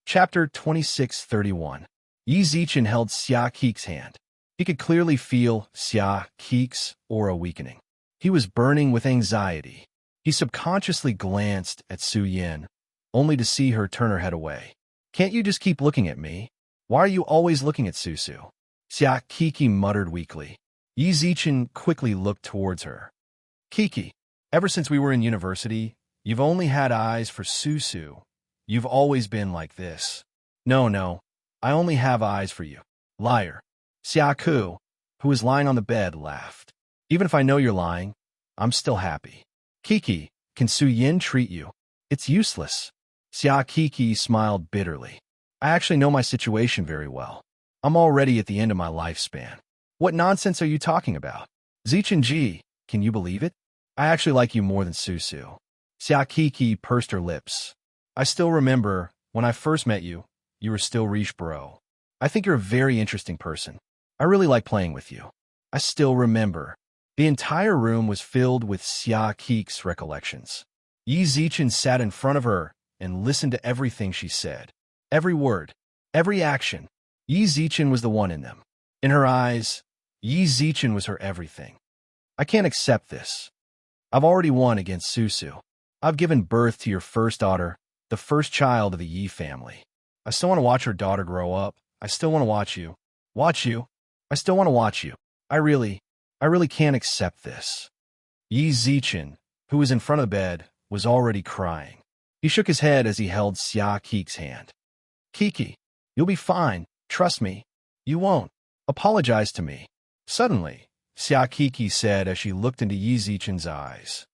Chapter 2631. Yi Zichen held Xia Keek's hand. He could clearly feel Xia Keek's aura weakening. He was burning with anxiety. He subconsciously glanced at Su Yin, only to see her turn her head away. "Can't you just keep looking at me? Why are you always looking at Susu?" Xia Kiki muttered weakly. Yi Zichen quickly looked towards her. "Kiki, ever since we were in university, you've only had eyes for Susu. You've always been like this." No, I only have eyes for you. Liar." Xia Ku, who was lying on the bed, laughed. "Even if I know you're lying, I'm still happy." "Kiki, can Su Yin treat you?" "It's useless." Xia Kiki smiled bitterly. "I actually know my situation very well. I'm already at the end of my lifespan." "What nonsense are you talking about?" "Zichen Ji, can you believe it? I actually like you more than Susu." Xia Kiki pursed her lips. "I still remember, when I first met you, you were still Riche Bro. I think you're a very interesting person. I really like playing with you." "I still remember." The entire room was filled with Xia Keek's recollections. Yi Zichen sat in front of her and listened to everything she said. Every word, every action. Yi Zichen was the one in them. In her eyes, Yi Zichen was her everything. "I can't accept this. I've already won against Susu. I've given birth to your first daughter, the first child of the Yi family. I still want to watch her daughter grow up. I still want to watch you. Watch you. I still want to watch you. I really can't accept this." Yi Zichen, who was in front of the bed, was already crying. He shook his head as he held Xia Keek's hand. "Kiki, you'll be fine. Trust me. You won't. Apologize to me." Suddenly, Xia Kiki said as she looked into Yi Zichen's eyes.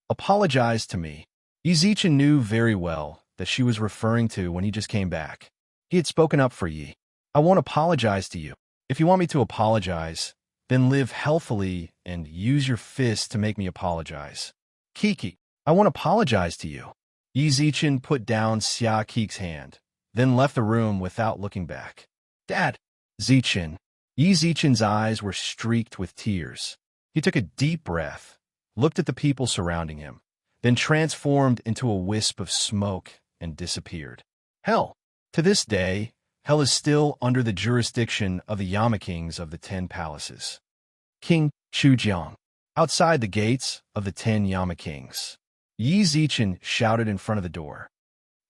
"Apologize to me." Yi Zichen knew very well that she was referring to when he just came back. He had spoken up for Yi. "I won't apologize to you. If you want me to apologize, then live healthily and use your fist to make me apologize." "Kiki, I won't apologize to you." Yi Zichen put down Xia Keek's hand, then left the room without looking back. "Dad!" Zichen. Yi Zichen's eyes were streaked with tears. He took a deep breath, looked at the people surrounding him, then transformed into a wisp of smoke and disappeared. Hell. To this day, Hell is still under the jurisdiction of the Yama Kings of the 10 Palaces. King Chujiang. Outside the gates of the 10 Yama Kings, Yi Zichen shouted in front of the door.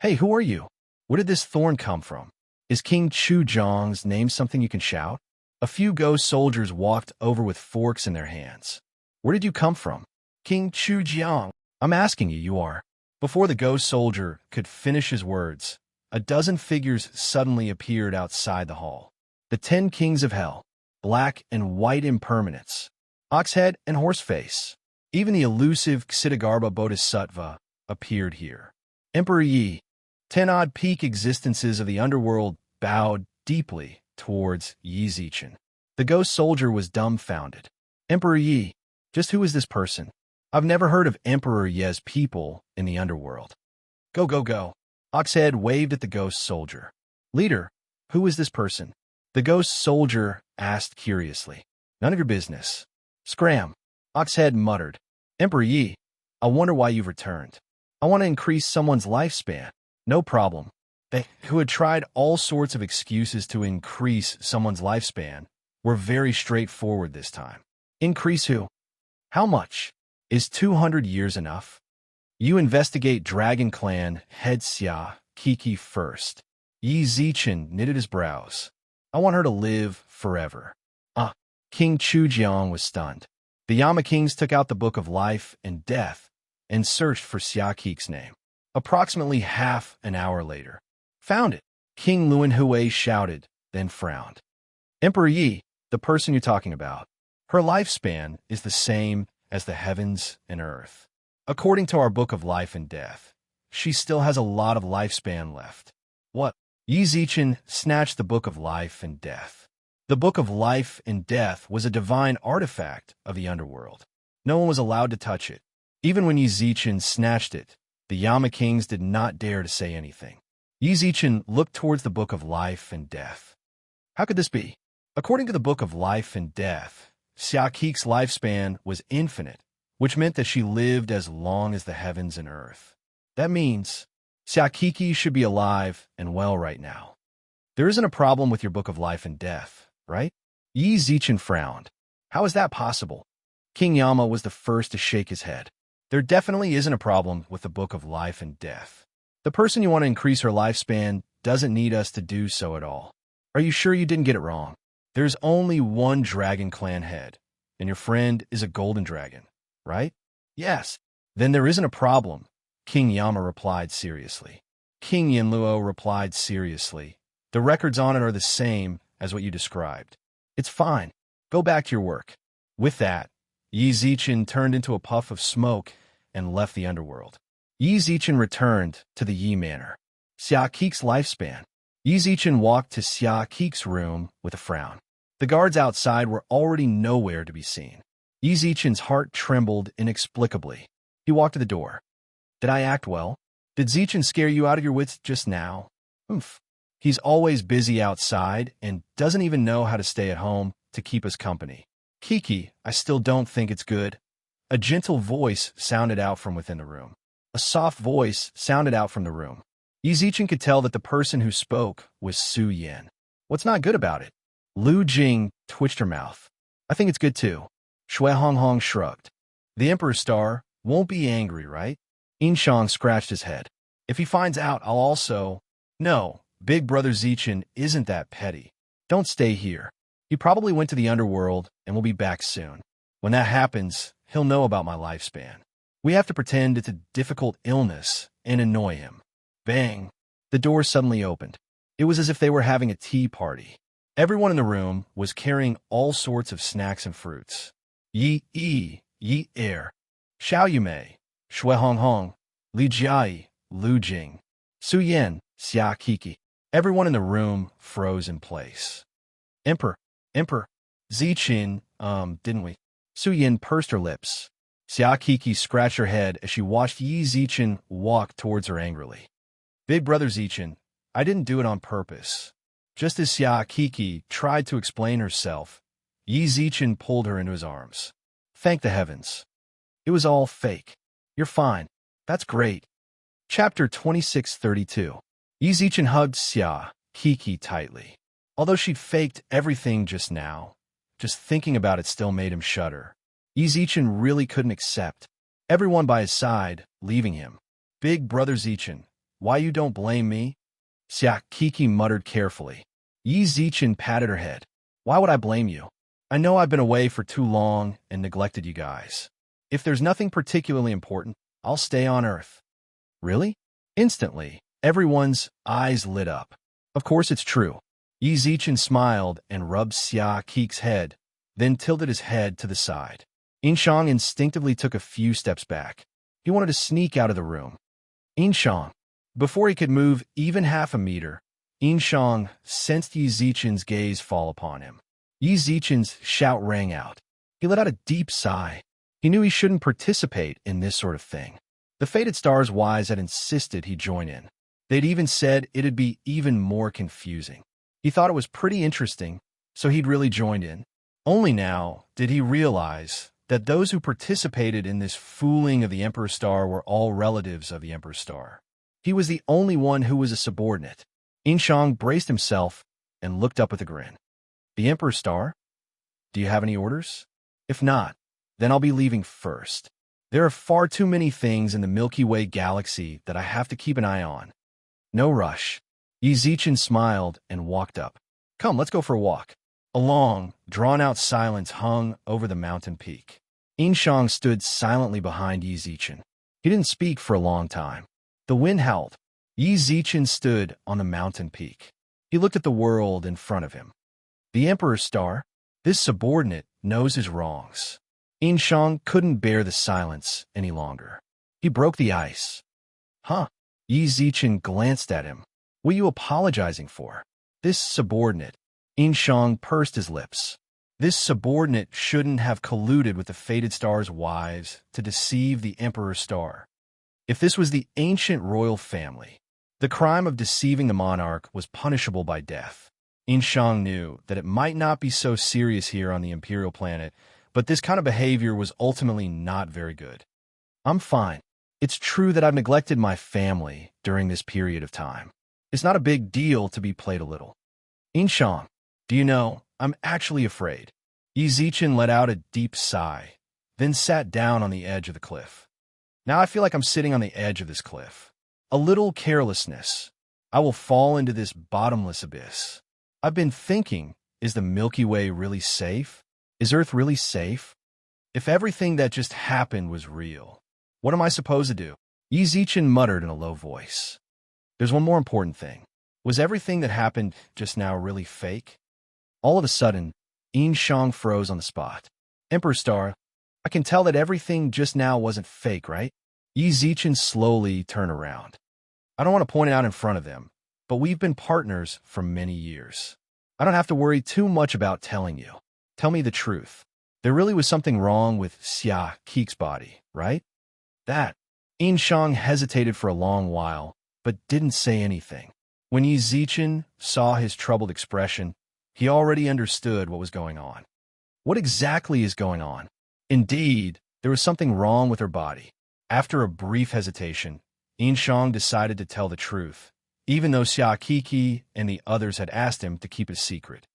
"Hey, who are you? Where did this thorn come from? Is King Chujiang's name something you can shout?" A few ghost soldiers walked over with forks in their hands. "Where did you come from?" "King Chujiang. I'm asking you, you are." Before the ghost soldier could finish his words, a dozen figures suddenly appeared outside the hall. The 10 kings of hell, black and white impermanence, Oxhead and Horseface. Even the elusive Ksitigarbha Bodhisattva appeared here. Emperor Yi, 10 odd peak existences of the underworld bowed deeply towards Yi Zichen. The ghost soldier was dumbfounded. "Emperor Yi, just who is this person? I've never heard of Emperor Ye's people in the underworld." Go, go, go." Oxhead waved at the ghost soldier. "Leader, who is this person?" The ghost soldier asked curiously. "None of your business." "Scram." Oxhead muttered. "Emperor Yi, I wonder why you've returned." "I want to increase someone's lifespan." "No problem." They, who had tried all sorts of excuses to increase someone's lifespan, were very straightforward this time. "Increase who? How much? Is 200 years enough?" "You investigate Dragon Clan head Xia Kiki first." Yi Zichen knitted his brows. "I want her to live forever." King Chujiang was stunned. The Yama Kings took out the Book of Life and Death and searched for Xia Keek's name. Approximately half an hour later, "Found it!" King Luanhui shouted, then frowned. "Emperor Yi, the person you're talking about, her lifespan is the same as the heavens and earth. According to our Book of Life and Death, she still has a lot of lifespan left." "What?" Yi Zichen snatched the Book of Life and Death. The Book of Life and Death was a divine artifact of the underworld. No one was allowed to touch it. Even when Yi Zichen snatched it, the Yama Kings did not dare to say anything. Yi Zichen looked towards the Book of Life and Death. How could this be? According to the Book of Life and Death, Xia Keek's lifespan was infinite, which meant that she lived as long as the heavens and earth. That means Xiaokiki should be alive and well right now. There isn't a problem with your book of life and death, right? Yi Zichen frowned. How is that possible? King Yama was the first to shake his head. There definitely isn't a problem with the book of life and death. The person you want to increase her lifespan doesn't need us to do so at all. Are you sure you didn't get it wrong? There's only one dragon clan head, and your friend is a golden dragon, right? Yes. Then there isn't a problem, King Yama replied seriously. King Yinluo replied seriously. The records on it are the same as what you described. It's fine. Go back to your work. With that, Yi Zichen turned into a puff of smoke and left the underworld. Yi Zichen returned to the Yi Manor. Xia Kik's lifespan. Yi Zichen walked to Xia Kik's room with a frown. The guards outside were already nowhere to be seen. Yi Zichen's heart trembled inexplicably. He walked to the door. Did I act well? Did Zichen scare you out of your wits just now? Oomph. He's always busy outside and doesn't even know how to stay at home to keep us company. Kiki, I still don't think it's good. A gentle voice sounded out from within the room. A soft voice sounded out from the room. Yi Zichen could tell that the person who spoke was Su Yan. What's not good about it? Lu Jing twitched her mouth. I think it's good too. Shui Honghong shrugged. The Emperor's star won't be angry, right? Inshang scratched his head. If he finds out, I'll also... No, Big Brother Zichen isn't that petty. Don't stay here. He probably went to the underworld and will be back soon. When that happens, he'll know about my lifespan. We have to pretend it's a difficult illness and annoy him. Bang! The door suddenly opened. It was as if they were having a tea party. Everyone in the room was carrying all sorts of snacks and fruits. Yi Er, Xiao Yumei, Shui Honghong, Li Jiai, Lu Jing, Su Yan, Xia Kiki. Everyone in the room froze in place. Emperor, Zichen, didn't we? Su Yan pursed her lips. Xia Kiki scratched her head as she watched Yi Zichen walk towards her angrily. Big Brother Zichen, I didn't do it on purpose. Just as Xia Kiki tried to explain herself, Yi Zichen pulled her into his arms. Thank the heavens. It was all fake. You're fine. That's great. Chapter 2632. Yi Zichen hugged Xia Kiki tightly. Although she'd faked everything just now, just thinking about it still made him shudder. Yi Zichen really couldn't accept everyone by his side leaving him. Big Brother Zichen, why you don't blame me? Xia Kiki muttered carefully. Yi Zichen patted her head. Why would I blame you? I know I've been away for too long and neglected you guys. If there's nothing particularly important, I'll stay on Earth. Really? Instantly, everyone's eyes lit up. Of course it's true. Yi Zichen smiled and rubbed Xia Kik's head, then tilted his head to the side. Inshang instinctively took a few steps back. He wanted to sneak out of the room. Inshang. Before he could move even half a meter, Inshang sensed Yi Zichen's gaze fall upon him. Yi Zichen's shout rang out. He let out a deep sigh. He knew he shouldn't participate in this sort of thing. The Fated Stars wise had insisted he join in. They'd even said it'd be even more confusing. He thought it was pretty interesting, so he'd really joined in. Only now did he realize that those who participated in this fooling of the Emperor's Star were all relatives of the Emperor's Star. He was the only one who was a subordinate. Inshang braced himself and looked up with a grin. The Emperor's Star? Do you have any orders? If not, then I'll be leaving first. There are far too many things in the Milky Way galaxy that I have to keep an eye on. No rush. Yi Zichen smiled and walked up. Come, let's go for a walk. A long, drawn-out silence hung over the mountain peak. Inshang stood silently behind Yi Zichen. He didn't speak for a long time. The wind howled. Yi Zichen stood on the mountain peak. He looked at the world in front of him. The Emperor's Star? This subordinate knows his wrongs. Inshang couldn't bear the silence any longer. He broke the ice. Huh? Yi Zichen glanced at him. What are you apologizing for? This subordinate. Inshang pursed his lips. This subordinate shouldn't have colluded with the Fated Star's wives to deceive the Emperor's Star. If this was the ancient royal family, the crime of deceiving the monarch was punishable by death. Inshang knew that it might not be so serious here on the Imperial planet, but this kind of behavior was ultimately not very good. I'm fine. It's true that I've neglected my family during this period of time. It's not a big deal to be played a little. Inshang, do you know, I'm actually afraid. Yi Zichen let out a deep sigh, then sat down on the edge of the cliff. Now I feel like I'm sitting on the edge of this cliff. A little carelessness. I will fall into this bottomless abyss. I've been thinking, is the Milky Way really safe? Is Earth really safe? If everything that just happened was real, what am I supposed to do? Yi Zichen muttered in a low voice. There's one more important thing. Was everything that happened just now really fake? All of a sudden, Yin Shang froze on the spot. Emperor Star, I can tell that everything just now wasn't fake, right? Yi Zichen slowly turned around. I don't want to point it out in front of them, but we've been partners for many years. I don't have to worry too much about telling you. Tell me the truth. There really was something wrong with Xia Keek's body, right? That. Yin Shang hesitated for a long while, but didn't say anything. When Yi Zichen saw his troubled expression, he already understood what was going on. What exactly is going on? Indeed, there was something wrong with her body. After a brief hesitation, Yin Shang decided to tell the truth, even though Xia Kiki and the others had asked him to keep it secret.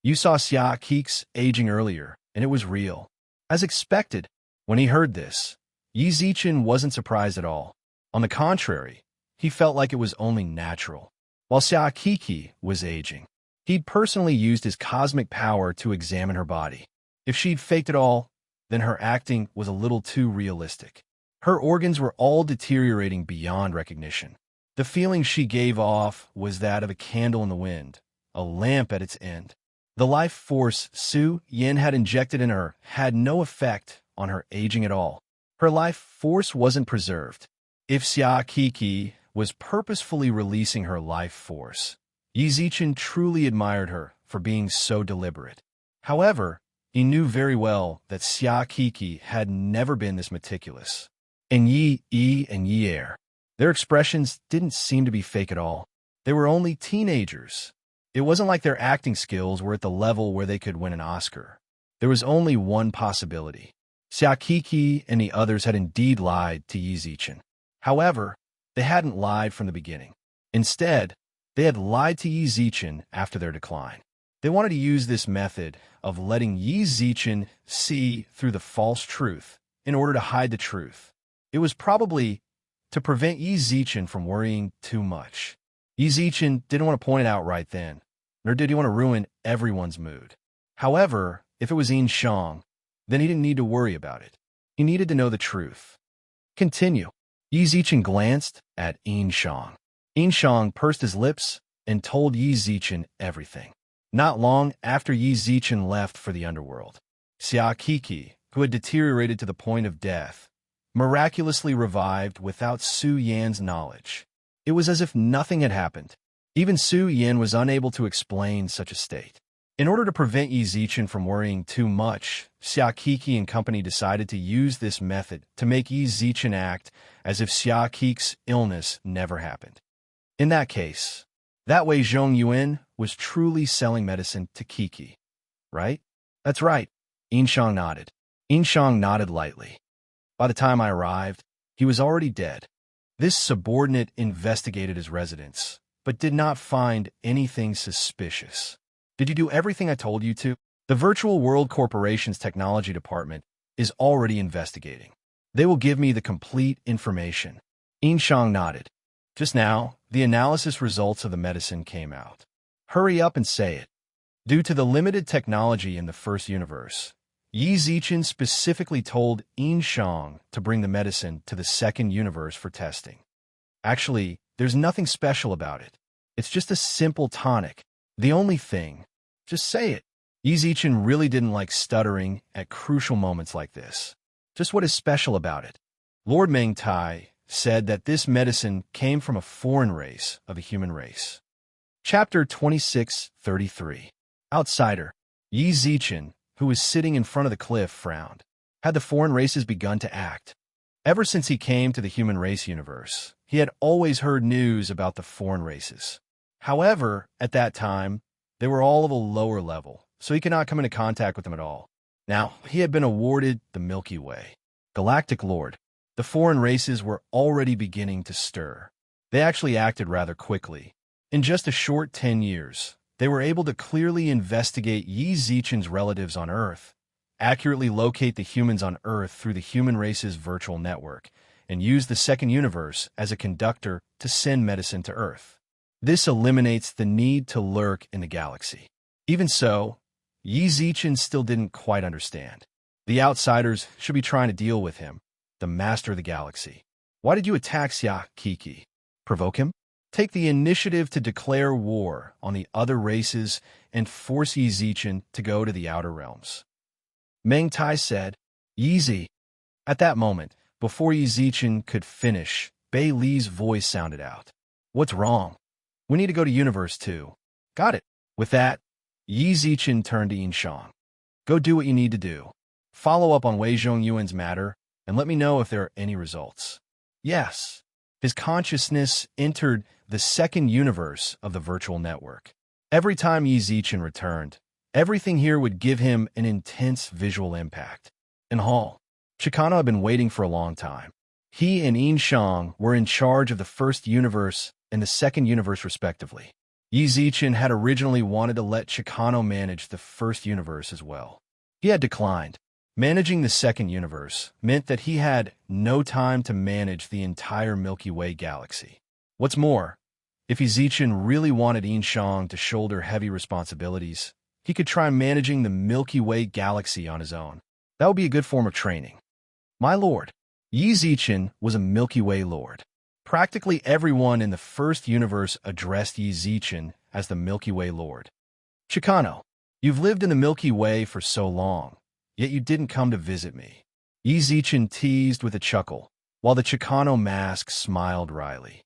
You saw Xia Keek's aging earlier, and it was real. As expected, when he heard this, Yi Zichen wasn't surprised at all. On the contrary, he felt like it was only natural. While Xia Kiki was aging, he'd personally used his cosmic power to examine her body. If she'd faked it all, then her acting was a little too realistic. Her organs were all deteriorating beyond recognition. The feeling she gave off was that of a candle in the wind, a lamp at its end. The life force Su Yin had injected in her had no effect on her aging at all. Her life force wasn't preserved. If Xia Kiki was purposefully releasing her life force, Yi Zichen truly admired her for being so deliberate. However, he knew very well that Xia Kiki had never been this meticulous. And Yi and Yi Er, their expressions didn't seem to be fake at all. They were only teenagers. It wasn't like their acting skills were at the level where they could win an Oscar. There was only one possibility. Xia Kiki and the others had indeed lied to Yi Zichen. However, they hadn't lied from the beginning. Instead, they had lied to Yi Zichen after their decline. They wanted to use this method of letting Yi Zichen see through the false truth in order to hide the truth. It was probably to prevent Yi Zichen from worrying too much. Yi Zichen didn't want to point it out right then, nor did he want to ruin everyone's mood. However, if it was Yin Shang, then he didn't need to worry about it. He needed to know the truth. Continue. Yi Zichen glanced at Yin Shang. Yin Shang pursed his lips and told Yi Zichen everything. Not long after Yi Zichen left for the underworld, Xia Kiki, who had deteriorated to the point of death, miraculously revived without Su Yan's knowledge. It was as if nothing had happened. Even Su Yan was unable to explain such a state. In order to prevent Yi Zichen from worrying too much, Xia Kiki and company decided to use this method to make Yi Zichen act as if Xia Kiki's illness never happened. In that case, that way Zhong Yuan was truly selling medicine to Kiki, right? That's right. Yin Shang nodded. Yin Shang nodded lightly. By the time I arrived, he was already dead. This subordinate investigated his residence, but did not find anything suspicious. Did you do everything I told you to? The Virtual World Corporation's technology department is already investigating. They will give me the complete information. Yin Shang nodded. Just now, the analysis results of the medicine came out. Hurry up and say it. Due to the limited technology in the first universe, Yi Zichen specifically told Yin Shang to bring the medicine to the second universe for testing. Actually, there's nothing special about it. It's just a simple tonic. The only thing, just say it. Yi Zichen really didn't like stuttering at crucial moments like this. Just what is special about it? Lord Meng Tai said that this medicine came from a foreign race of a human race. Chapter 26:33. Outsider. Yi Zichen, who was sitting in front of the cliff, frowned. Had the foreign races begun to act? Ever since he came to the human race universe, he had always heard news about the foreign races. However, at that time, they were all of a lower level, so he could not come into contact with them at all. Now, he had been awarded the Milky Way. Galactic Lord. The foreign races were already beginning to stir. They actually acted rather quickly. In just a short 10 years, they were able to clearly investigate Yi Zichen's relatives on Earth, accurately locate the humans on Earth through the human race's virtual network, and use the second universe as a conductor to send medicine to Earth. This eliminates the need to lurk in the galaxy. Even so, Yi Zichen still didn't quite understand. The outsiders should be trying to deal with him, the master of the galaxy. Why did you attack Xia Kiki? Provoke him? Take the initiative to declare war on the other races and force Yi Zichen to go to the outer realms. Meng Tai said, Easy. At that moment, before Yi Zichen could finish, Bei Li's voice sounded out. What's wrong? We need to go to Universe 2. Got it. With that, Yi Zichen turned to Yinshang. Go do what you need to do. Follow up on Wei Zhongyuan's matter, and let me know if there are any results. Yes. His consciousness entered the second universe of the virtual network. Every time Yi Zichen returned, everything here would give him an intense visual impact. In Hall, Chicano had been waiting for a long time. He and Yinshang were in charge of the first universe and the second universe respectively. Yi Zichen had originally wanted to let Chicano manage the first universe as well. He had declined. Managing the second universe meant that he had no time to manage the entire Milky Way galaxy. What's more, if Yi Zichen really wanted Yinshang to shoulder heavy responsibilities, he could try managing the Milky Way galaxy on his own. That would be a good form of training. My lord, Yi Zichen was a Milky Way lord. Practically everyone in the first universe addressed Yi Zichen as the Milky Way lord. Chicano, you've lived in the Milky Way for so long, yet you didn't come to visit me. Yi Zichen teased with a chuckle, while the Chicano mask smiled wryly.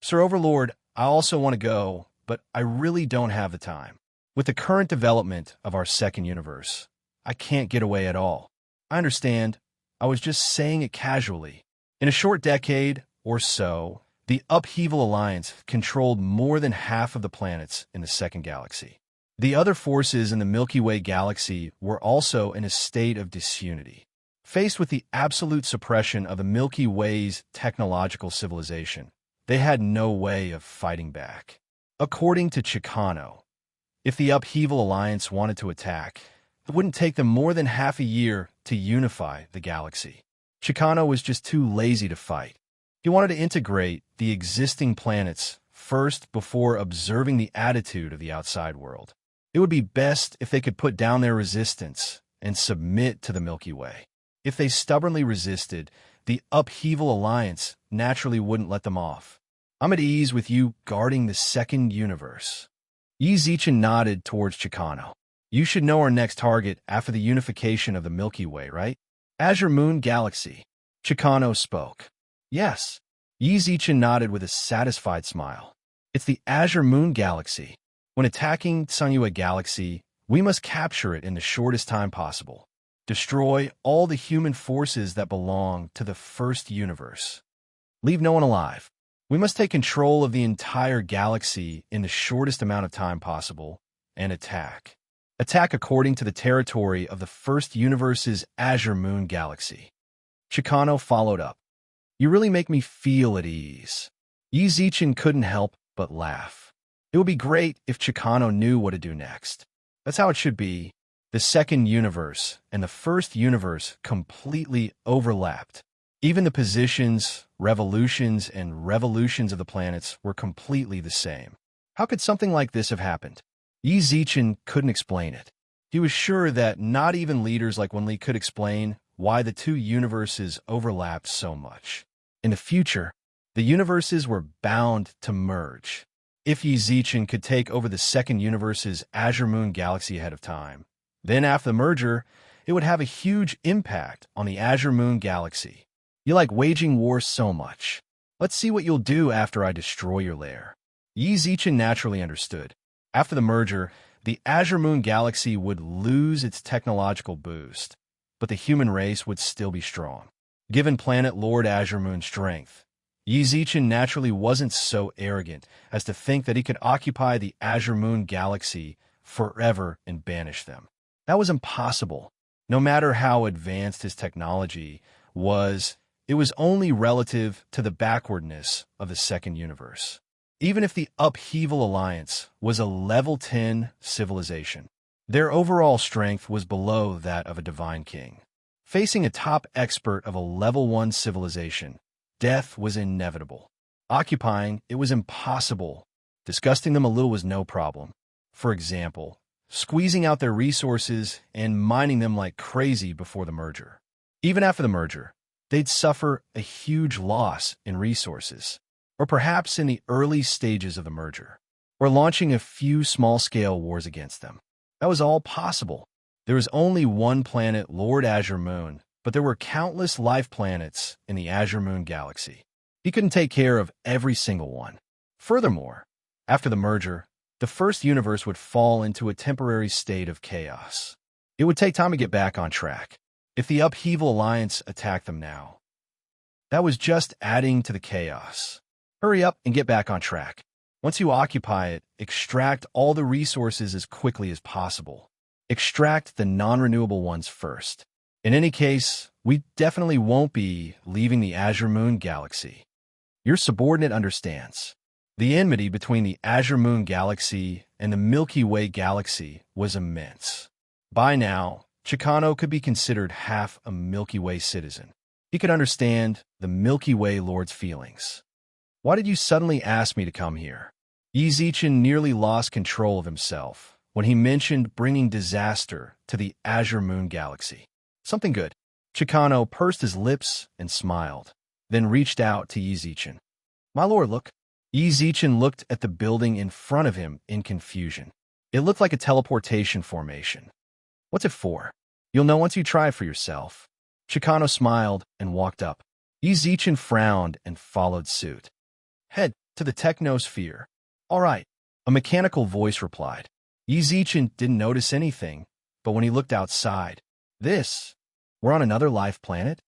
Sir Overlord, I also want to go, but I really don't have the time. With the current development of our second universe, I can't get away at all. I understand. I was just saying it casually. In a short decade or so, the Upheaval Alliance controlled more than half of the planets in the second galaxy. The other forces in the Milky Way galaxy were also in a state of disunity. Faced with the absolute suppression of the Milky Way's technological civilization, they had no way of fighting back. According to Chicano, if the Upheaval Alliance wanted to attack, it wouldn't take them more than half a year to unify the galaxy. Chicano was just too lazy to fight. He wanted to integrate the existing planets first before observing the attitude of the outside world. It would be best if they could put down their resistance and submit to the Milky Way. If they stubbornly resisted, the Upheaval Alliance naturally wouldn't let them off. I'm at ease with you guarding the second universe. Yi Zichen nodded towards Chicano. You should know our next target after the unification of the Milky Way, right? Azure Moon Galaxy. Chicano spoke. Yes. Yi Zichen nodded with a satisfied smile. It's the Azure Moon Galaxy. When attacking Sunyue Galaxy, we must capture it in the shortest time possible. Destroy all the human forces that belong to the first universe. Leave no one alive. We must take control of the entire galaxy in the shortest amount of time possible and attack. Attack according to the territory of the first universe's Azure Moon Galaxy. Chicano followed up. You really make me feel at ease. Yi Zichen couldn't help but laugh. It would be great if Chicano knew what to do next. That's how it should be. The second universe and the first universe completely overlapped. Even the positions, revolutions, and revolutions of the planets were completely the same. How could something like this have happened? Yi Zichen couldn't explain it. He was sure that not even leaders like Wenli could explain why the two universes overlapped so much. In the future, the universes were bound to merge. If Yi Zichen could take over the second universe's Azure Moon Galaxy ahead of time, then after the merger, it would have a huge impact on the Azure Moon Galaxy. You like waging war so much. Let's see what you'll do after I destroy your lair. Yi Zichen naturally understood. After the merger, the Azure Moon Galaxy would lose its technological boost, but the human race would still be strong. Given Planet Lord Azure Moon's strength, Yi Zichen naturally wasn't so arrogant as to think that he could occupy the Azure Moon Galaxy forever and banish them. That was impossible. No matter how advanced his technology was, it was only relative to the backwardness of the second universe. Even if the Upheaval Alliance was a level 10 civilization, their overall strength was below that of a divine king. Facing a top expert of a level 1 civilization, death was inevitable. Occupying it was impossible. Disgusting them a little was no problem. For example, squeezing out their resources and mining them like crazy before the merger. Even after the merger, they'd suffer a huge loss in resources, or perhaps in the early stages of the merger, or launching a few small-scale wars against them. That was all possible. There was only one planet, Lord Azure Moon, but there were countless life planets in the Azure Moon galaxy. He couldn't take care of every single one. Furthermore, after the merger, the first universe would fall into a temporary state of chaos. It would take time to get back on track. If the Upheaval Alliance attacked them now, that was just adding to the chaos. Hurry up and get back on track. Once you occupy it, extract all the resources as quickly as possible. Extract the non-renewable ones first. In any case, we definitely won't be leaving the Azure Moon galaxy. Your subordinate understands. The enmity between the Azure Moon galaxy and the Milky Way galaxy was immense. By now, Chicano could be considered half a Milky Way citizen. He could understand the Milky Way Lord's feelings. Why did you suddenly ask me to come here? Yizichin nearly lost control of himself when he mentioned bringing disaster to the Azure Moon galaxy. Something good. Chicano pursed his lips and smiled, then reached out to Yizichin. My lord, look. Yizichin looked at the building in front of him in confusion. It looked like a teleportation formation. What's it for? You'll know once you try it for yourself. Chicano smiled and walked up. Yizichin frowned and followed suit. Head to the technosphere. All right, a mechanical voice replied. Yizichin didn't notice anything, but when he looked outside, we're on another life planet?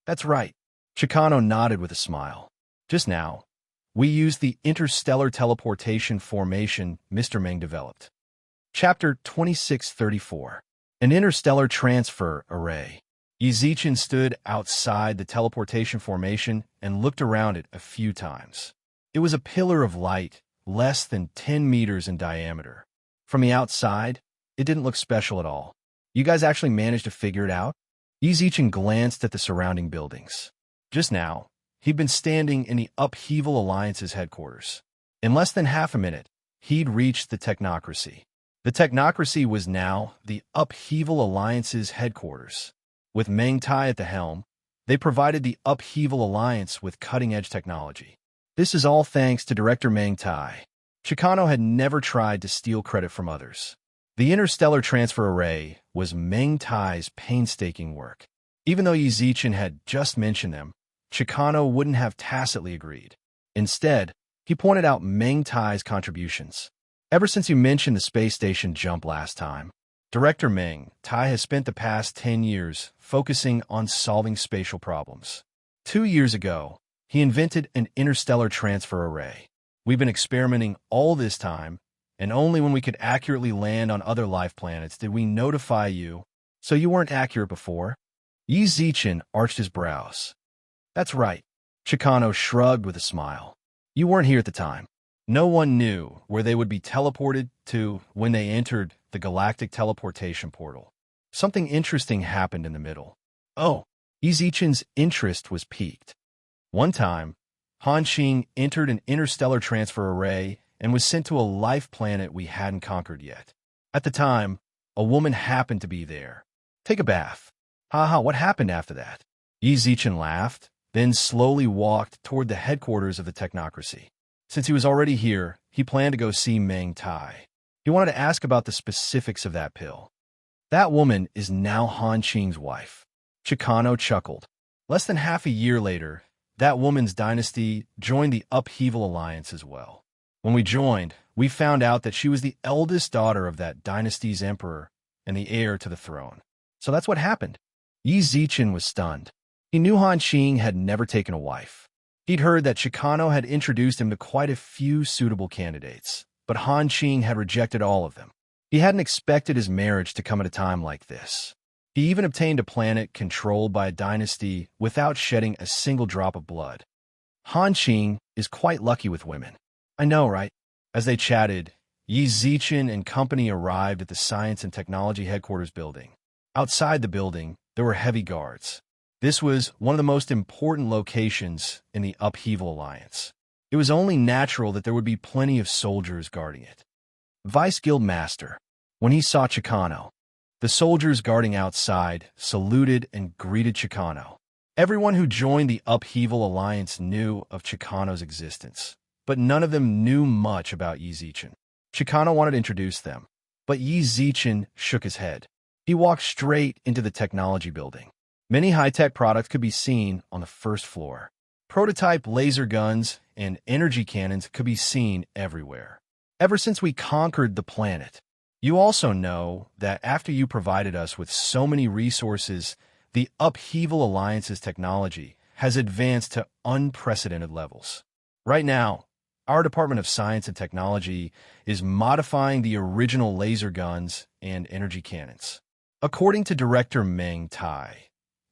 That's right. Chicano nodded with a smile. Just now, we used the interstellar teleportation formation Mr. Ming developed. Chapter 2634. An interstellar transfer array. Yizichin stood outside the teleportation formation and looked around it a few times. It was a pillar of light, less than 10 meters in diameter. From the outside, it didn't look special at all. You guys actually managed to figure it out? Yizichin glanced at the surrounding buildings. Just now, he'd been standing in the Upheaval Alliance's headquarters. In less than half a minute, he'd reached the technocracy. The technocracy was now the Upheaval Alliance's headquarters. With Meng Tai at the helm, they provided the Upheaval Alliance with cutting-edge technology. This is all thanks to Director Meng Tai. Chicano had never tried to steal credit from others. The interstellar transfer array was Meng Tai's painstaking work. Even though Yizichin had just mentioned them, Chicano wouldn't have tacitly agreed. Instead, he pointed out Meng Tai's contributions. Ever since you mentioned the space station jump last time, Director Meng Tai has spent the past 10 years focusing on solving spatial problems. 2 years ago, he invented an interstellar transfer array. We've been experimenting all this time, and only when we could accurately land on other life planets did we notify you. So you weren't accurate before? Yizichin arched his brows. That's right. Chicano shrugged with a smile. You weren't here at the time. No one knew where they would be teleported to when they entered the galactic teleportation portal. Something interesting happened in the middle. Oh, Yizichin's interest was piqued. One time, Han Qing entered an interstellar transfer array and was sent to a life planet we hadn't conquered yet. At the time, a woman happened to be there. Take a bath. Haha, what happened after that? Yizichin laughed, then slowly walked toward the headquarters of the technocracy. Since he was already here, he planned to go see Meng Tai. He wanted to ask about the specifics of that pill. That woman is now Han Qing's wife. Chicano chuckled. Less than half a year later, that woman's dynasty joined the Upheaval Alliance as well. When we joined, we found out that she was the eldest daughter of that dynasty's emperor and the heir to the throne. So that's what happened. Yizichin was stunned. He knew Han Qing had never taken a wife. He'd heard that Chicano had introduced him to quite a few suitable candidates, but Han Qing had rejected all of them. He hadn't expected his marriage to come at a time like this. He even obtained a planet controlled by a dynasty without shedding a single drop of blood. Han Qing is quite lucky with women. I know, right? As they chatted, Yi Zichen and company arrived at the Science and Technology Headquarters building. Outside the building, there were heavy guards. This was one of the most important locations in the Upheaval Alliance. It was only natural that there would be plenty of soldiers guarding it. Vice Guild Master, when he saw Chicano, the soldiers guarding outside saluted and greeted Chicano. Everyone who joined the Upheaval Alliance knew of Chicano's existence, but none of them knew much about Yi Zichen. Chicano wanted to introduce them, but Yi Zichen shook his head. He walked straight into the technology building. Many high-tech products could be seen on the first floor. Prototype laser guns and energy cannons could be seen everywhere. Ever since we conquered the planet, you also know that after you provided us with so many resources, the Upheaval Alliance's technology has advanced to unprecedented levels. Right now, our Department of Science and Technology is modifying the original laser guns and energy cannons. According to Director Meng Tai,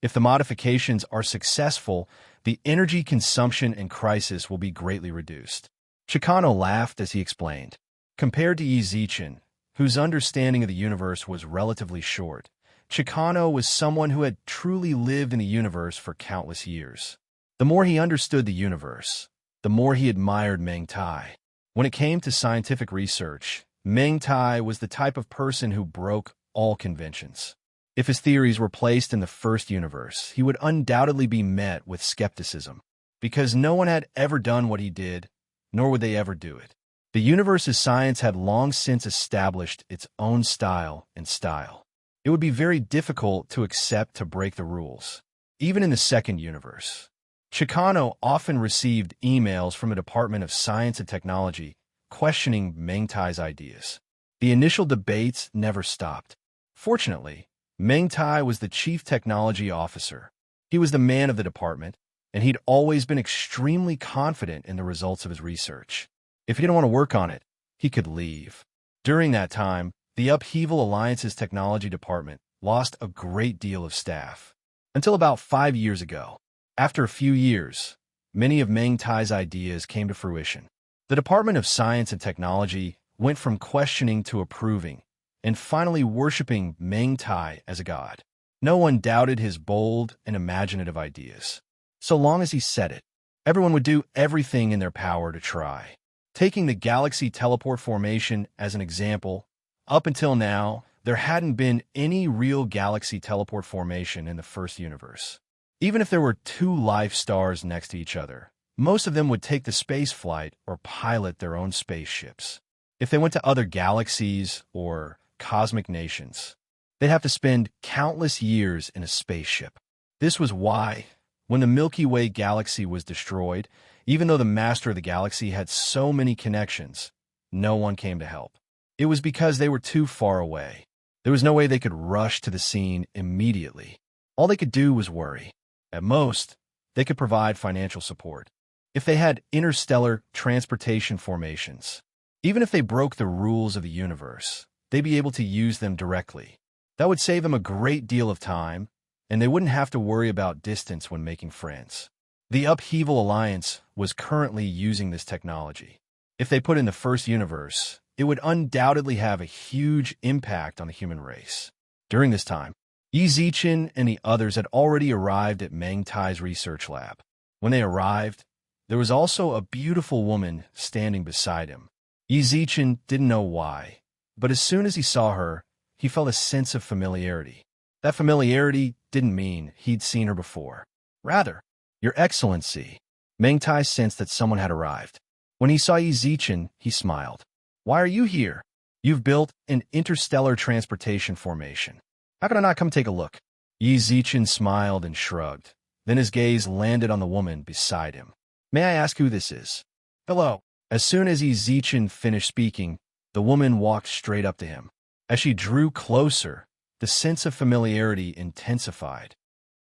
if the modifications are successful, the energy consumption and crisis will be greatly reduced. Chicano laughed as he explained. Compared to Yi Zichen, whose understanding of the universe was relatively short, Chicano was someone who had truly lived in the universe for countless years. The more he understood the universe, the more he admired Meng Tai. When it came to scientific research, Meng Tai was the type of person who broke all conventions. If his theories were placed in the first universe, he would undoubtedly be met with skepticism, because no one had ever done what he did, nor would they ever do it. The universe's science had long since established its own style and style. It would be very difficult to accept to break the rules, even in the second universe. Chicano often received emails from the Department of Science and Technology questioning Meng Tai's ideas. The initial debates never stopped. Fortunately, Meng Tai was the chief technology officer. He was the man of the department, and he'd always been extremely confident in the results of his research. If he didn't want to work on it, he could leave. During that time, the Upheaval Alliance's technology department lost a great deal of staff. Until about 5 years ago. After a few years, many of Meng Tai's ideas came to fruition. The Department of Science and Technology went from questioning to approving, and finally worshiping Meng Tai as a god. No one doubted his bold and imaginative ideas. So long as he said it, everyone would do everything in their power to try. Taking the galaxy teleport formation as an example, up until now, there hadn't been any real galaxy teleport formation in the first universe. Even if there were 2 life stars next to each other, most of them would take the space flight or pilot their own spaceships. If they went to other galaxies or cosmic nations, they'd have to spend countless years in a spaceship. This was why, when the Milky Way galaxy was destroyed, even though the master of the galaxy had so many connections, no one came to help. It was because they were too far away. There was no way they could rush to the scene immediately. All they could do was worry. At most, they could provide financial support. If they had interstellar transportation formations, even if they broke the rules of the universe, they'd be able to use them directly. That would save them a great deal of time, and they wouldn't have to worry about distance when making friends. The Upheaval Alliance was currently using this technology. If they put in the first universe, it would undoubtedly have a huge impact on the human race. During this time, Yi Zichen and the others had already arrived at Meng Tai's research lab. When they arrived, there was also a beautiful woman standing beside him. Yi Zichen didn't know why, but as soon as he saw her, he felt a sense of familiarity. That familiarity didn't mean he'd seen her before. Rather, Your Excellency, Meng Tai sensed that someone had arrived. When he saw Yi Zichen, he smiled. Why are you here? You've built an interstellar transportation formation. How can I not come take a look? Yi Zichen smiled and shrugged. Then his gaze landed on the woman beside him. May I ask who this is? Hello. As soon as Yi Zichen finished speaking, the woman walked straight up to him. As she drew closer, the sense of familiarity intensified.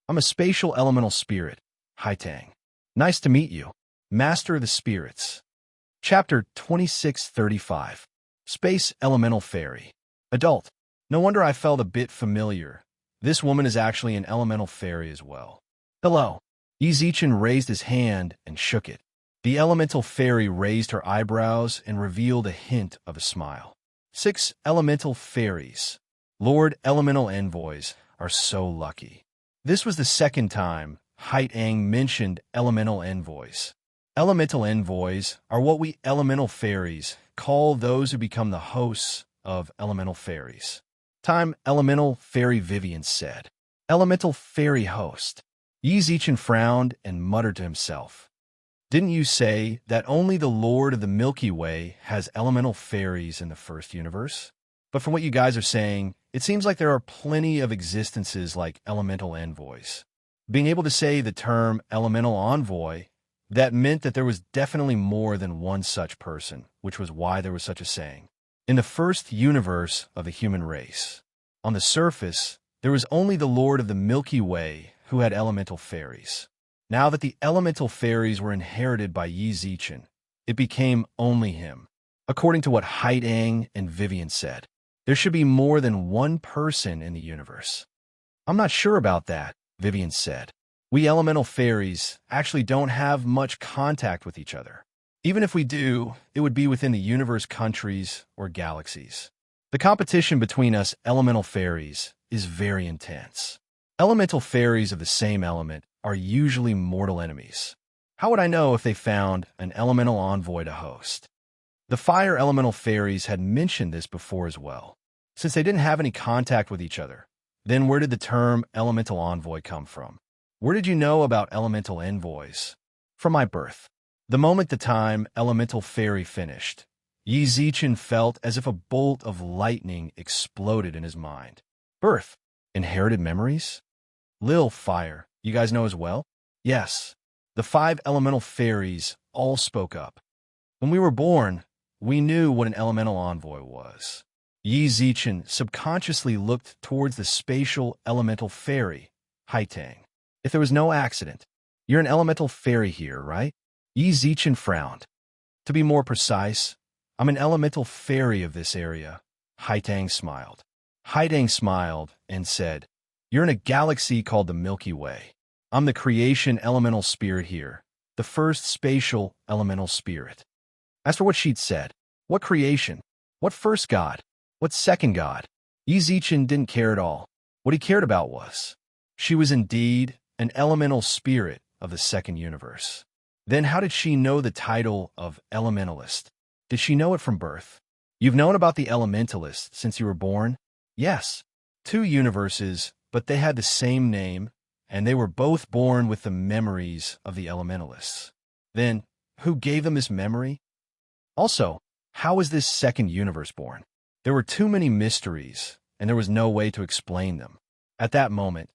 I'm a spatial elemental spirit, Haitang. Nice to meet you, Master of the Spirits. Chapter 2635. Space Elemental Fairy. Adult. No wonder I felt a bit familiar. This woman is actually an elemental fairy as well. Hello. Yizichin raised his hand and shook it. The elemental fairy raised her eyebrows and revealed a hint of a smile. 6 elemental fairies. Lord Elemental Envoys are so lucky. This was the second time Haitang mentioned elemental envoys. Elemental envoys are what we elemental fairies call those who become the hosts of elemental fairies. Time Elemental Fairy Vivian said. Elemental fairy host. Yizichin frowned and muttered to himself. Didn't you say that only the Lord of the Milky Way has elemental fairies in the first universe? But from what you guys are saying, it seems like there are plenty of existences like elemental envoys. Being able to say the term elemental envoy, that meant that there was definitely more than one such person, which was why there was such a saying. In the first universe of the human race, on the surface, there was only the Lord of the Milky Way who had elemental fairies. Now that the elemental fairies were inherited by Yizichin, it became only him. According to what Haitang and Vivian said, there should be more than one person in the universe. I'm not sure about that, Vivian said. We elemental fairies actually don't have much contact with each other. Even if we do, it would be within the universe countries or galaxies. The competition between us elemental fairies is very intense. Elemental fairies of the same element are usually mortal enemies. How would I know if they found an elemental envoy to host? The fire elemental fairies had mentioned this before as well. Since they didn't have any contact with each other, then where did the term elemental envoy come from? Where did you know about elemental envoys? From my birth. The moment the time elemental fairy finished, Yizichin felt as if a bolt of lightning exploded in his mind. Birth. Inherited memories? Lil Fire, you guys know as well? Yes. The 5 elemental fairies all spoke up. When we were born, we knew what an elemental envoy was. Yizichin subconsciously looked towards the spatial elemental fairy, Haitang. If there was no accident, you're an elemental fairy here, right? Yizichin frowned. To be more precise, I'm an elemental fairy of this area, Haitang smiled. Haitang smiled and said, you're in a galaxy called the Milky Way. I'm the creation elemental spirit here, the first spatial elemental spirit. As for what she'd said, what creation? What first god? What second god? Yizichin didn't care at all. What he cared about was, she was indeed an elemental spirit of the second universe. Then how did she know the title of elementalist? Did she know it from birth? You've known about the elementalist since you were born? Yes. 2 universes, but they had the same name, and they were both born with the memories of the elementalists. Then, who gave them this memory? Also, how was this second universe born? There were too many mysteries, and there was no way to explain them. At that moment,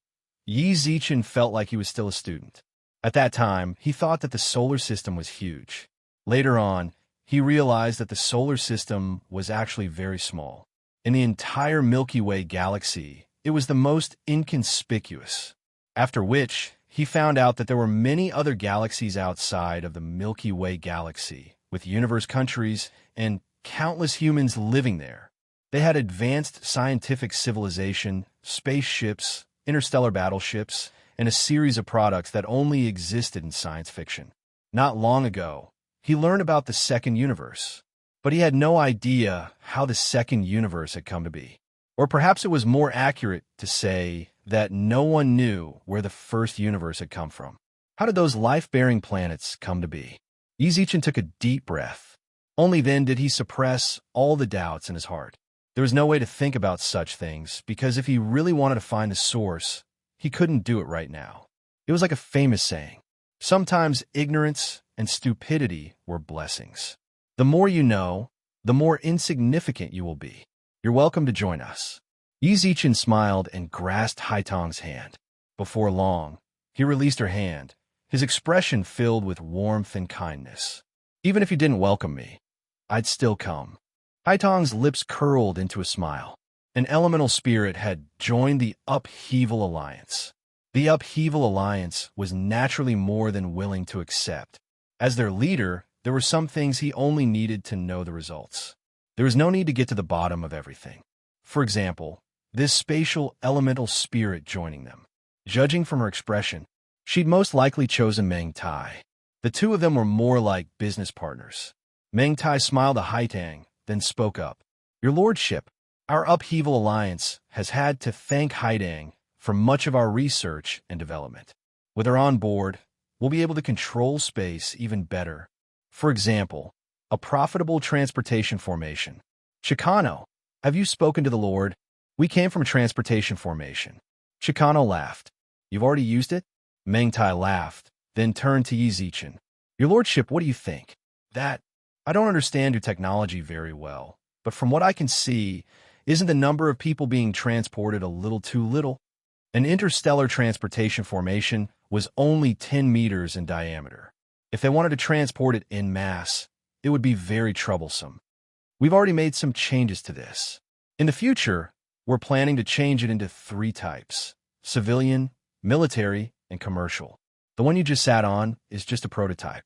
Yizichin felt like he was still a student. At that time, he thought that the solar system was huge. Later on, he realized that the solar system was actually very small. In the entire Milky Way galaxy, it was the most inconspicuous. After which, he found out that there were many other galaxies outside of the Milky Way galaxy, with universe countries and countless humans living there. They had advanced scientific civilization, spaceships, interstellar battleships, and a series of products that only existed in science fiction. Not long ago, he learned about the second universe, but he had no idea how the second universe had come to be. Or perhaps it was more accurate to say that no one knew where the first universe had come from. How did those life-bearing planets come to be? Yizichin took a deep breath. Only then did he suppress all the doubts in his heart. There was no way to think about such things, because if he really wanted to find the source, he couldn't do it right now. It was like a famous saying. Sometimes ignorance and stupidity were blessings. The more you know, the more insignificant you will be. You're welcome to join us. Yizichin smiled and grasped Haitang's hand. Before long, he released her hand, his expression filled with warmth and kindness. Even if you didn't welcome me, I'd still come. Haitang's lips curled into a smile. An elemental spirit had joined the Upheaval Alliance. The Upheaval Alliance was naturally more than willing to accept. As their leader, there were some things he only needed to know the results. There was no need to get to the bottom of everything. For example, this spatial elemental spirit joining them. Judging from her expression, she'd most likely chosen Meng Tai. The two of them were more like business partners. Meng Tai smiled at Haitang, then spoke up. Your lordship, our upheaval alliance has had to thank Haitang for much of our research and development. With her on board, we'll be able to control space even better. For example, a profitable transportation formation. Chicano, have you spoken to the Lord? We came from a transportation formation. Chicano laughed. You've already used it? Meng Tai laughed, then turned to Yi Zichen. Your lordship, what do you think? That, I don't understand your technology very well, but from what I can see, isn't the number of people being transported a little too little? An interstellar transportation formation was only 10 meters in diameter. If they wanted to transport it en masse, it would be very troublesome. We've already made some changes to this. In the future, we're planning to change it into 3 types: civilian, military, and commercial. The one you just sat on is just a prototype.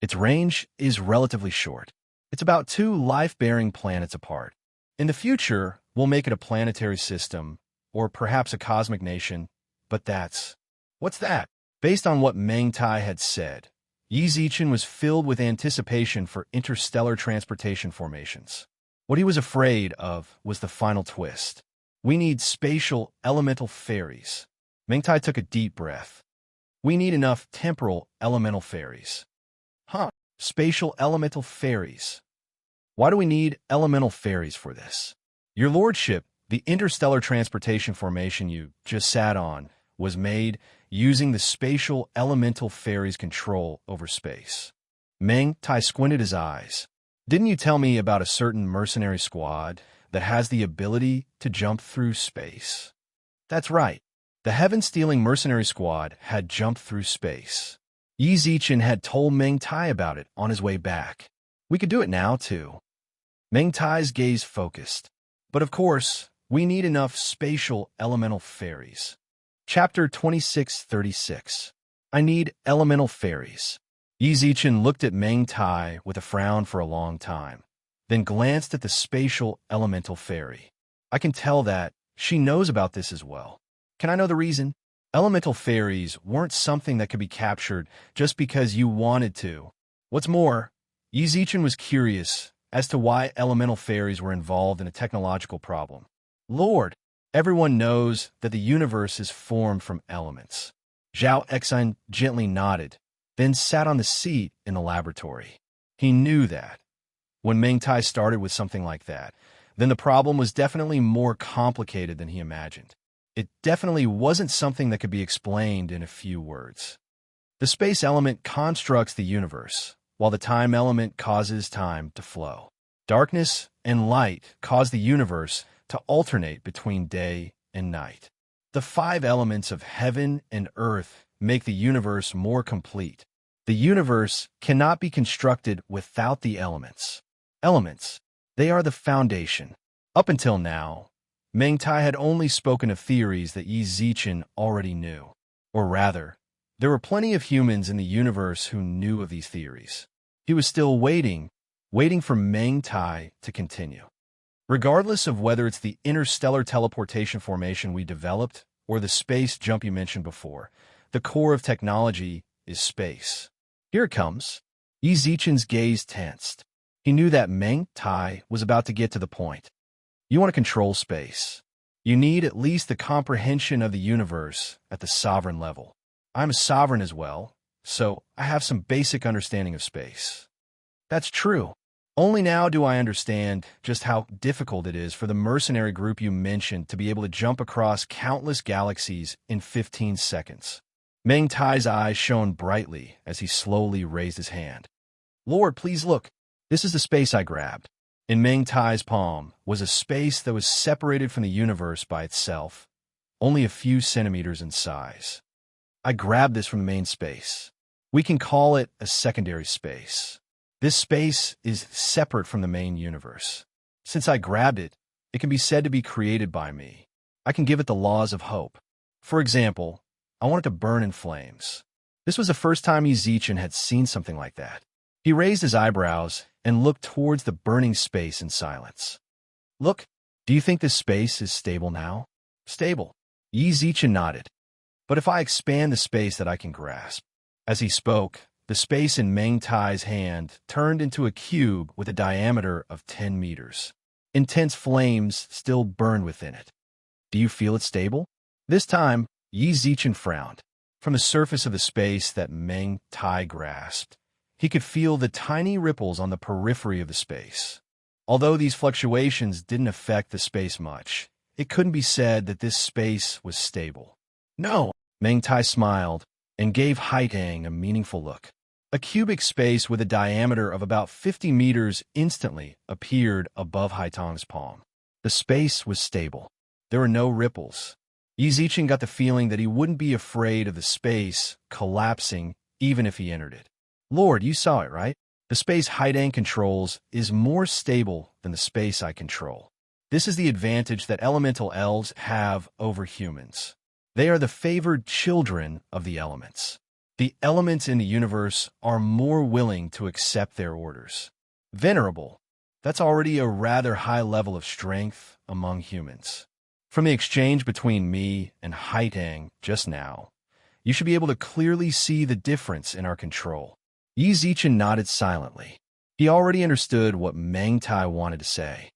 Its range is relatively short. It's about 2 life-bearing planets apart. In the future, we'll make it a planetary system, or perhaps a cosmic nation, but what's that? Based on what Meng Tai had said, Yi Zichen was filled with anticipation for interstellar transportation formations. What he was afraid of was the final twist. We need spatial elemental fairies. Meng Tai took a deep breath. We need enough temporal elemental fairies. Spatial elemental fairies. Why do we need elemental fairies for this? Your lordship, the interstellar transportation formation you just sat on was made using the spatial elemental fairies' control over space. Meng Tai squinted his eyes. Didn't you tell me about a certain mercenary squad that has the ability to jump through space? That's right. The heaven-stealing mercenary squad had jumped through space. Yi Zichen had told Meng Tai about it on his way back. We could do it now, too. Meng Tai's gaze focused. But of course, we need enough spatial elemental fairies. Chapter 2636. I need elemental fairies. Yi Zichen looked at Meng Tai with a frown for a long time, then glanced at the spatial elemental fairy. I can tell that she knows about this as well. Can I know the reason? Elemental fairies weren't something that could be captured just because you wanted to. What's more, Yi Zichen was curious as to why elemental fairies were involved in a technological problem. Lord, everyone knows that the universe is formed from elements. Zhao Exine gently nodded, then sat on the seat in the laboratory. He knew that. When Meng Tai started with something like that, then the problem was definitely more complicated than he imagined. It definitely wasn't something that could be explained in a few words. The space element constructs the universe, while the time element causes time to flow. Darkness and light cause the universe to alternate between day and night. The 5 elements of heaven and earth make the universe more complete. The universe cannot be constructed without the elements. Elements, they are the foundation. Up until now, Meng Tai had only spoken of theories that Yi Zichen already knew. Or rather, there were plenty of humans in the universe who knew of these theories. He was still waiting for Meng Tai to continue. Regardless of whether it's the interstellar teleportation formation we developed or the space jump you mentioned before, the core of technology is space. Here it comes. Yi Zichen's gaze tensed. He knew that Meng Tai was about to get to the point. You want to control space. You need at least the comprehension of the universe at the sovereign level. I'm a sovereign as well, so I have some basic understanding of space. That's true. Only now do I understand just how difficult it is for the mercenary group you mentioned to be able to jump across countless galaxies in 15 seconds. Meng Tai's eyes shone brightly as he slowly raised his hand. Lord, please look. This is the space I grabbed. In Meng Tai's palm was a space that was separated from the universe by itself, only a few centimeters in size. I grabbed this from the main space. We can call it a secondary space. This space is separate from the main universe. Since I grabbed it, it can be said to be created by me. I can give it the laws of hope. For example, I want it to burn in flames. This was the first time Yi Zichen had seen something like that. He raised his eyebrows and looked towards the burning space in silence. Look, Do you think this space is stable now? Stable. Yi Zichen nodded. But if I expand the space that I can grasp. As he spoke, the space in Meng Tai's hand turned into a cube with a diameter of 10 meters. Intense flames still burned within it. Do you feel it stable? This time, Yi Zichen frowned. From the surface of the space that Meng Tai grasped, he could feel the tiny ripples on the periphery of the space. Although these fluctuations didn't affect the space much, it couldn't be said that this space was stable. No, Meng Tai smiled and gave Haitang a meaningful look. A cubic space with a diameter of about 50 meters instantly appeared above Haitang's palm. The space was stable. There were no ripples. Yi Zichen got the feeling that he wouldn't be afraid of the space collapsing even if he entered it. Lord, you saw it, right? The space Haitang controls is more stable than the space I control. This is the advantage that elemental elves have over humans. They are the favored children of the elements. The elements in the universe are more willing to accept their orders. Venerable, that's already a rather high level of strength among humans. From the exchange between me and Haitang just now, you should be able to clearly see the difference in our control. Yi Zichen nodded silently. He already understood what Meng Tai wanted to say.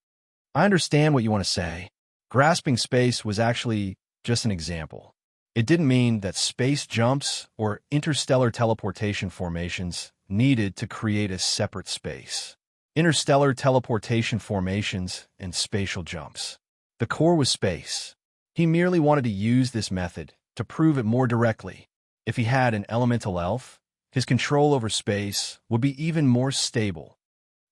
I understand what you want to say. Grasping space was actually just an example. It didn't mean that space jumps or interstellar teleportation formations needed to create a separate space. Interstellar teleportation formations and spatial jumps. The core was space. He merely wanted to use this method to prove it more directly. If he had an elemental elf, his control over space would be even more stable.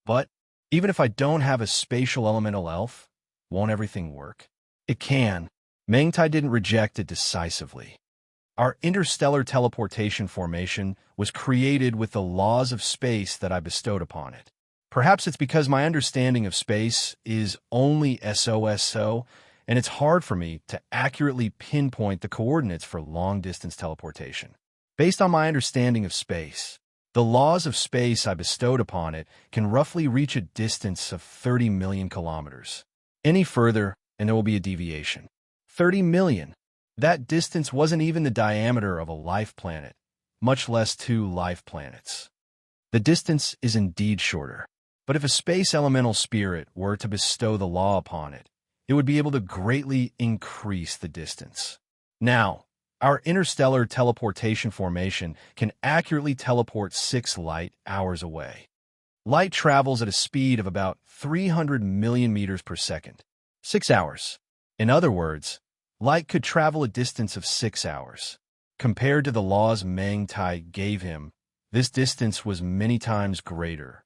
But even if I don't have a spatial elemental elf, won't everything work? It can. Meng Tai didn't reject it decisively. Our interstellar teleportation formation was created with the laws of space that I bestowed upon it. Perhaps it's because my understanding of space is only SOSO, and it's hard for me to accurately pinpoint the coordinates for long-distance teleportation. Based on my understanding of space, the laws of space I bestowed upon it can roughly reach a distance of 30 million kilometers. Any further, and there will be a deviation. 30 million. That distance wasn't even the diameter of a life planet, much less 2 life planets. The distance is indeed shorter. But if a space elemental spirit were to bestow the law upon it, it would be able to greatly increase the distance. Now, our interstellar teleportation formation can accurately teleport 6 light hours away. Light travels at a speed of about 300 million meters per second. 6 hours. In other words, light could travel a distance of 6 hours. Compared to the laws Meng Tai gave him, this distance was many times greater.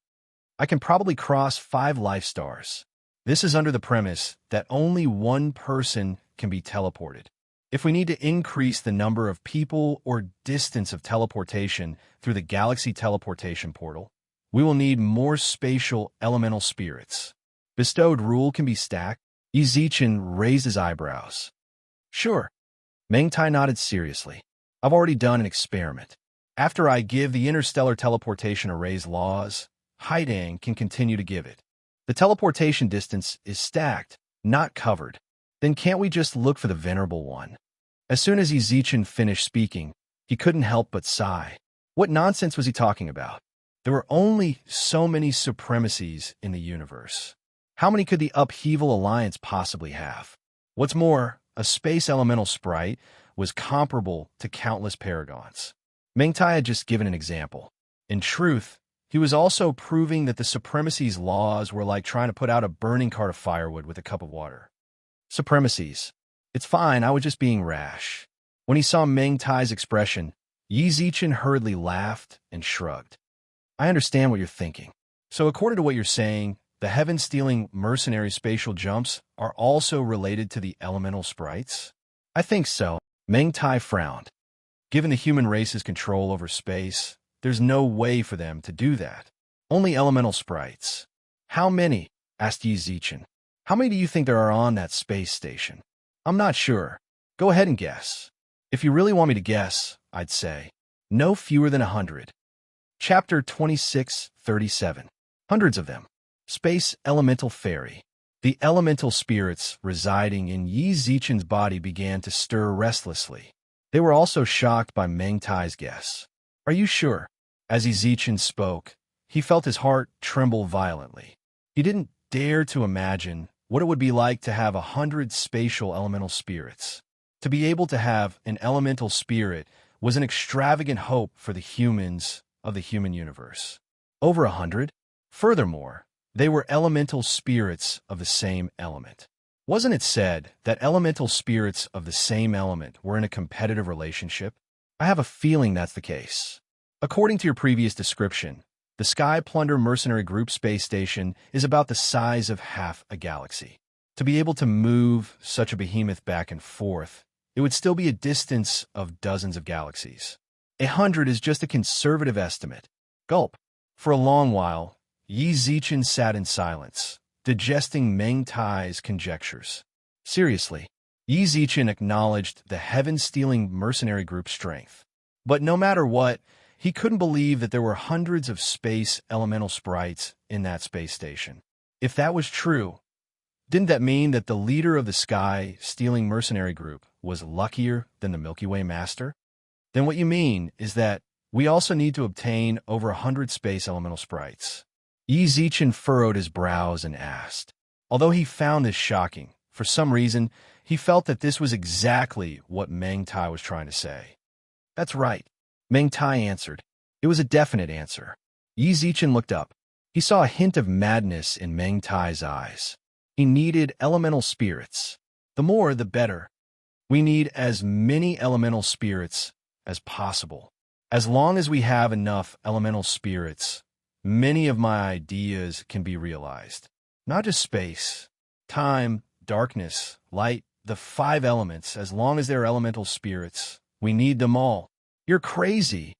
I can probably cross 5 life stars. This is under the premise that only one person can be teleported. If we need to increase the number of people or distance of teleportation through the galaxy teleportation portal, we will need more spatial elemental spirits. Bestowed rule can be stacked. Yi Zichen raised his eyebrows. Sure. Meng Tai nodded seriously. I've already done an experiment. After I give the interstellar teleportation array's laws, Haitang can continue to give it. The teleportation distance is stacked, not covered. Then can't we just look for the Venerable One? As soon as Yi Zichen finished speaking, he couldn't help but sigh. What nonsense was he talking about? There were only so many supremacies in the universe. How many could the Upheaval Alliance possibly have? What's more, a space elemental sprite was comparable to countless paragons. Meng Tai had just given an example. In truth, he was also proving that the supremacy's laws were like trying to put out a burning cart of firewood with a cup of water. Supremacies. It's fine, I was just being rash. When he saw Meng Tai's expression, Yi Zichen hurriedly laughed and shrugged. I understand what you're thinking. So according to what you're saying, the heaven-stealing mercenary spatial jumps are also related to the elemental sprites? I think so. Meng Tai frowned. Given the human race's control over space, there's no way for them to do that. Only elemental sprites. How many? Asked Yi Zichen. How many do you think there are on that space station? I'm not sure. Go ahead and guess. If you really want me to guess, I'd say no fewer than 100. Chapter 26:37. Hundreds of them. Space Elemental Fairy. The elemental spirits residing in Yi Zichen's body began to stir restlessly. They were also shocked by Meng Tai's guess. "Are you sure?" As Yi Zichen spoke, he felt his heart tremble violently. He didn't dare to imagine what it would be like to have 100 spatial elemental spirits. To be able to have an elemental spirit was an extravagant hope for the humans of the human universe. Over 100? Furthermore, they were elemental spirits of the same element. Wasn't it said that elemental spirits of the same element were in a competitive relationship? I have a feeling that's the case. According to your previous description, the Sky Plunder Mercenary Group space station is about the size of half a galaxy. To be able to move such a behemoth back and forth, it would still be a distance of dozens of galaxies. 100 is just a conservative estimate. Gulp. For a long while, Yi Zichen sat in silence, digesting Meng Tai's conjectures. Seriously, Yi Zichen acknowledged the heaven-stealing mercenary group's strength. But no matter what, he couldn't believe that there were hundreds of space elemental sprites in that space station. If that was true, didn't that mean that the leader of the sky-stealing mercenary group was luckier than the Milky Way Master? Then what you mean is that we also need to obtain over 100 space elemental sprites. Yi Zichen furrowed his brows and asked. Although he found this shocking, for some reason, he felt that this was exactly what Meng Tai was trying to say. "That's right," Meng Tai answered. It was a definite answer. Yi Zichen looked up. He saw a hint of madness in Meng Tai's eyes. He needed elemental spirits. The more, the better. We need as many elemental spirits as possible. As long as we have enough elemental spirits, many of my ideas can be realized. Not just space, time, darkness, light, the 5 elements. As long as they're elemental spirits, we need them all. You're crazy.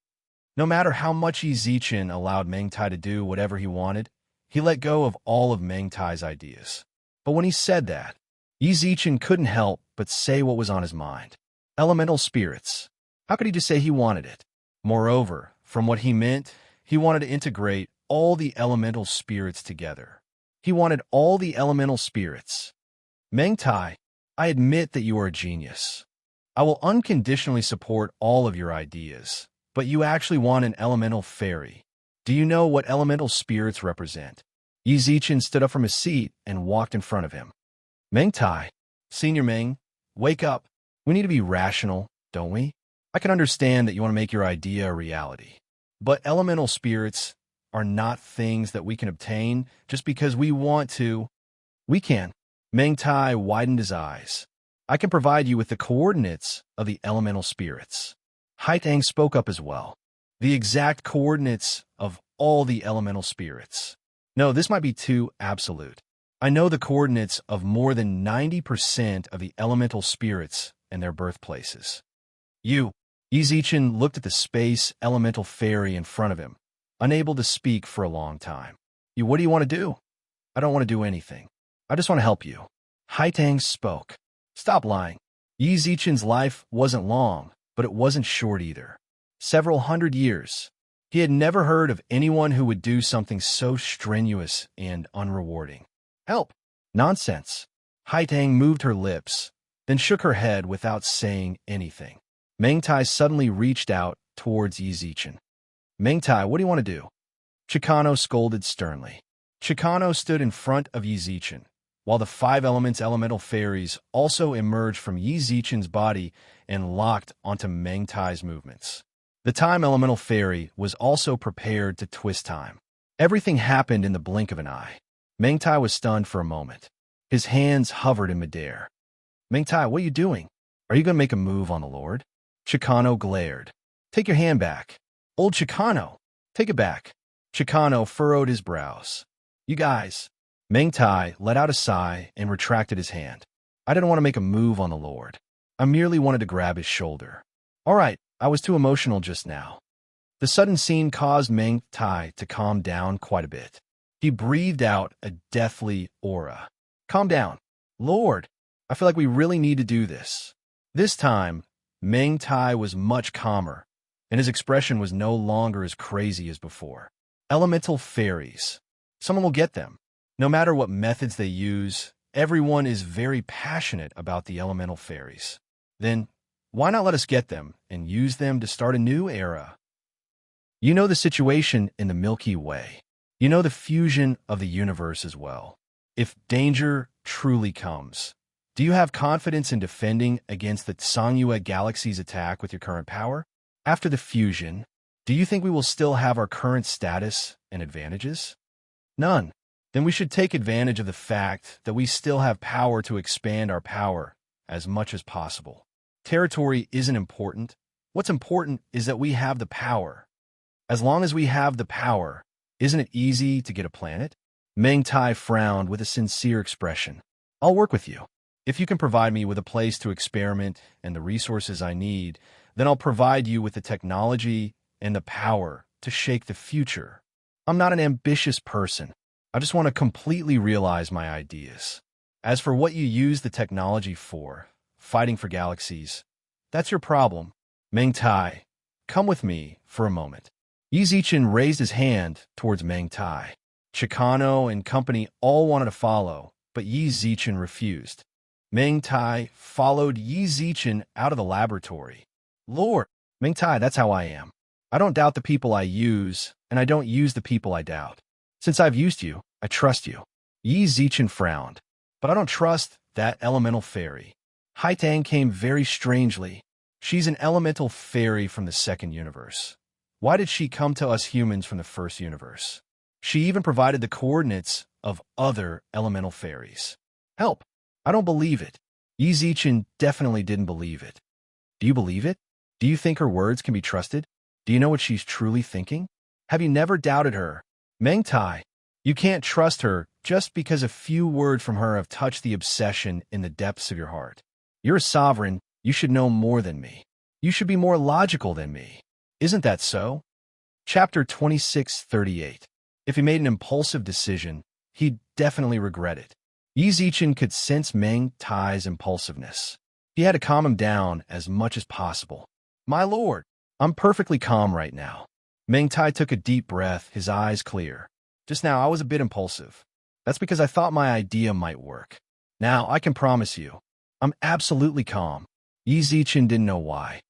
No matter how much Yi Zichen allowed Meng Tai to do whatever he wanted, he let go of all of Meng Tai's ideas. But when he said that, Yi Zichen couldn't help but say what was on his mind. Elemental spirits. How could he just say he wanted it? Moreover, from what he meant, he wanted to integrate all the elemental spirits together. He wanted all the elemental spirits. Meng Tai, I admit that you are a genius. I will unconditionally support all of your ideas, but you actually want an elemental fairy. Do you know what elemental spirits represent? Yi Zichen stood up from his seat and walked in front of him. Meng Tai, Senior Meng, wake up. We need to be rational, don't we? I can understand that you want to make your idea a reality. But elemental spirits are not things that we can obtain just because we want to. We can. Meng Tai widened his eyes. I can provide you with the coordinates of the elemental spirits. Haitang spoke up as well. The exact coordinates of all the elemental spirits. No, this might be too absolute. I know the coordinates of more than 90% of the elemental spirits and their birthplaces. Yi Zichen looked at the space elemental fairy in front of him, unable to speak for a long time. What do you want to do? I don't want to do anything. I just want to help you. Haitang spoke. Stop lying. Yi Zichen's life wasn't long, but it wasn't short either. Several hundred years. He had never heard of anyone who would do something so strenuous and unrewarding. Help! Nonsense. Haitang moved her lips, then shook her head without saying anything. Meng Tai suddenly reached out towards Yi Zichen. Meng Tai, what do you want to do? Chicano scolded sternly. Chicano stood in front of Yi Zichen, while the 5 elements elemental fairies also emerged from Yi Zichen's body and locked onto Meng Tai's movements. The time elemental fairy was also prepared to twist time. Everything happened in the blink of an eye. Meng Tai was stunned for a moment. His hands hovered in midair. Meng Tai, what are you doing? Are you going to make a move on the Lord? Chicano glared. Take your hand back. Old Chicano, take it back. Chicano furrowed his brows. You guys. Meng Tai let out a sigh and retracted his hand. I didn't want to make a move on the Lord. I merely wanted to grab his shoulder. All right, I was too emotional just now. The sudden scene caused Meng Tai to calm down quite a bit. He breathed out a deathly aura. Calm down. Lord, I feel like we really need to do this. This time, Meng Tai was much calmer, and his expression was no longer as crazy as before. Elemental fairies. Someone will get them. No matter what methods they use, everyone is very passionate about the elemental fairies. Then, why not let us get them and use them to start a new era? You know the situation in the Milky Way. You know the fusion of the universe as well. If danger truly comes, do you have confidence in defending against the Songyue Galaxy's attack with your current power? After the fusion, do you think we will still have our current status and advantages? None. Then we should take advantage of the fact that we still have power to expand our power as much as possible. Territory isn't important. What's important is that we have the power. As long as we have the power, isn't it easy to get a planet? Meng Tai frowned with a sincere expression. I'll work with you. If you can provide me with a place to experiment and the resources I need, then I'll provide you with the technology and the power to shake the future. I'm not an ambitious person. I just want to completely realize my ideas. As for what you use the technology for, fighting for galaxies, that's your problem. Meng Tai, come with me for a moment. Yi Zichen raised his hand towards Meng Tai. Chicano and company all wanted to follow, but Yi Zichen refused. Meng Tai followed Yi Zichen out of the laboratory. Lord, Meng Tai, that's how I am. I don't doubt the people I use, and I don't use the people I doubt. Since I've used you, I trust you. Yi Zichen frowned. But I don't trust that elemental fairy. Haitang came very strangely. She's an elemental fairy from the second universe. Why did she come to us humans from the first universe? She even provided the coordinates of other elemental fairies. Help! I don't believe it. Yi Zichen definitely didn't believe it. Do you believe it? Do you think her words can be trusted? Do you know what she's truly thinking? Have you never doubted her? Meng Tai, you can't trust her just because a few words from her have touched the obsession in the depths of your heart. You're a sovereign. You should know more than me. You should be more logical than me. Isn't that so? Chapter 2638. If he made an impulsive decision, he'd definitely regret it. Yi Zichen could sense Meng Tai's impulsiveness. He had to calm him down as much as possible. My lord, I'm perfectly calm right now. Meng Tai took a deep breath, his eyes clear. Just now, I was a bit impulsive. That's because I thought my idea might work. Now, I can promise you, I'm absolutely calm. Yi Zichen didn't know why.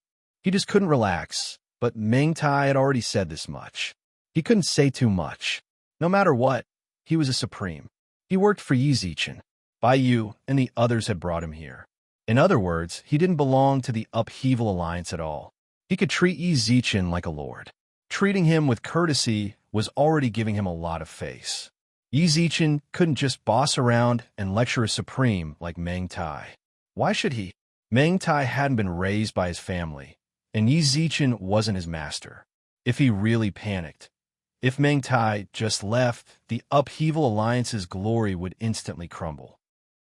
He just couldn't relax, but Meng Tai had already said this much. He couldn't say too much. No matter what, he was a supreme. He worked for Yi Zichen. Bai Yu and the others had brought him here. In other words, he didn't belong to the Upheaval Alliance at all. He could treat Yi Zichen like a lord. Treating him with courtesy was already giving him a lot of face. Yi Zichen couldn't just boss around and lecture a supreme like Meng Tai. Why should he? Meng Tai hadn't been raised by his family, and Yi Zichen wasn't his master. If he really panicked, if Meng Tai just left, the Upheaval Alliance's glory would instantly crumble.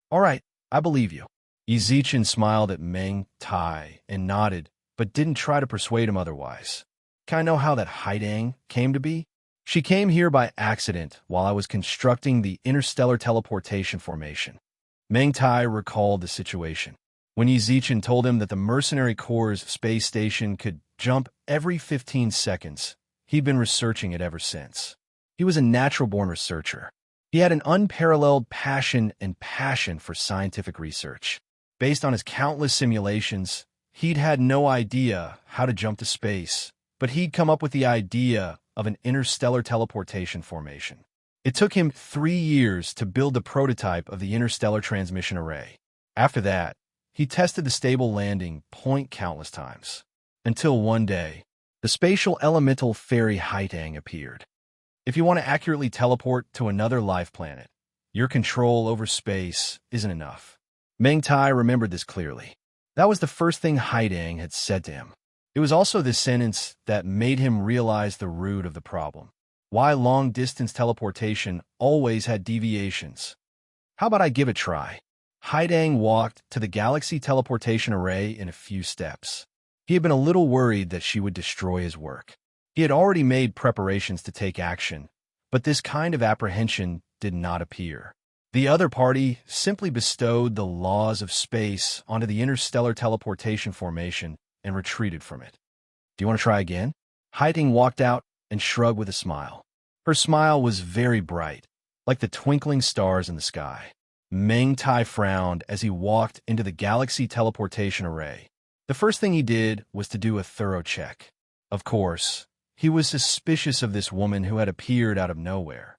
All right, I believe you. Yi Zichen smiled at Meng Tai and nodded, but didn't try to persuade him otherwise. Can I know how that Haidang came to be? She came here by accident while I was constructing the interstellar teleportation formation. Meng Tai recalled the situation. When Yi Zichen told him that the Mercenary Corps' space station could jump every 15 seconds, he'd been researching it ever since. He was a natural-born researcher. He had an unparalleled passion for scientific research. Based on his countless simulations, he'd had no idea how to jump to space, but he'd come up with the idea of an interstellar teleportation formation. It took him 3 years to build the prototype of the interstellar transmission array. After that, he tested the stable landing point countless times. Until one day, the spatial elemental fairy Haitang appeared. If you want to accurately teleport to another life planet, your control over space isn't enough. Meng Tai remembered this clearly. That was the first thing Haitang had said to him. It was also this sentence that made him realize the root of the problem. Why long-distance teleportation always had deviations. How about I give it a try? Haidang walked to the galaxy teleportation array in a few steps. He had been a little worried that she would destroy his work. He had already made preparations to take action, but this kind of apprehension did not appear. The other party simply bestowed the laws of space onto the interstellar teleportation formation and retreated from it. Do you want to try again? Haidang walked out and shrugged with a smile. Her smile was very bright, like the twinkling stars in the sky. Meng Tai frowned as he walked into the galaxy teleportation array. The first thing he did was to do a thorough check. Of course, he was suspicious of this woman who had appeared out of nowhere.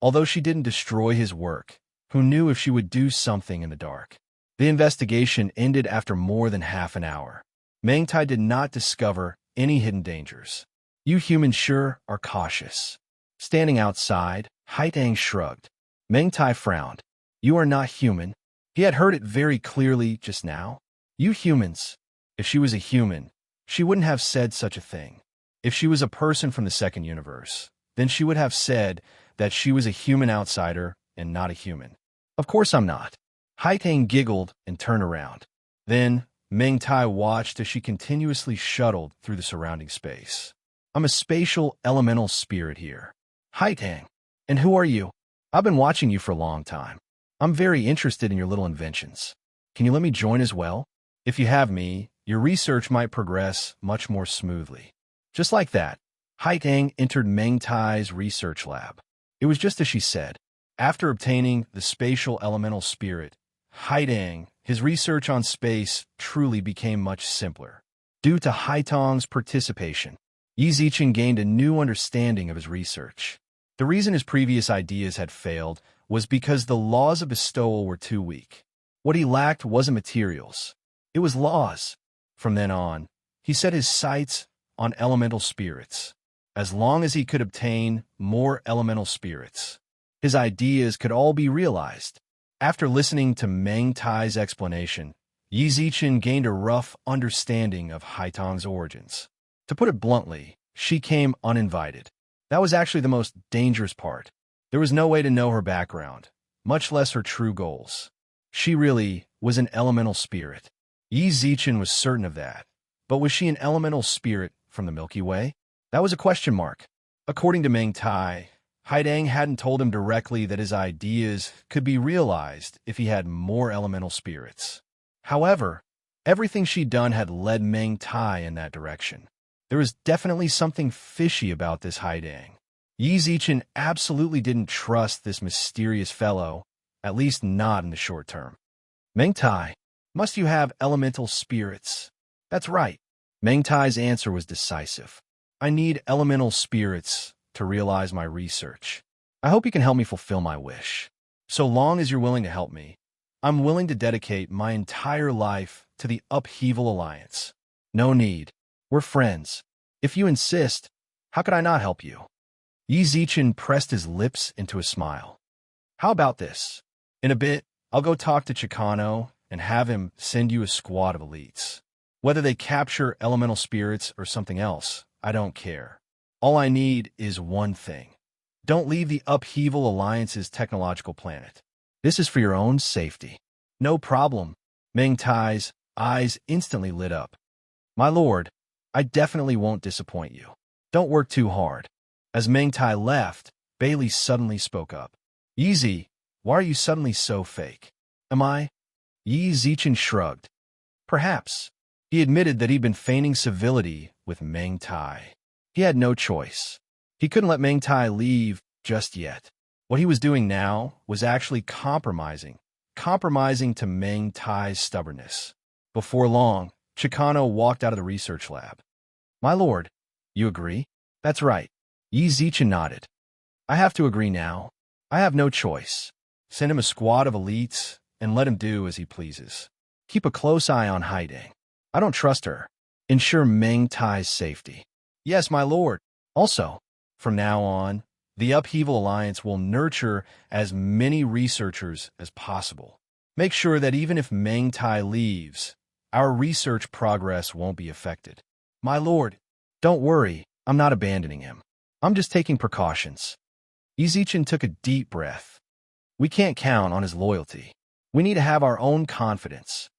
Although she didn't destroy his work, who knew if she would do something in the dark? The investigation ended after more than half an hour. Meng Tai did not discover any hidden dangers. You humans sure are cautious. Standing outside, Haitang shrugged. Meng Tai frowned. You are not human. He had heard it very clearly just now. You humans. If she was a human, she wouldn't have said such a thing. If she was a person from the second universe, then she would have said that she was a human outsider and not a human. Of course I'm not. Haitang giggled and turned around. Then, Meng Tai watched as she continuously shuttled through the surrounding space. I'm a spatial elemental spirit here. Haitang. And who are you? I've been watching you for a long time. I'm very interested in your little inventions. Can you let me join as well? If you have me, your research might progress much more smoothly. Just like that, Haitang entered Meng Tai's research lab. It was just as she said. After obtaining the spatial elemental spirit, Haitang, his research on space truly became much simpler. Due to Haitang's participation, Yi Zichen gained a new understanding of his research. The reason his previous ideas had failed was because the laws of bestowal were too weak. What he lacked wasn't materials. It was laws. From then on, he set his sights on elemental spirits. As long as he could obtain more elemental spirits, his ideas could all be realized. After listening to Meng Tai's explanation, Yi Zichen gained a rough understanding of Haitang's origins. To put it bluntly, she came uninvited. That was actually the most dangerous part. There was no way to know her background, much less her true goals. She really was an elemental spirit. Yi Zichen was certain of that. But was she an elemental spirit from the Milky Way? That was a question mark. According to Meng Tai, Haitang hadn't told him directly that his ideas could be realized if he had more elemental spirits. However, everything she'd done had led Meng Tai in that direction. There was definitely something fishy about this Haitang. Yi Zichen absolutely didn't trust this mysterious fellow, at least not in the short term. Meng Tai, must you have elemental spirits? That's right. Meng Tai's answer was decisive. I need elemental spirits to realize my research. I hope you can help me fulfill my wish. So long as you're willing to help me, I'm willing to dedicate my entire life to the Upheaval Alliance. No need. We're friends. If you insist, how could I not help you? Yi Zichen pressed his lips into a smile. How about this? In a bit, I'll go talk to Chicano and have him send you a squad of elites. Whether they capture elemental spirits or something else, I don't care. All I need is one thing. Don't leave the Upheaval Alliance's technological planet. This is for your own safety. No problem. Meng Tai's eyes instantly lit up. My lord, I definitely won't disappoint you. Don't work too hard. As Meng Tai left, Bailey suddenly spoke up. Yi, why are you suddenly so fake? Am I? Yi Zichen shrugged. Perhaps. He admitted that he'd been feigning civility with Meng Tai. He had no choice. He couldn't let Meng Tai leave just yet. What he was doing now was actually compromising to Meng Tai's stubbornness. Before long, Chicano walked out of the research lab. My lord, you agree? That's right. Yi Zichen nodded. I have to agree now. I have no choice. Send him a squad of elites and let him do as he pleases. Keep a close eye on Haitang. I don't trust her. Ensure Meng Tai's safety. Yes, my lord. Also, from now on, the Upheaval Alliance will nurture as many researchers as possible. Make sure that even if Meng Tai leaves, our research progress won't be affected. My lord, don't worry, I'm not abandoning him. I'm just taking precautions. Yi Zichen took a deep breath. We can't count on his loyalty. We need to have our own confidence.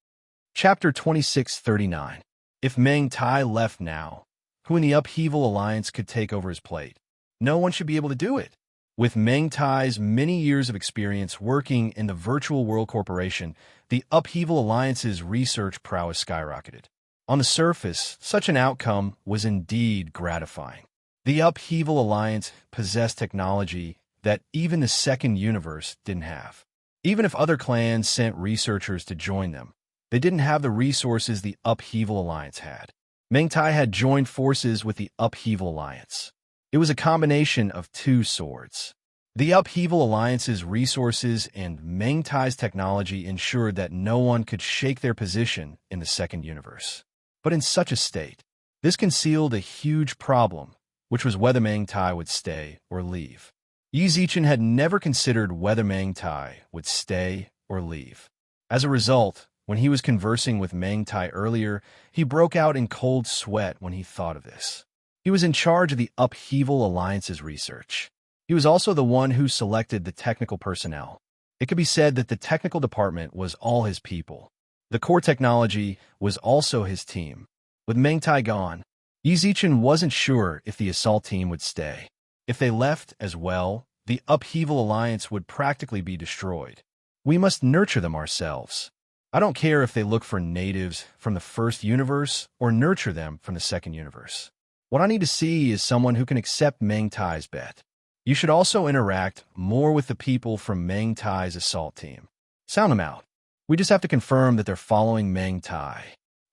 Chapter 2639. If Meng Tai left now, who in the Upheaval Alliance could take over his plate? No one should be able to do it. With Meng Tai's many years of experience working in the Virtual World Corporation, the Upheaval Alliance's research prowess skyrocketed. On the surface, such an outcome was indeed gratifying. The Upheaval Alliance possessed technology that even the Second Universe didn't have. Even if other clans sent researchers to join them, they didn't have the resources the Upheaval Alliance had. Mengtai had joined forces with the Upheaval Alliance. It was a combination of two swords. The Upheaval Alliance's resources and Mengtai's technology ensured that no one could shake their position in the second universe. But in such a state, this concealed a huge problem, which was whether Mengtai would stay or leave. Yi Zichen had never considered whether Mengtai would stay or leave. As a result, when he was conversing with Mengtai earlier, he broke out in cold sweat when he thought of this. He was in charge of the Upheaval Alliance's research. He was also the one who selected the technical personnel. It could be said that the technical department was all his people. The core technology was also his team. With Mengtai gone, Yi Zichen wasn't sure if the assault team would stay. If they left as well, the Upheaval Alliance would practically be destroyed. We must nurture them ourselves. I don't care if they look for natives from the first universe or nurture them from the second universe. What I need to see is someone who can accept Mengtai's bet. You should also interact more with the people from Mengtai's assault team. Sound them out. We just have to confirm that they're following Mengtai.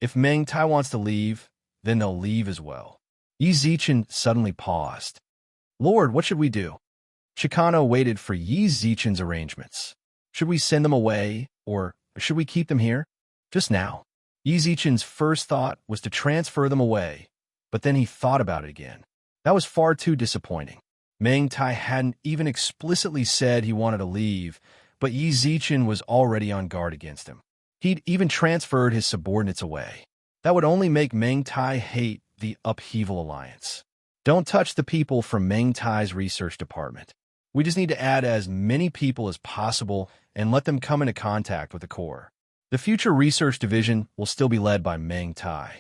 If Mengtai wants to leave, then they'll leave as well. Yi Zichen suddenly paused. Lord, what should we do? Chicano waited for Yi Zichen's arrangements. Should we send them away, or should we keep them here? Just now. Yi Zichen's first thought was to transfer them away, but then he thought about it again. That was far too disappointing. Mengtai hadn't even explicitly said he wanted to leave, but Yi Zichen was already on guard against him. He'd even transferred his subordinates away. That would only make Mengtai hate the Upheaval Alliance. Don't touch the people from Mengtai's research department. We just need to add as many people as possible and let them come into contact with the core. The future research division will still be led by Mengtai.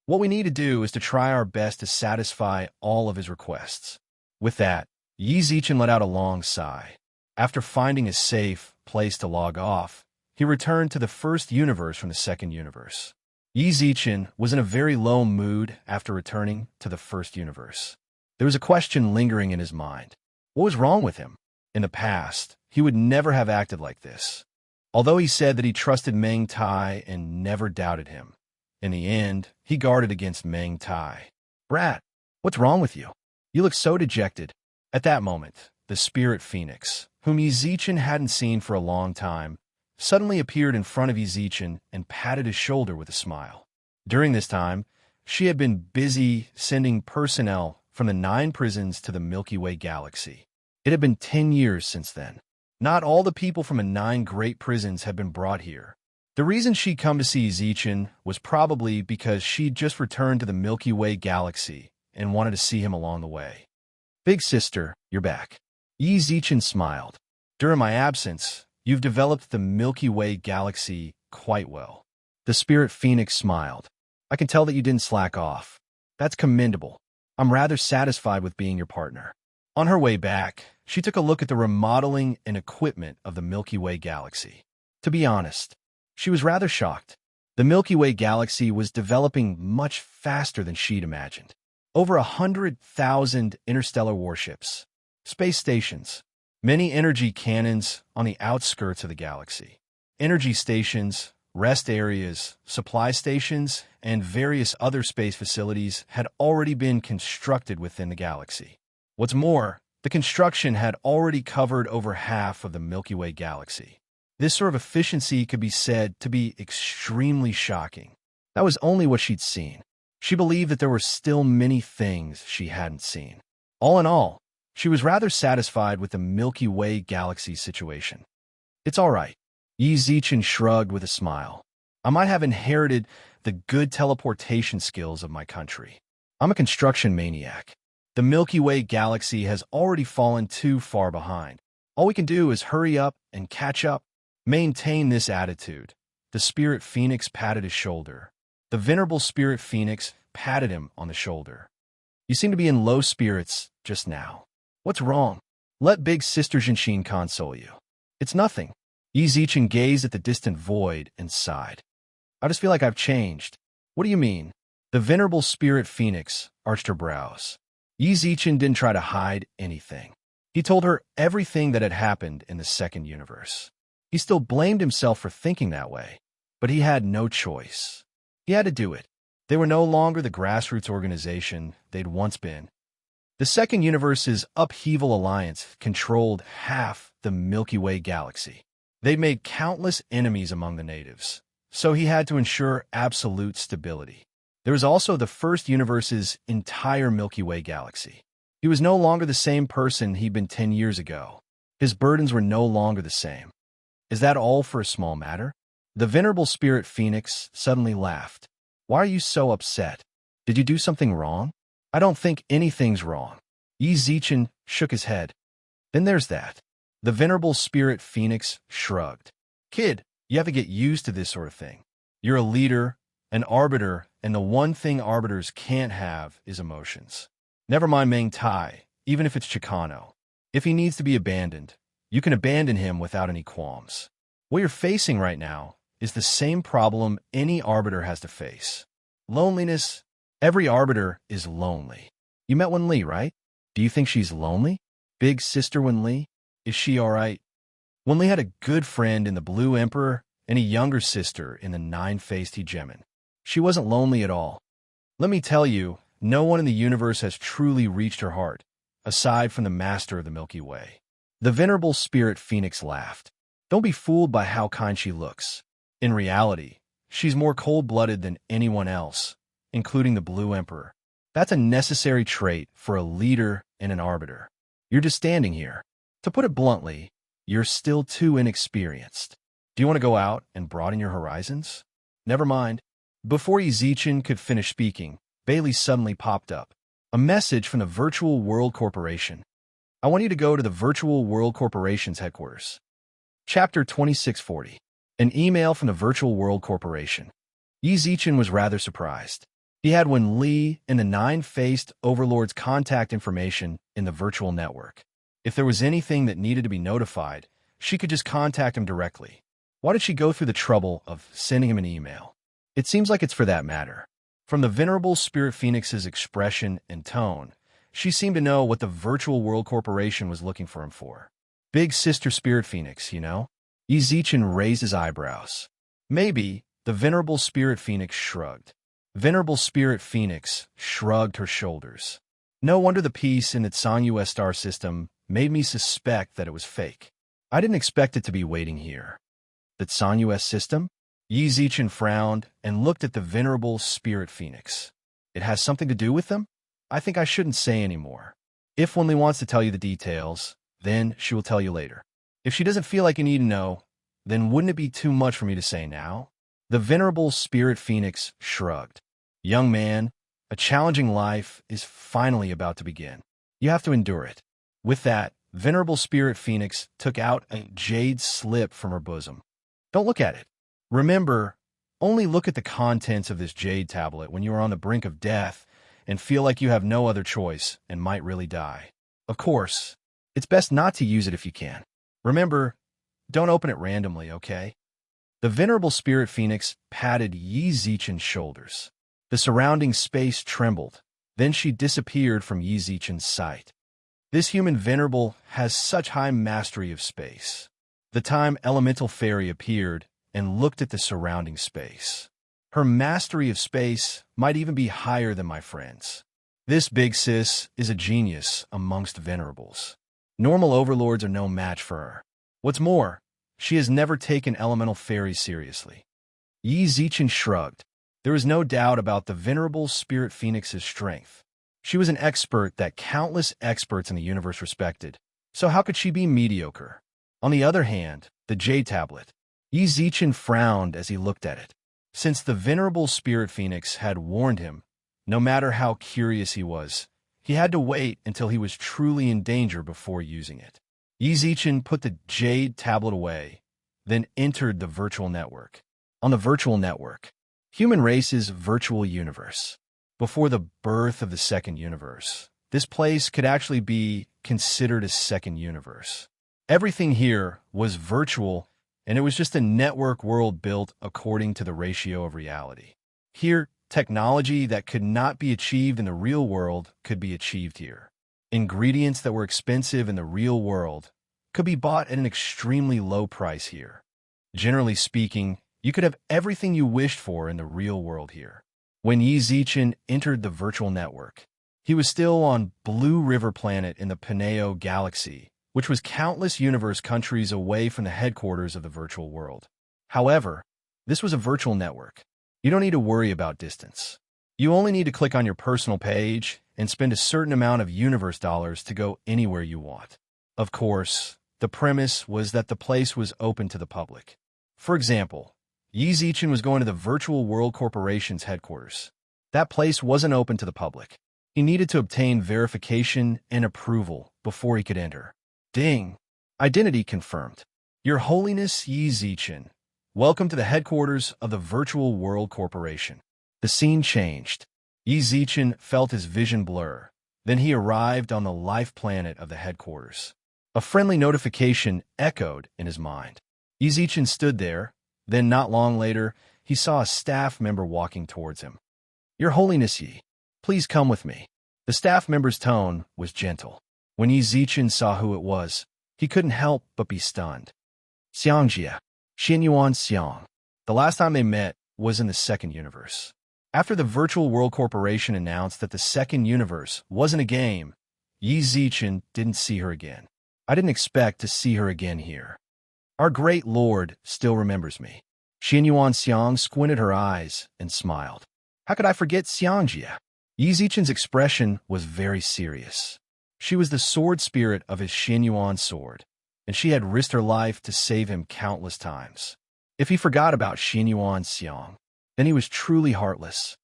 What we need to do is to try our best to satisfy all of his requests. With that, Yi Zichen let out a long sigh. After finding a safe place to log off, he returned to the first universe from the second universe. Yi Zichen was in a very low mood after returning to the first universe. There was a question lingering in his mind. What was wrong with him? In the past, he would never have acted like this. Although he said that he trusted Mengtai and never doubted him, in the end, he guarded against Mengtai. Brat, what's wrong with you? You look so dejected. At that moment, the spirit phoenix, whom Yi Zichen hadn't seen for a long time, suddenly appeared in front of Yi Zichen and patted his shoulder with a smile. During this time, she had been busy sending personnel from the 9 prisons to the Milky Way galaxy. It had been 10 years since then. Not all the people from the 9 great prisons had been brought here. The reason she'd come to see Zichen was probably because she'd just returned to the Milky Way galaxy and wanted to see him along the way. Big sister, you're back. Yi Zichen smiled. During my absence, you've developed the Milky Way galaxy quite well. The spirit phoenix smiled. I can tell that you didn't slack off. That's commendable. I'm rather satisfied with being your partner. On her way back, she took a look at the remodeling and equipment of the Milky Way galaxy. To be honest, she was rather shocked. The Milky Way galaxy was developing much faster than she'd imagined. Over 100,000 interstellar warships, space stations, many energy cannons on the outskirts of the galaxy, energy stations, rest areas, supply stations, and various other space facilities had already been constructed within the galaxy. What's more, the construction had already covered over half of the Milky Way galaxy. This sort of efficiency could be said to be extremely shocking. That was only what she'd seen. She believed that there were still many things she hadn't seen. All in all, she was rather satisfied with the Milky Way galaxy situation. It's all right. Yi Zichen shrugged with a smile. I might have inherited the good teleportation skills of my country. I'm a construction maniac. The Milky Way galaxy has already fallen too far behind. All we can do is hurry up and catch up. Maintain this attitude. The spirit phoenix patted his shoulder. The venerable spirit phoenix patted him on the shoulder. You seem to be in low spirits just now. What's wrong? Let big sister Jinshin console you. It's nothing. Yi Zichen gazed at the distant void and sighed. I just feel like I've changed. What do you mean? The venerable spirit phoenix arched her brows. Yi Zichen didn't try to hide anything. He told her everything that had happened in the second universe. He still blamed himself for thinking that way, but he had no choice. He had to do it. They were no longer the grassroots organization they'd once been. The Second Universe's Upheaval Alliance controlled half the Milky Way galaxy. They made countless enemies among the natives, so he had to ensure absolute stability. There was also the First Universe's entire Milky Way galaxy. He was no longer the same person he'd been 10 years ago. His burdens were no longer the same. Is that all for a small matter? The venerable spirit Phoenix suddenly laughed. Why are you so upset? Did you do something wrong? I don't think anything's wrong. Yi Zichen shook his head. Then there's that. The venerable spirit Phoenix shrugged. Kid, you have to get used to this sort of thing. You're a leader, an arbiter, and the one thing arbiters can't have is emotions. Never mind Meng Tai, even if it's Chicano. If he needs to be abandoned, you can abandon him without any qualms. What you're facing right now is the same problem any arbiter has to face. Loneliness. Every arbiter is lonely. You met Wen Li, right? Do you think she's lonely? Big sister Wen Li? Is she all right? Wen Li had a good friend in the Blue Emperor and a younger sister in the Nine-Faced Hegemon. She wasn't lonely at all. Let me tell you, no one in the universe has truly reached her heart, aside from the master of the Milky Way. The venerable spirit Phoenix laughed. Don't be fooled by how kind she looks. In reality, she's more cold-blooded than anyone else, including the Blue Emperor. That's a necessary trait for a leader and an arbiter. You're just standing here. To put it bluntly, you're still too inexperienced. Do you want to go out and broaden your horizons? Never mind. Before Yi Zichen could finish speaking, Bailey suddenly popped up. A message from the Virtual World Corporation. I want you to go to the Virtual World Corporation's headquarters. Chapter 2640. An email from the Virtual World Corporation. Yi Zichen was rather surprised. He had Wen Li and the Nine-Faced Overlord's contact information in the virtual network. If there was anything that needed to be notified, she could just contact him directly. Why did she go through the trouble of sending him an email? It seems like it's for that matter. From the venerable Spirit Phoenix's expression and tone, she seemed to know what the Virtual World Corporation was looking for him for. Big Sister Spirit Phoenix, you know? Yi Zichen raised his eyebrows. Maybe. The venerable Spirit Phoenix shrugged. Venerable Spirit Phoenix shrugged her shoulders. No wonder the piece in the Tsang star system made me suspect that it was fake. I didn't expect it to be waiting here. The Tsang system? Yi Zichen frowned and looked at the venerable Spirit Phoenix. It has something to do with them? I think I shouldn't say any more. If Wen Li wants to tell you the details, then she will tell you later. If she doesn't feel like you need to know, then wouldn't it be too much for me to say now? The venerable Spirit Phoenix shrugged. Young man, a challenging life is finally about to begin. You have to endure it. With that, venerable Spirit Phoenix took out a jade slip from her bosom. Don't look at it. Remember, only look at the contents of this jade tablet when you are on the brink of death and feel like you have no other choice and might really die. Of course, it's best not to use it if you can. Remember, don't open it randomly, okay? The venerable Spirit Phoenix patted Yi Zichen's shoulders. The surrounding space trembled. Then she disappeared from Yi Zichen's sight. This human venerable has such high mastery of space. The time elemental fairy appeared and looked at the surrounding space. Her mastery of space might even be higher than my friend's. This big sis is a genius amongst venerables. Normal overlords are no match for her. What's more, she has never taken elemental fairies seriously. Yi Zichen shrugged. There is no doubt about the venerable Spirit Phoenix's strength. She was an expert that countless experts in the universe respected. So how could she be mediocre? On the other hand, the Jade Tablet. Yi Zichen frowned as he looked at it. Since the venerable Spirit Phoenix had warned him, no matter how curious he was, he had to wait until he was truly in danger before using it. Yi Zichen put the Jade Tablet away, then entered the virtual network. On the virtual network, human race's virtual universe. Before the birth of the second universe, this place could actually be considered a second universe. Everything here was virtual, and it was just a network world built according to the ratio of reality. Here, technology that could not be achieved in the real world could be achieved here. Ingredients that were expensive in the real world could be bought at an extremely low price here. Generally speaking, you could have everything you wished for in the real world here. When Yi Zichen entered the virtual network, he was still on Blue River Planet in the Pineo Galaxy, which was countless universe countries away from the headquarters of the virtual world. However, this was a virtual network. You don't need to worry about distance. You only need to click on your personal page and spend a certain amount of universe dollars to go anywhere you want. Of course, the premise was that the place was open to the public. For example, Yi Zichen was going to the Virtual World Corporation's headquarters. That place wasn't open to the public. He needed to obtain verification and approval before he could enter. Ding! Identity confirmed. Your Holiness Yi Zichen, welcome to the headquarters of the Virtual World Corporation. The scene changed. Yi Zichen felt his vision blur. Then he arrived on the life planet of the headquarters. A friendly notification echoed in his mind. Yi Zichen stood there. Then, not long later, he saw a staff member walking towards him. Your Holiness Yi, please come with me. The staff member's tone was gentle. When Yi Zichen saw who it was, he couldn't help but be stunned. Xiangjia, Xinyuan Xiang. The last time they met was in the second universe. After the Virtual World Corporation announced that the second universe wasn't a game, Yi Zichen didn't see her again. I didn't expect to see her again here. Our great lord still remembers me. Xinyuan Xiang squinted her eyes and smiled. How could I forget Xiangjia? Yi Zichen's expression was very serious. She was the sword spirit of his Xinyuan sword, and she had risked her life to save him countless times. If he forgot about Xinyuan Xiang, then he was truly heartless.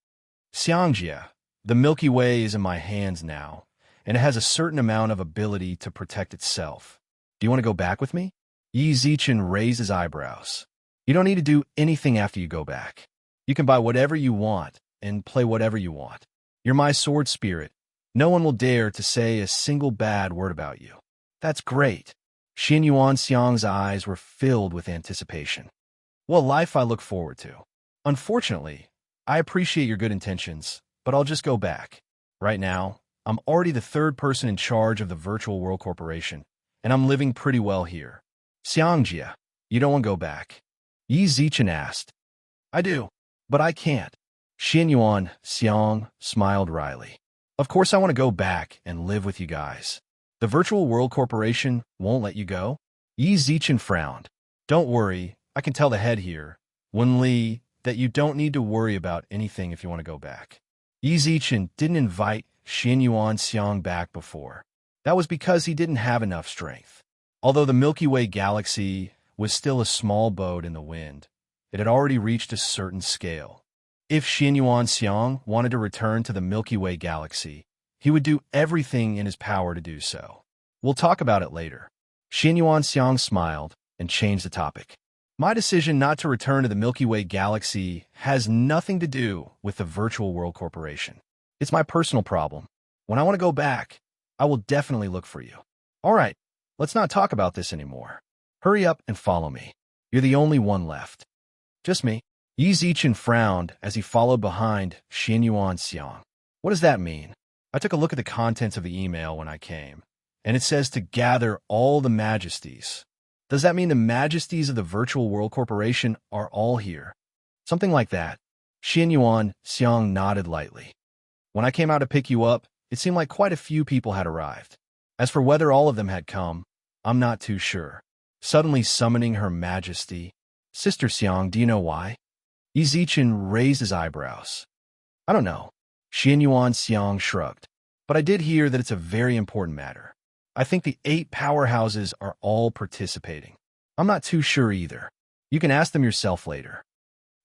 Xiangjia, the Milky Way is in my hands now, and it has a certain amount of ability to protect itself. Do you want to go back with me? Yi Zichen raised his eyebrows. You don't need to do anything after you go back. You can buy whatever you want and play whatever you want. You're my sword spirit. No one will dare to say a single bad word about you. That's great. Xinyuan Xiang's eyes were filled with anticipation. What life I look forward to. Unfortunately, I appreciate your good intentions, but I'll just go back. Right now, I'm already the third person in charge of the Virtual World Corporation, and I'm living pretty well here. Xiangjia, you don't want to go back? Yi Zichen asked. I do, but I can't. Xinyuan Xiang smiled wryly. Of course I want to go back and live with you guys. The Virtual World Corporation won't let you go? Yi Zichen frowned. Don't worry, I can tell the head here, Wen Li, that you don't need to worry about anything if you want to go back. Yi Zichen didn't invite Xinyuan Xiang back before. That was because he didn't have enough strength. Although the Milky Way galaxy was still a small boat in the wind, it had already reached a certain scale. If Xinyuan Xiang wanted to return to the Milky Way galaxy, he would do everything in his power to do so. We'll talk about it later. Xinyuan Xiang smiled and changed the topic. My decision not to return to the Milky Way galaxy has nothing to do with the Virtual World Corporation. It's my personal problem. When I want to go back, I will definitely look for you. All right, let's not talk about this anymore. Hurry up and follow me. You're the only one left. Just me. Yi Zichen frowned as he followed behind Xinyuan Xiang. What does that mean? I took a look at the contents of the email when I came, and it says to gather all the majesties. Does that mean the majesties of the Virtual World Corporation are all here? Something like that. Xinyuan Xiang nodded lightly. When I came out to pick you up, it seemed like quite a few people had arrived. As for whether all of them had come, I'm not too sure. Suddenly summoning Her Majesty. Sister Xiang, do you know why? Yi Zichen raised his eyebrows. I don't know. Xinyuan Xiang shrugged. But I did hear that it's a very important matter. I think the 8 powerhouses are all participating. I'm not too sure either. You can ask them yourself later.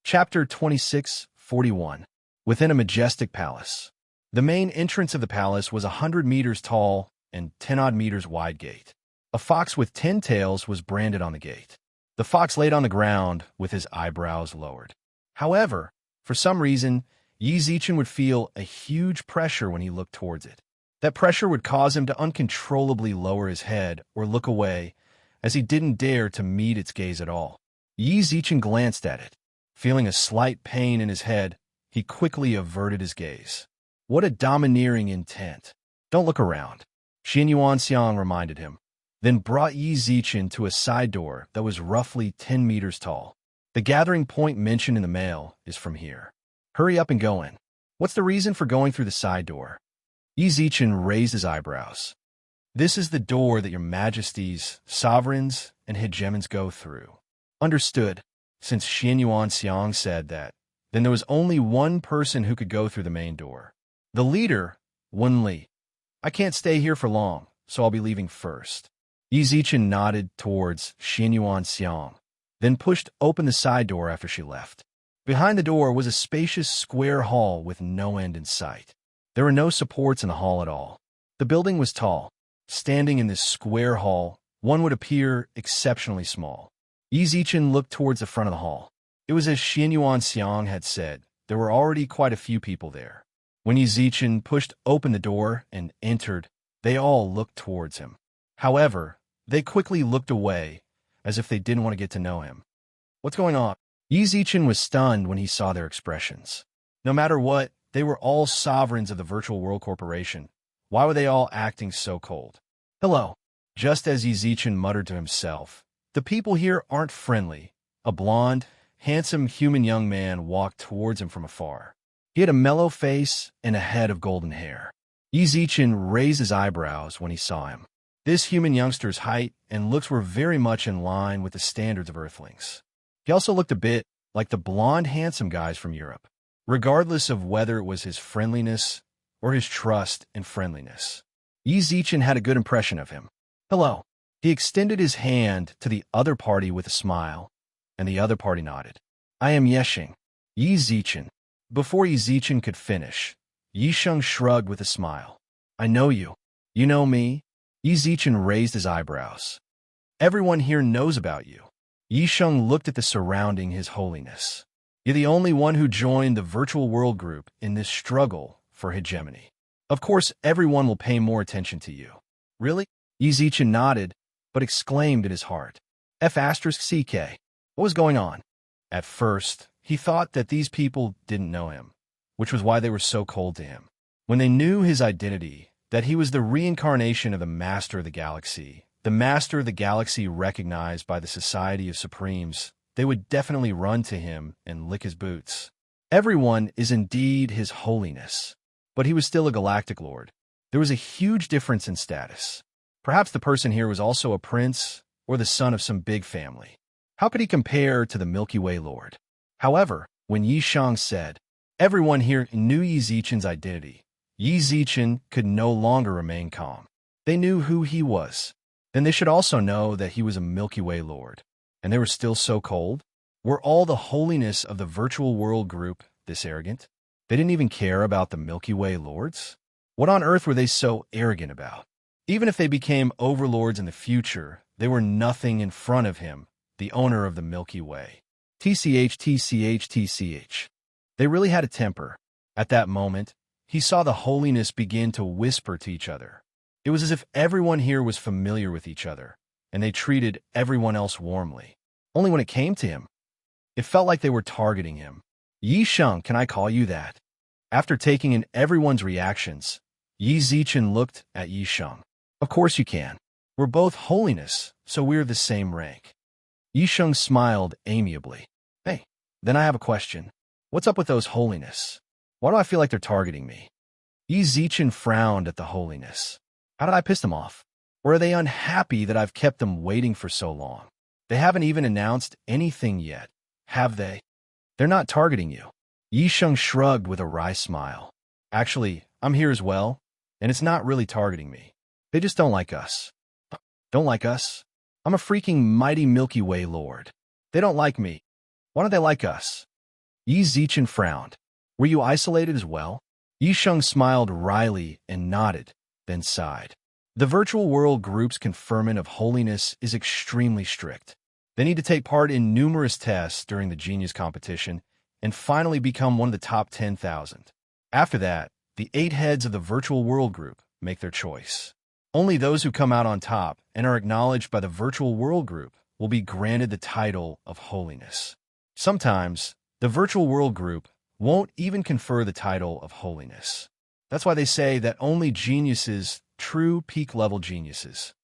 Chapter 26:41. Within a majestic palace. The main entrance of the palace was 100 meters tall and 10-odd meters wide gate. A fox with 10 tails was branded on the gate. The fox laid on the ground with his eyebrows lowered. However, for some reason, Yi Zichen would feel a huge pressure when he looked towards it. That pressure would cause him to uncontrollably lower his head or look away, as he didn't dare to meet its gaze at all. Yi Zichen glanced at it. Feeling a slight pain in his head, he quickly averted his gaze. What a domineering intent. Don't look around. Xinyuan Xiang reminded him. then brought Yi Zichen to a side door that was roughly 10 meters tall. The gathering point mentioned in the mail is from here. Hurry up and go in. What's the reason for going through the side door? Yi Zichen raised his eyebrows. This is the door that your majesties, sovereigns, and hegemons go through. Understood. Since Xianyuan Xiang said that, then there was only one person who could go through the main door. The leader, Wen Li. I can't stay here for long, so I'll be leaving first. Yi Zichen nodded towards Xianyuan Xiang, then pushed open the side door after she left. Behind the door was a spacious square hall with no end in sight. There were no supports in the hall at all. The building was tall. Standing in this square hall, one would appear exceptionally small. Yi Zichen looked towards the front of the hall. It was as Xianyuan Xiang had said, there were already quite a few people there. When Yi Zichen pushed open the door and entered, they all looked towards him. However, they quickly looked away, as if they didn't want to get to know him. What's going on? Yi Zichen was stunned when he saw their expressions. No matter what, they were all sovereigns of the Virtual World Corporation. Why were they all acting so cold? Hello. Just as Yi Zichen muttered to himself, the people here aren't friendly. A blonde, handsome human young man walked towards him from afar. He had a mellow face and a head of golden hair. Yi Zichen raised his eyebrows when he saw him. This human youngster's height and looks were very much in line with the standards of Earthlings. He also looked a bit like the blonde, handsome guys from Europe, regardless of whether it was his friendliness or his trust and friendliness. Yi Zichen had a good impression of him. Hello. He extended his hand to the other party with a smile, and the other party nodded. I am Yesheng. Yi Zichen. Before Yi Zichen could finish, Yisheng shrugged with a smile. I know you. You know me? Yi Zichen raised his eyebrows. Everyone here knows about you. Yisheng looked at the surrounding His Holiness. You're the only one who joined the Virtual World Group in this struggle for hegemony. Of course, everyone will pay more attention to you. Really? Yi Zichen nodded, but exclaimed in his heart. F***CK. What was going on? At first, he thought that these people didn't know him, which was why they were so cold to him. When they knew his identity, that he was the reincarnation of the Master of the Galaxy, the Master of the Galaxy recognized by the Society of Supremes, they would definitely run to him and lick his boots. Everyone is indeed His Holiness, but he was still a galactic lord. There was a huge difference in status. Perhaps the person here was also a prince or the son of some big family. How could he compare to the Milky Way Lord? However, when Yi Shang said, everyone here knew Yi Zichen's identity, Yi Zichen could no longer remain calm. They knew who he was. Then they should also know that he was a Milky Way Lord. And they were still so cold? Were all the holiness of the Virtual World Group this arrogant? They didn't even care about the Milky Way Lords? What on earth were they so arrogant about? Even if they became overlords in the future, they were nothing in front of him, the owner of the Milky Way. TCH. They really had a temper. At that moment, he saw the holiness begin to whisper to each other. It was as if everyone here was familiar with each other, and they treated everyone else warmly. Only when it came to him, it felt like they were targeting him. Yi Sheng, can I call you that? After taking in everyone's reactions, Yi Zichen looked at Yi Sheng. Of course you can. We're both holiness, so we're the same rank. Yi Sheng smiled amiably. Hey, then I have a question. What's up with those holiness? Why do I feel like they're targeting me? Yi Zichen frowned at the holiness. How did I piss them off? Or are they unhappy that I've kept them waiting for so long? They haven't even announced anything yet, have they? They're not targeting you. Yi Sheng shrugged with a wry smile. Actually, I'm here as well, and it's not really targeting me. They just don't like us. Don't like us? I'm a freaking mighty Milky Way Lord. They don't like me. Why don't they like us? Yi Zichen frowned. Were you isolated as well? Yi Sheng smiled wryly and nodded, then sighed. The Virtual World Group's conferment of holiness is extremely strict. They need to take part in numerous tests during the Genius competition and finally become one of the top 10,000. After that, the 8 heads of the Virtual World Group make their choice. Only those who come out on top and are acknowledged by the Virtual World Group will be granted the title of holiness. Sometimes, the Virtual World Group won't even confer the title of holiness. That's why they say that only geniuses, true peak-level geniuses,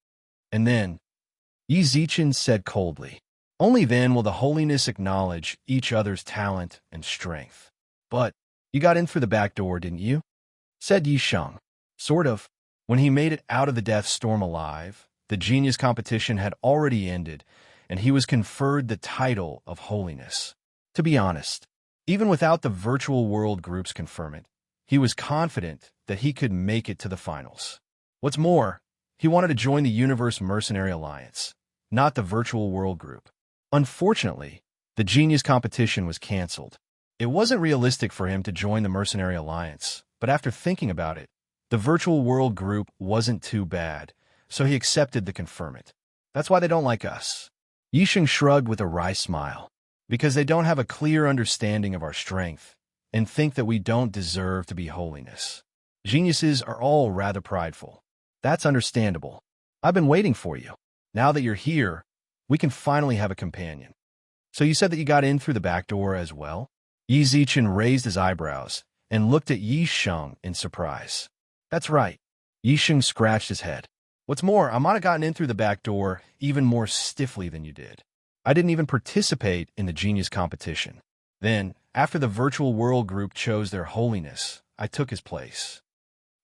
And then, Yi Zichen said coldly, only then will the holiness acknowledge each other's talent and strength. But you got in through the back door, didn't you? Said Yi Sheng. Sort of. When he made it out of the death storm alive, the genius competition had already ended, and he was conferred the title of holiness. To be honest, even without the virtual world group's conferment, he was confident that he could make it to the finals. What's more, he wanted to join the Universe Mercenary Alliance, not the virtual world group. Unfortunately, the genius competition was canceled. It wasn't realistic for him to join the Mercenary Alliance, but after thinking about it, the virtual world group wasn't too bad, so he accepted the conferment. That's why they don't like us. Yisheng shrugged with a wry smile. Because they don't have a clear understanding of our strength and think that we don't deserve to be holiness. Geniuses are all rather prideful. That's understandable. I've been waiting for you. Now that you're here, we can finally have a companion. So you said that you got in through the back door as well? Yi Zichen raised his eyebrows and looked at Yi Sheng in surprise. That's right. Yi Sheng scratched his head. What's more, I might have gotten in through the back door even more stiffly than you did. I didn't even participate in the genius competition. Then, after the virtual world group chose their holiness, I took his place.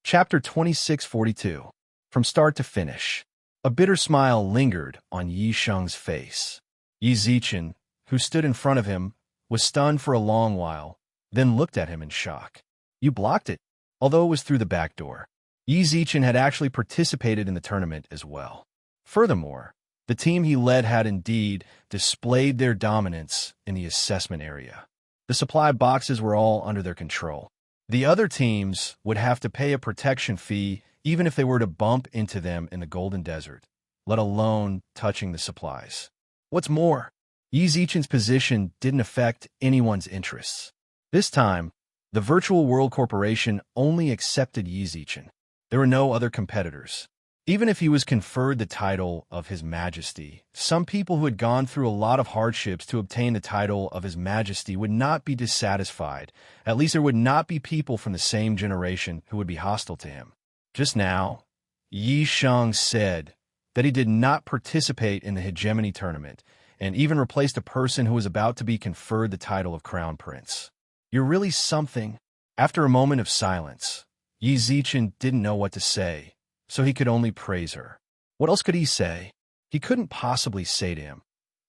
Chapter 2642. From start to finish. A bitter smile lingered on Yi Sheng's face. Yi Zichen, who stood in front of him, was stunned for a long while, then looked at him in shock. You blocked it, although it was through the back door. Yi Zichen had actually participated in the tournament as well. Furthermore, the team he led had indeed displayed their dominance in the assessment area. The supply boxes were all under their control. The other teams would have to pay a protection fee even if they were to bump into them in the Golden Desert, let alone touching the supplies. What's more, Yi Zichen's position didn't affect anyone's interests. This time, the Virtual World Corporation only accepted Yi Zichen. There were no other competitors. Even if he was conferred the title of His Majesty, some people who had gone through a lot of hardships to obtain the title of His Majesty would not be dissatisfied. At least there would not be people from the same generation who would be hostile to him. Just now, Yi Sheng said that he did not participate in the hegemony tournament and even replaced a person who was about to be conferred the title of Crown Prince. You're really something. After a moment of silence, Yi Zichen didn't know what to say, so he could only praise her. What else could he say? He couldn't possibly say to him,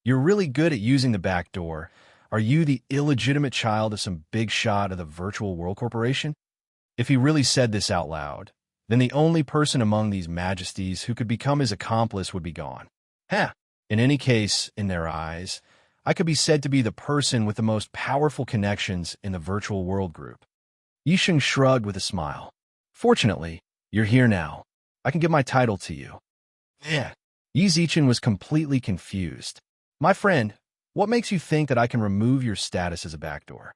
"You're really good at using the back door. Are you the illegitimate child of some big shot of the Virtual World Corporation?" If he really said this out loud, then the only person among these majesties who could become his accomplice would be gone. In any case, in their eyes, I could be said to be the person with the most powerful connections in the Virtual World group. Yisheng shrugged with a smile. Fortunately, you're here now. I can give my title to you. Yi Zichen was completely confused. My friend, what makes you think that I can remove your status as a backdoor?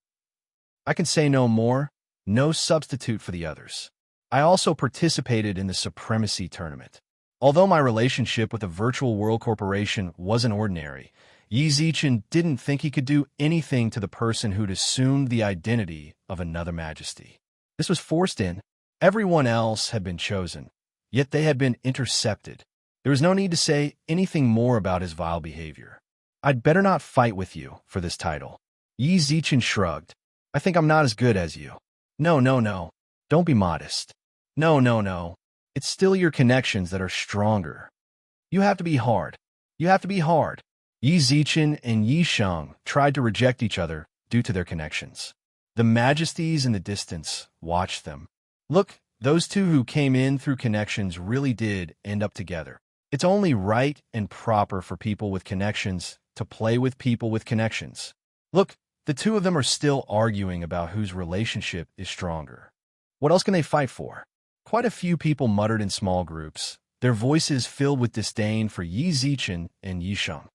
I can say no more, no substitute for the others. I also participated in the Supremacy Tournament. Although my relationship with the Virtual World Corporation wasn't ordinary, Yi Zichen didn't think he could do anything to the person who'd assumed the identity of another majesty. This was forced in. Everyone else had been chosen, yet they had been intercepted. There was no need to say anything more about his vile behavior. I'd better not fight with you for this title. Yi Zichen shrugged. I think I'm not as good as you. No. Don't be modest. No. It's still your connections that are stronger. You have to be hard. Yi Zichen and Yi Sheng tried to reject each other due to their connections. The majesties in the distance watched them. Look, those two who came in through connections really did end up together. It's only right and proper for people with connections to play with people with connections. Look, the two of them are still arguing about whose relationship is stronger. What else can they fight for? Quite a few people muttered in small groups, their voices filled with disdain for Yi Zichen and Yi Sheng.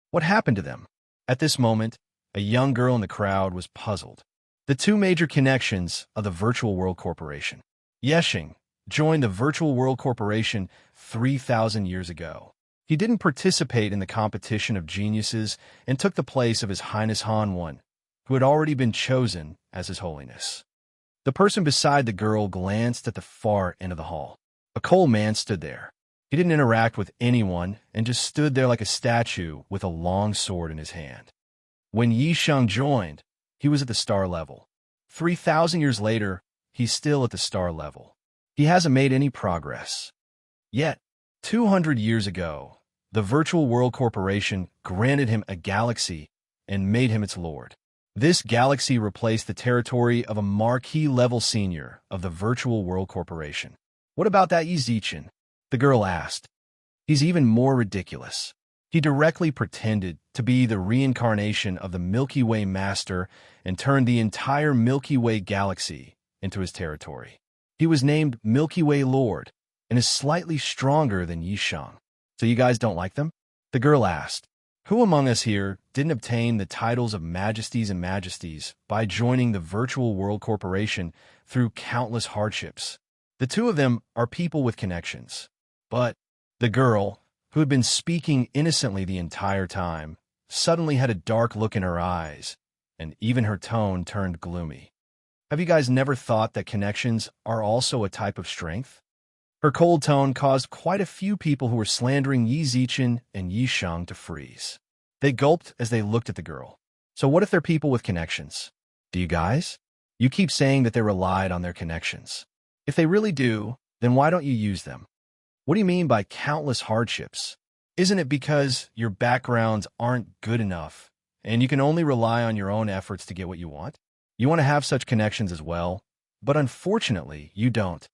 What happened to them? At this moment, a young girl in the crowd was puzzled. The two major connections of the Virtual World Corporation. Yesheng joined the Virtual World Corporation 3,000 years ago. He didn't participate in the competition of geniuses and took the place of His Highness Han One, who had already been chosen as His Holiness. The person beside the girl glanced at the far end of the hall. A coal man stood there. He didn't interact with anyone and just stood there like a statue with a long sword in his hand. When Yi Sheng joined, he was at the star level. 3,000 years later, he's still at the star level. He hasn't made any progress. Yet, 200 years ago, the Virtual World Corporation granted him a galaxy and made him its lord. This galaxy replaced the territory of a marquee-level senior of the Virtual World Corporation. What about that Yi Zichen? The girl asked. He's even more ridiculous. He directly pretended to be the reincarnation of the Milky Way Master and turned the entire Milky Way galaxy into his territory. He was named Milky Way Lord and is slightly stronger than Yi Sheng. So you guys don't like them? The girl asked. Who among us here didn't obtain the titles of Majesties and Majesties by joining the Virtual World Corporation through countless hardships? The two of them are people with connections. But the girl, who had been speaking innocently the entire time, suddenly had a dark look in her eyes, and even her tone turned gloomy. Have you guys never thought that connections are also a type of strength? Her cold tone caused quite a few people who were slandering Yi Zichen and Yi Sheng to freeze. They gulped as they looked at the girl. So what if they're people with connections? Do you guys? You keep saying that they relied on their connections. If they really do, then why don't you use them? What do you mean by countless hardships? Isn't it because your backgrounds aren't good enough and you can only rely on your own efforts to get what you want? You want to have such connections as well, but unfortunately, you don't.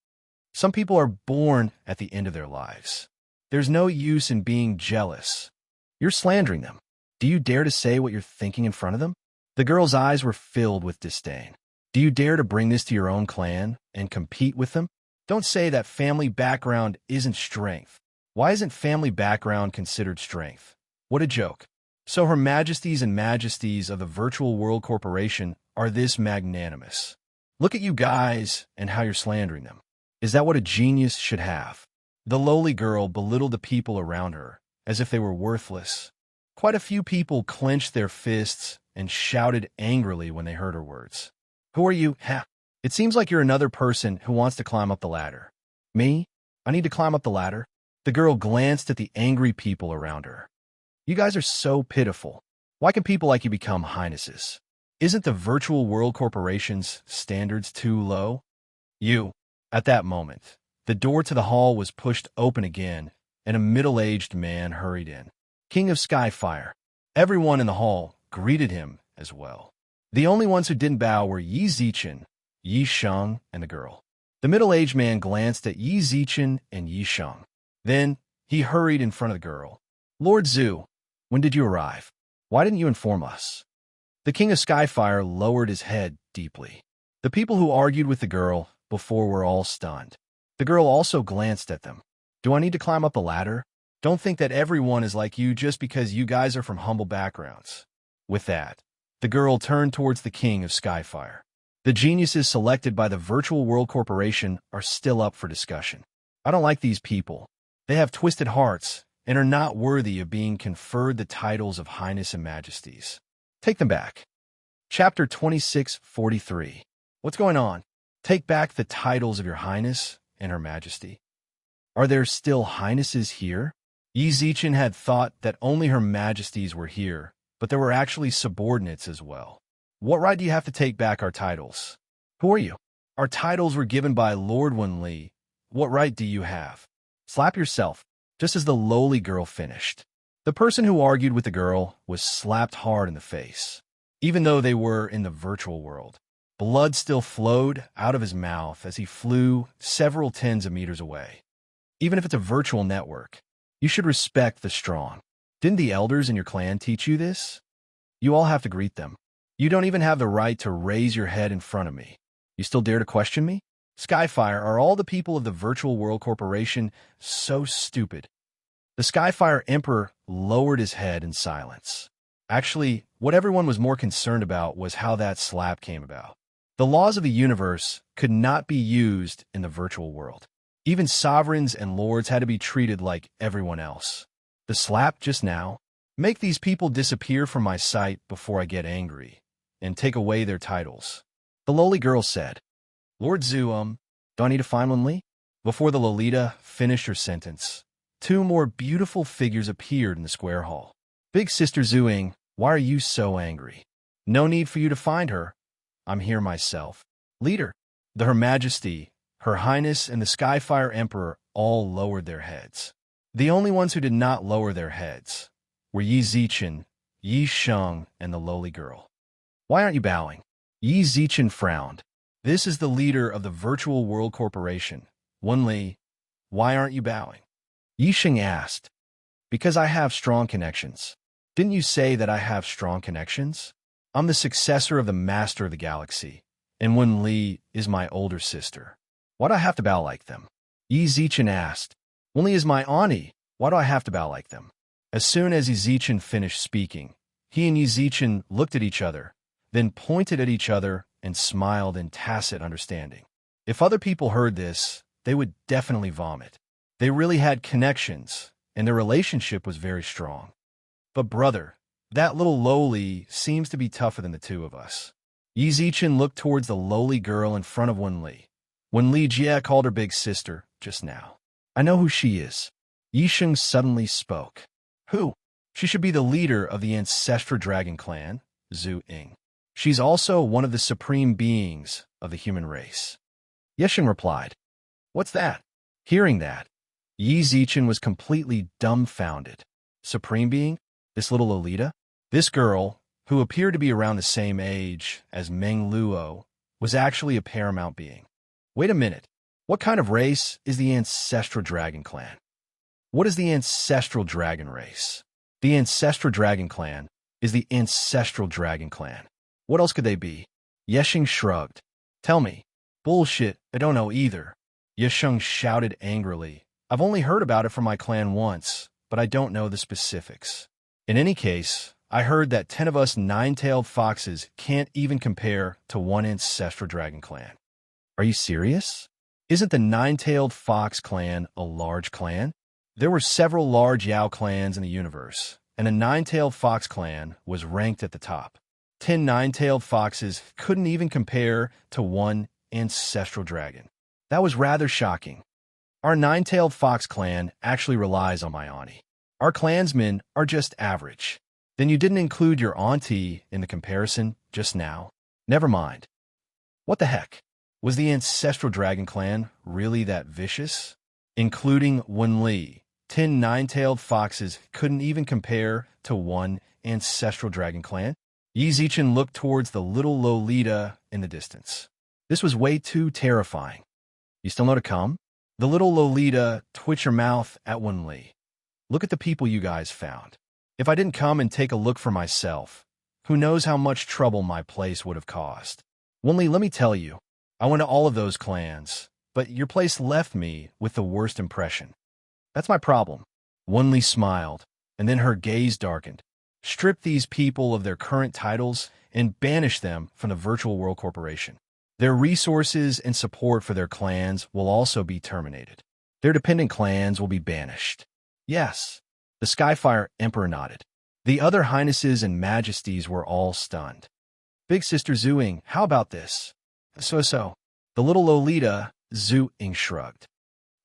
Some people are born at the end of their lives. There's no use in being jealous. You're slandering them. Do you dare to say what you're thinking in front of them? The girl's eyes were filled with disdain. Do you dare to bring this to your own clan and compete with them? Don't say that family background isn't strength. Why isn't family background considered strength? What a joke. So Her Majesties and Majesties of the Virtual World Corporation are this magnanimous. Look at you guys and how you're slandering them. Is that what a genius should have? The lowly girl belittled the people around her as if they were worthless. Quite a few people clenched their fists and shouted angrily when they heard her words. Who are you? Ha! It seems like you're another person who wants to climb up the ladder. Me? I need to climb up the ladder? The girl glanced at the angry people around her. You guys are so pitiful. Why can people like you become highnesses? Isn't the Virtual World Corporation's standards too low? You. At that moment, the door to the hall was pushed open again, and a middle-aged man hurried in. King of Skyfire. Everyone in the hall greeted him as well. The only ones who didn't bow were Yi Zichen, Yi Sheng, and the girl. The middle-aged man glanced at Yi Zichen and Yi Sheng. Then, he hurried in front of the girl. Lord Zhu, when did you arrive? Why didn't you inform us? The King of Skyfire lowered his head deeply. The people who argued with the girl before were all stunned. The girl also glanced at them. Do I need to climb up a ladder? Don't think that everyone is like you just because you guys are from humble backgrounds. With that, the girl turned towards the King of Skyfire. The geniuses selected by the Virtual World Corporation are still up for discussion. I don't like these people. They have twisted hearts and are not worthy of being conferred the titles of Highness and Majesties. Take them back. Chapter 2643. What's going on? Take back the titles of your Highness and Her Majesty. Are there still Highnesses here? Yi Zichen had thought that only Her Majesties were here, but there were actually subordinates as well. What right do you have to take back our titles? Who are you? Our titles were given by Lord Wenli. What right do you have? Slap yourself, just as the lowly girl finished. The person who argued with the girl was slapped hard in the face. Even though they were in the virtual world, blood still flowed out of his mouth as he flew several tens of meters away. Even if it's a virtual network, you should respect the strong. Didn't the elders in your clan teach you this? You all have to greet them. You don't even have the right to raise your head in front of me. You still dare to question me? Skyfire, are all the people of the Virtual World Corporation so stupid? The Skyfire Emperor lowered his head in silence. Actually, what everyone was more concerned about was how that slap came about. The laws of the universe could not be used in the virtual world. Even sovereigns and lords had to be treated like everyone else. The slap just now? Make these people disappear from my sight before I get angry, and take away their titles. The lowly girl said, Lord Zhu, do I need to find one, Li? Before the Lolita finished her sentence, two more beautiful figures appeared in the square hall. Big Sister Zhuing, why are you so angry? No need for you to find her. I'm here myself. Leader, Her Majesty, Her Highness, and the Skyfire Emperor all lowered their heads. The only ones who did not lower their heads were Yi Zichen, Yi Sheng, and the lowly girl. Why aren't you bowing? Yi Zichen frowned. This is the leader of the Virtual World Corporation, Wen Li. Why aren't you bowing? Yi Sheng asked. Because I have strong connections. Didn't you say that I have strong connections? I'm the successor of the Master of the Galaxy, and Wen Li is my older sister. Why do I have to bow like them? Yi Zichen asked. Wen Li is my auntie. Why do I have to bow like them? As soon as Yi Zichen finished speaking, he and Yi Zichen looked at each other, then pointed at each other and smiled in tacit understanding. If other people heard this, they would definitely vomit. They really had connections, and their relationship was very strong. But brother, that little lowly seems to be tougher than the two of us. Yi Zichen looked towards the lowly girl in front of Wen Li. Wen Li Jia called her big sister just now. I know who she is. Yi Sheng suddenly spoke. Who? She should be the leader of the ancestral dragon clan, Zhu Ying. She's also one of the supreme beings of the human race. Yesheng replied. What's that? Hearing that, Yi Zichen was completely dumbfounded. Supreme being? This little Lolita? This girl, who appeared to be around the same age as Meng Luo, was actually a paramount being. Wait a minute. What kind of race is the ancestral dragon clan? What is the ancestral dragon race? The ancestral dragon clan is the ancestral dragon clan. What else could they be? Yesheng shrugged. Tell me. Bullshit, I don't know either. Yesheng shouted angrily. I've only heard about it from my clan once, but I don't know the specifics. In any case, I heard that 10 of us nine-tailed foxes can't even compare to one ancestral dragon clan. Are you serious? Isn't the nine-tailed fox clan a large clan? There were several large Yao clans in the universe, and a nine-tailed fox clan was ranked at the top. 10 nine-tailed foxes couldn't even compare to one ancestral dragon. That was rather shocking. Our nine-tailed fox clan actually relies on my auntie. Our clansmen are just average. Then you didn't include your auntie in the comparison just now? Never mind. What the heck? Was the ancestral dragon clan really that vicious? Including Wen Li, 10 nine-tailed foxes couldn't even compare to one ancestral dragon clan? Yi Zichen looked towards the little Lolita in the distance. This was way too terrifying. You still know to come? The little Lolita twitched her mouth at Wen Li. Look at the people you guys found. If I didn't come and take a look for myself, who knows how much trouble my place would have caused. Wen Li, let me tell you, I went to all of those clans, but your place left me with the worst impression. That's my problem. Wen Li smiled, and then her gaze darkened. Strip these people of their current titles and banish them from the Virtual World Corporation. Their resources and support for their clans will also be terminated. Their dependent clans will be banished. Yes, the Skyfire Emperor nodded. The other highnesses and majesties were all stunned. Big Sister Zhuing, how about this? So. The little Lolita, Zhu Ying shrugged.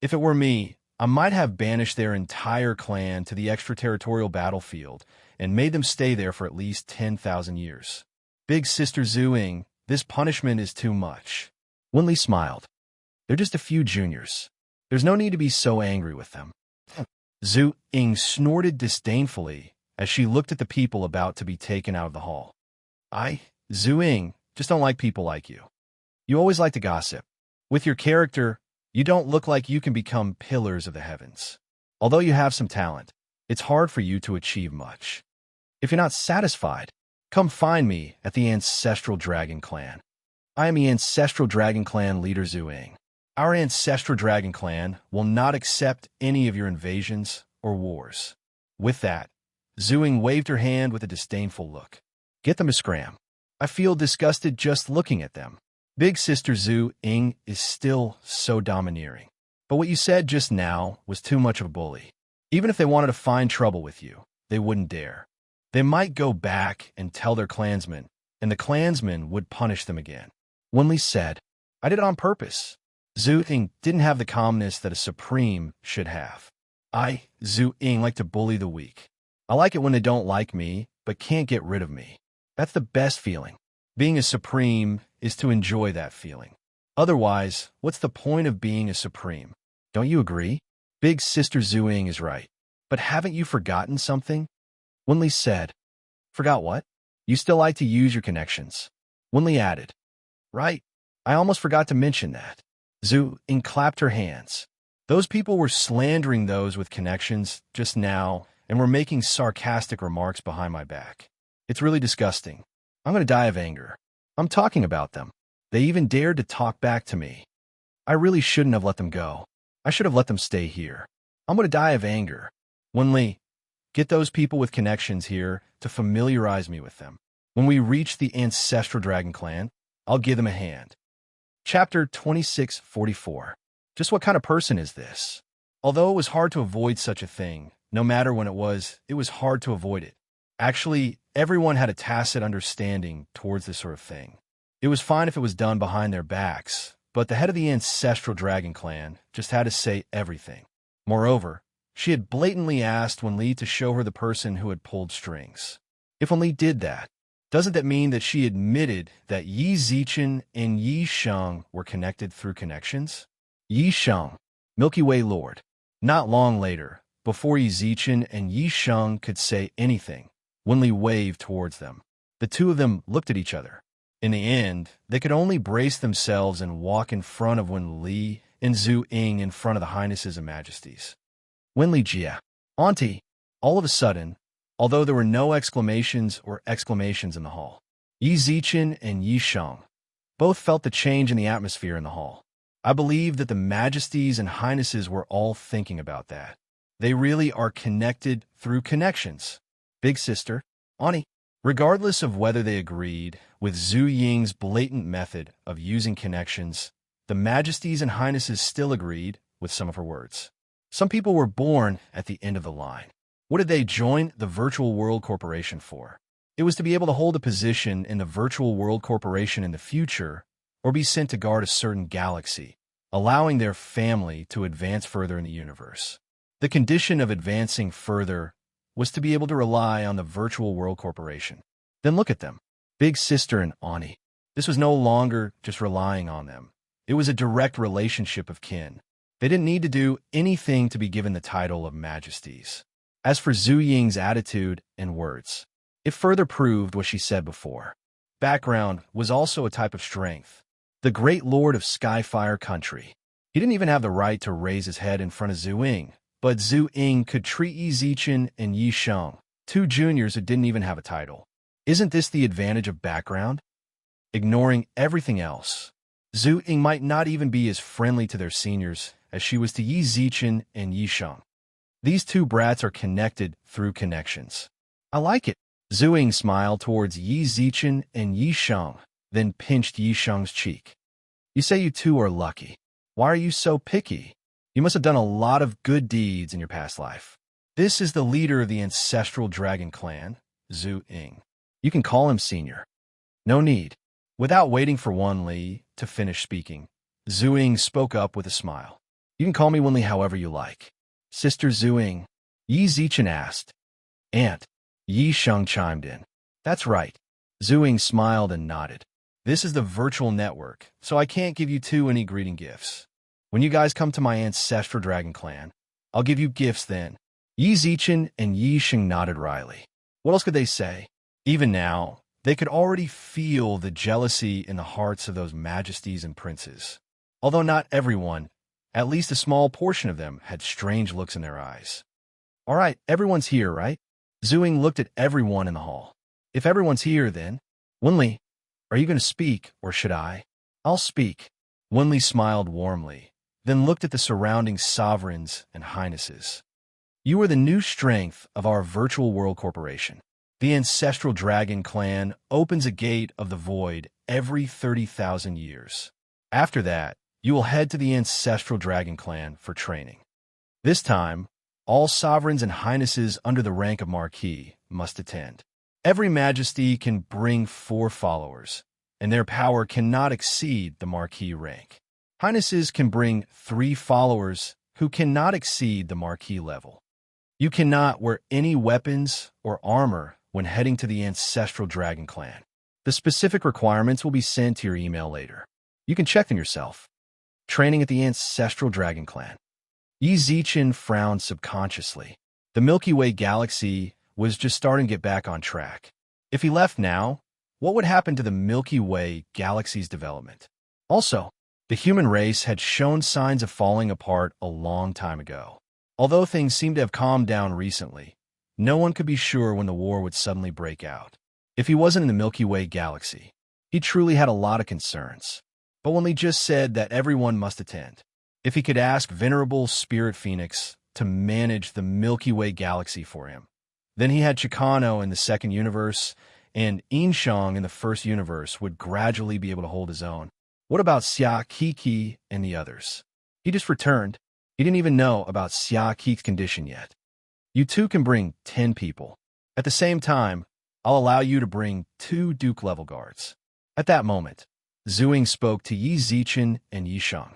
If it were me, I might have banished their entire clan to the extraterritorial battlefield and made them stay there for at least 10,000 years. Big Sister Zhuing, this punishment is too much. Wen Li smiled. They're just a few juniors. There's no need to be so angry with them. Zhu Ying snorted disdainfully as she looked at the people about to be taken out of the hall. Zhu Ying, just don't like people like you. You always like to gossip. With your character, you don't look like you can become pillars of the heavens. Although you have some talent, it's hard for you to achieve much. If you're not satisfied, come find me at the Ancestral Dragon Clan. I am the Ancestral Dragon Clan leader Zhu Ying. Our Ancestral Dragon Clan will not accept any of your invasions or wars. With that, Zhu Ying waved her hand with a disdainful look. Get them to scram. I feel disgusted just looking at them. Big Sister Zhu Ying is still so domineering. But what you said just now was too much of a bully. Even if they wanted to find trouble with you, they wouldn't dare. They might go back and tell their clansmen, and the clansmen would punish them again. Wen Li said, I did it on purpose. Zhu Ying didn't have the calmness that a supreme should have. I, Zhu Ying, like to bully the weak. I like it when they don't like me, but can't get rid of me. That's the best feeling. Being a supreme is to enjoy that feeling. Otherwise, what's the point of being a supreme? Don't you agree? Big Sister Zhu Ying is right. But haven't you forgotten something? Wenli said. Forgot what? You still like to use your connections. Wenli added. Right. I almost forgot to mention that. Zhu Ying clapped her hands. Those people were slandering those with connections just now and were making sarcastic remarks behind my back. It's really disgusting. I'm going to die of anger. I'm talking about them. They even dared to talk back to me. I really shouldn't have let them go. I should have let them stay here. I'm going to die of anger. Wenli, get those people with connections here to familiarize me with them. When we reach the ancestral dragon clan, I'll give them a hand. Chapter 2644. Just what kind of person is this? Although it was hard to avoid such a thing, no matter when it was hard to avoid it. Actually, everyone had a tacit understanding towards this sort of thing. It was fine if it was done behind their backs, but the head of the ancestral dragon clan just had to say everything. Moreover, she had blatantly asked Wenli to show her the person who had pulled strings. If Wenli did that, doesn't that mean that she admitted that Yi Zichen and Yi Sheng were connected through connections? Yi Sheng, Milky Way Lord. Not long later, before Yi Zichen and Yi Sheng could say anything, Wenli waved towards them. The two of them looked at each other. In the end, they could only brace themselves and walk in front of Wenli and Zhu Ying in front of the Highnesses and Majesties. Wenli Jia, Auntie, all of a sudden, although there were no exclamations in the hall, Yi Zichen and Yi Sheng both felt the change in the atmosphere in the hall. I believe that the Majesties and Highnesses were all thinking about that. They really are connected through connections. Big Sister, Auntie, regardless of whether they agreed with Zhu Ying's blatant method of using connections, the Majesties and Highnesses still agreed with some of her words. Some people were born at the end of the line. What did they join the Virtual World Corporation for? It was to be able to hold a position in the Virtual World Corporation in the future or be sent to guard a certain galaxy, allowing their family to advance further in the universe. The condition of advancing further was to be able to rely on the Virtual World Corporation. Then look at them. Big Sister and Auntie. This was no longer just relying on them. It was a direct relationship of kin. They didn't need to do anything to be given the title of Majesties. As for Zhu Ying's attitude and words, it further proved what she said before. Background was also a type of strength. The great lord of Skyfire country. He didn't even have the right to raise his head in front of Zhu Ying, but Zhu Ying could treat Yi Zichen and Yi Sheng, two juniors who didn't even have a title. Isn't this the advantage of background? Ignoring everything else, Zhu Ying might not even be as friendly to their seniors as she was to Yi Zichen and Yi Sheng. These two brats are connected through connections. I like it. Zhu Ying smiled towards Yi Zichen and Yi Sheng, then pinched Yi Sheng's cheek. You say you two are lucky. Why are you so picky? You must have done a lot of good deeds in your past life. This is the leader of the ancestral dragon clan, Zhu Ying. You can call him senior. No need. Without waiting for Wenli to finish speaking, Zhu Ying spoke up with a smile. You can call me Wenli however you like. Sister Zhu Ying, Yi Zichen asked. Aunt, Yi Sheng chimed in. That's right. Zhu Ying smiled and nodded. This is the virtual network, so I can't give you two any greeting gifts. When you guys come to my ancestral dragon clan, I'll give you gifts then. Yi Zichen and Yi Sheng nodded wryly. What else could they say? Even now, they could already feel the jealousy in the hearts of those majesties and princes. Although not everyone, at least a small portion of them, had strange looks in their eyes. All right, everyone's here, right? Zhu Ying looked at everyone in the hall. If everyone's here, then, Wenli, are you going to speak, or should I? I'll speak. Wenli smiled warmly, then looked at the surrounding sovereigns and highnesses. You are the new strength of our Virtual World Corporation. The ancestral dragon clan opens a gate of the void every 30,000 years. After that, you will head to the ancestral dragon clan for training. This time, all sovereigns and highnesses under the rank of Marquis must attend. Every majesty can bring 4 followers, and their power cannot exceed the Marquis rank. Highnesses can bring 3 followers who cannot exceed the marquee level. You cannot wear any weapons or armor when heading to the Ancestral Dragon Clan. The specific requirements will be sent to your email later. You can check them yourself. Training at the Ancestral Dragon Clan. Yi Zichen frowned subconsciously. The Milky Way galaxy was just starting to get back on track. If he left now, what would happen to the Milky Way galaxy's development? Also, the human race had shown signs of falling apart a long time ago. Although things seemed to have calmed down recently, no one could be sure when the war would suddenly break out. If he wasn't in the Milky Way galaxy, he truly had a lot of concerns. But when Lee just said that everyone must attend, if he could ask Venerable Spirit Phoenix to manage the Milky Way galaxy for him, then he had Chicano in the second universe, and Inshang in the first universe would gradually be able to hold his own. What about Xia Kiki and the others? He just returned. He didn't even know about Xia Kiki's condition yet. You two can bring 10 people. At the same time, I'll allow you to bring 2 Duke-level guards. At that moment, Zhuing spoke to Yi Zichen and Yi Sheng.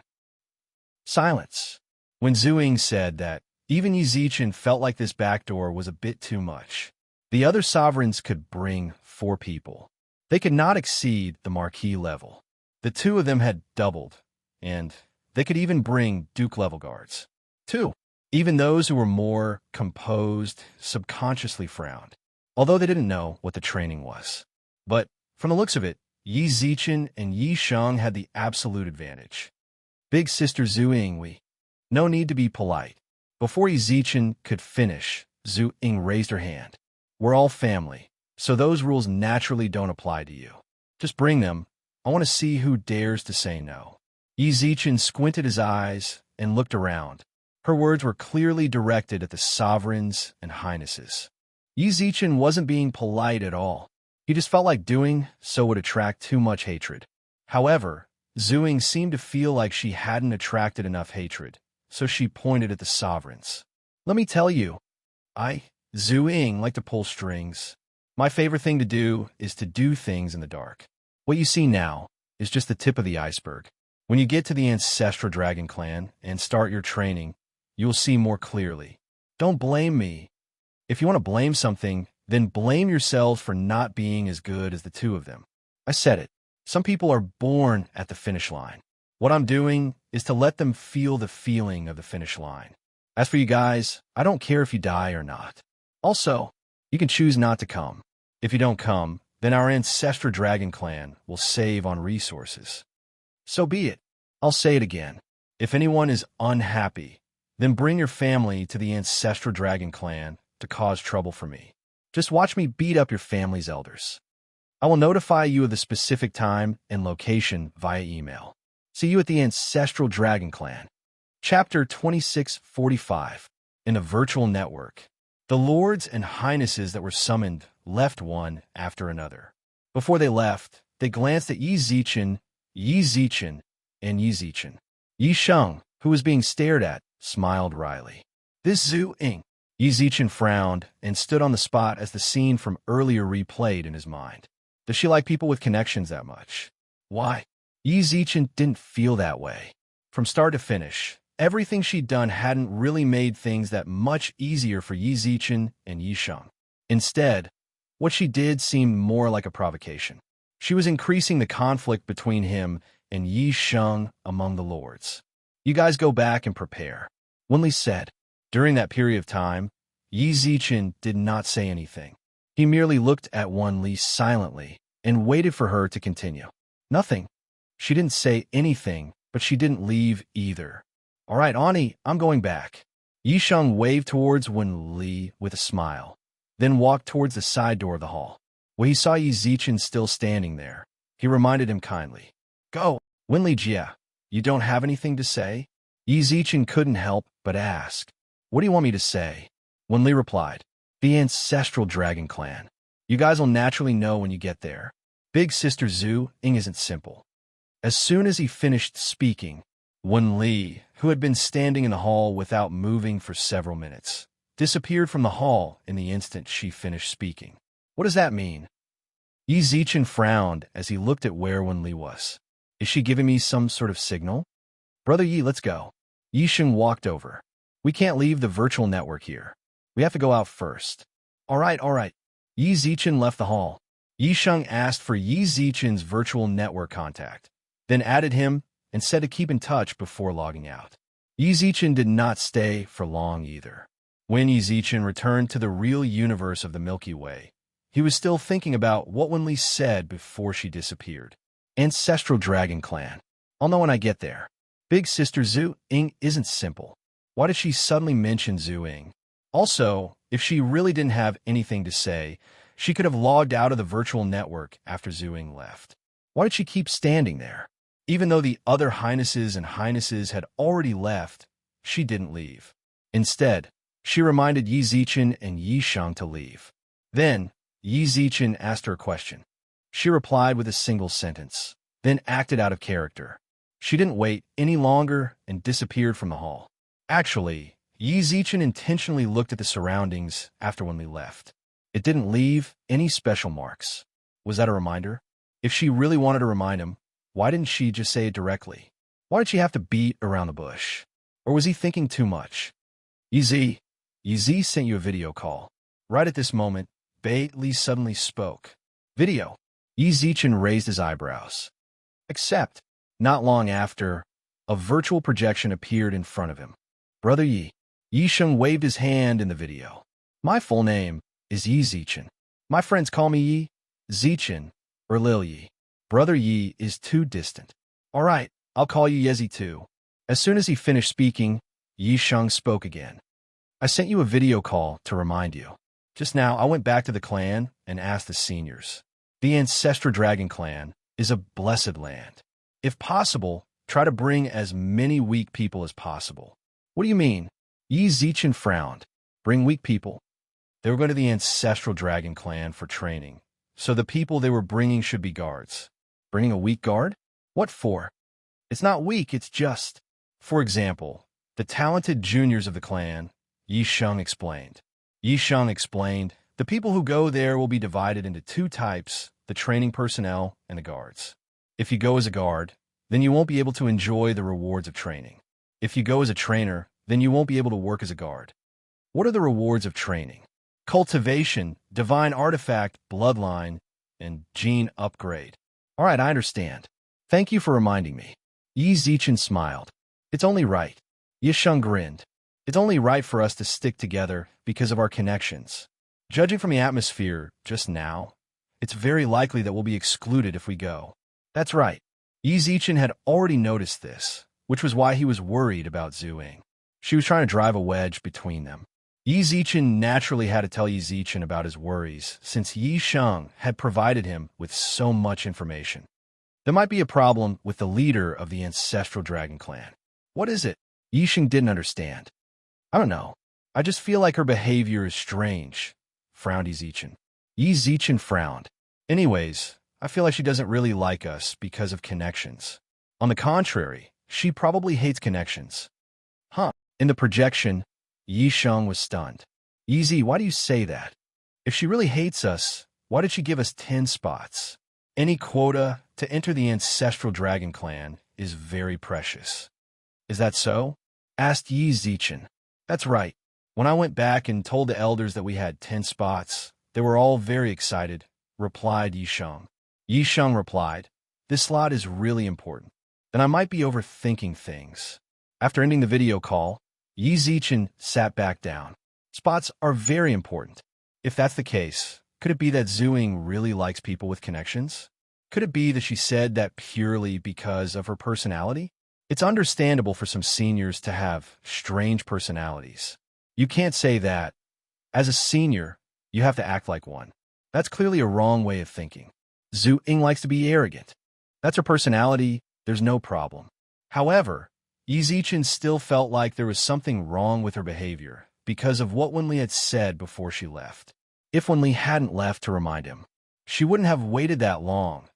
Silence. When Zhuing said that, even Yi Zichen felt like this backdoor was a bit too much. The other sovereigns could bring 4 people. They could not exceed the marquee level. The 2 of them had doubled, and they could even bring Duke-level guards. 2. Even those who were more composed subconsciously frowned, although they didn't know what the training was. But from the looks of it, Yi Zichen and Yi Sheng had the absolute advantage. Big Sister Zhuing, no need to be polite. Before Yi Zichen could finish, Zhuing raised her hand. We're all family, so those rules naturally don't apply to you. Just bring them. I want to see who dares to say no. Yi Zichen squinted his eyes and looked around. Her words were clearly directed at the sovereigns and highnesses. Yi Zichen wasn't being polite at all. He just felt like doing so would attract too much hatred. However, Zhuing seemed to feel like she hadn't attracted enough hatred, so she pointed at the sovereigns. Let me tell you, Zhuing, like to pull strings. My favorite thing to do is to do things in the dark. What you see now is just the tip of the iceberg. When you get to the Ancestral Dragon Clan and start your training, you'll see more clearly. Don't blame me. If you want to blame something, then blame yourselves for not being as good as the 2 of them. I said it. Some people are born at the finish line. What I'm doing is to let them feel the feeling of the finish line. As for you guys, I don't care if you die or not. Also, you can choose not to come. If you don't come, then our Ancestral Dragon Clan will save on resources. So be it. I'll say it again. If anyone is unhappy, then bring your family to the Ancestral Dragon Clan to cause trouble for me. Just watch me beat up your family's elders. I will notify you of the specific time and location via email. See you at the Ancestral Dragon Clan. Chapter 2645. In a Virtual Network. The lords and highnesses that were summoned left one after another. Before they left, they glanced at Yi Zichen, and Yi Zichen. Yi Sheng, who was being stared at, smiled wryly. This Zhuing. Yi Zichen frowned and stood on the spot as the scene from earlier replayed in his mind. Does she like people with connections that much? Why? Yi Zichen didn't feel that way. From start to finish, everything she'd done hadn't really made things that much easier for Yi Zichen and Yi Sheng. Instead, what she did seemed more like a provocation. She was increasing the conflict between him and Yi Sheng among the lords. You guys go back and prepare. Wenli said. During that period of time, Yi Zichen did not say anything. He merely looked at Wenli silently and waited for her to continue. Nothing. She didn't say anything, but she didn't leave either. All right, Ani, I'm going back. Yi Sheng waved towards Wenli with a smile, then walked towards the side door of the hall. When he saw Yi Zichen still standing there, he reminded him kindly. Go, Wenli Jia. You don't have anything to say? Yi Zichen couldn't help but ask. What do you want me to say? Wenli replied. The Ancestral Dragon Clan. You guys will naturally know when you get there. Big Sister Zhuing isn't simple. As soon as he finished speaking, Wenli, who had been standing in the hall without moving for several minutes, disappeared from the hall in the instant she finished speaking. What does that mean? Yi Zichen frowned as he looked at where Wenli was. Is she giving me some sort of signal? Brother Yi, let's go. Yisheng walked over. We can't leave the virtual network here. We have to go out first. All right, all right. Yi Zichen left the hall. Yisheng asked for Yi Zichen's virtual network contact, then added him and said to keep in touch before logging out. Yi Zichen did not stay for long either. When Yi Zichen returned to the real universe of the Milky Way, he was still thinking about what Wenli said before she disappeared. Ancestral Dragon Clan. I'll know when I get there. Big Sister Zhu Ying isn't simple. Why did she suddenly mention Zhu Ying? Also, if she really didn't have anything to say, she could have logged out of the virtual network after Zhu Ying left. Why did she keep standing there? Even though the other highnesses and highnesses had already left, she didn't leave. Instead, she reminded Yi Zichen and Yisheng to leave. Then, Yi Zichen asked her a question. She replied with a single sentence, then acted out of character. She didn't wait any longer and disappeared from the hall. Actually, Yi Zichen intentionally looked at the surroundings after when we left. It didn't leave any special marks. Was that a reminder? If she really wanted to remind him, why didn't she just say it directly? Why did she have to beat around the bush? Or was he thinking too much? Yi Zi sent you a video call. Right at this moment, Bei Li suddenly spoke. Video. Yi Zichen raised his eyebrows. Except, not long after, a virtual projection appeared in front of him. Brother Yi. Yisheng waved his hand in the video. My full name is Yi Zichen. My friends call me Yi, Zichen, or Lil Yi. Brother Yi is too distant. All right, I'll call you Yezi too. As soon as he finished speaking, Yisheng spoke again. I sent you a video call to remind you. Just now, I went back to the clan and asked the seniors. The Ancestral Dragon Clan is a blessed land. If possible, try to bring as many weak people as possible. What do you mean? Yi Zichen frowned. Bring weak people? They were going to the Ancestral Dragon Clan for training, so the people they were bringing should be guards. Bringing a weak guard? What for? It's not weak, it's just... For example, the talented juniors of the clan, Yisheng explained. Yisheng explained, the people who go there will be divided into two types, the training personnel and the guards. If you go as a guard, then you won't be able to enjoy the rewards of training. If you go as a trainer, then you won't be able to work as a guard. What are the rewards of training? Cultivation, divine artifact, bloodline, and gene upgrade. All right, I understand. Thank you for reminding me. Yi Zichen smiled. It's only right. Yisheng grinned. It's only right for us to stick together because of our connections. Judging from the atmosphere just now, it's very likely that we'll be excluded if we go. That's right. Yi Zichen had already noticed this, which was why he was worried about Zhu Ying. She was trying to drive a wedge between them. Yi Zichen naturally had to tell Yi Zichen about his worries, since Yisheng had provided him with so much information. There might be a problem with the leader of the Ancestral Dragon Clan. What is it? Yisheng didn't understand. I don't know. I just feel like her behavior is strange, frowned Yi Zichen. Yi Zichen frowned. Anyways, I feel like she doesn't really like us because of connections. On the contrary, she probably hates connections. Huh. In the projection, Yisheng was stunned. Yi, why do you say that? If she really hates us, why did she give us 10 spots? Any quota to enter the Ancestral Dragon Clan is very precious. Is that so? Asked Yi Zichen. That's right. When I went back and told the elders that we had 10 spots, they were all very excited, replied Yisheng. Yisheng replied, this slot is really important. Then I might be overthinking things. After ending the video call, Yi Zichen sat back down. Spots are very important. If that's the case, could it be that Zhu Ying really likes people with connections? Could it be that she said that purely because of her personality? It's understandable for some seniors to have strange personalities. You can't say that. As a senior, you have to act like one. That's clearly a wrong way of thinking. Zhu Ying likes to be arrogant. That's her personality, there's no problem. However, Yi Zichen still felt like there was something wrong with her behavior because of what Wenli had said before she left. If Wenli hadn't left to remind him, she wouldn't have waited that long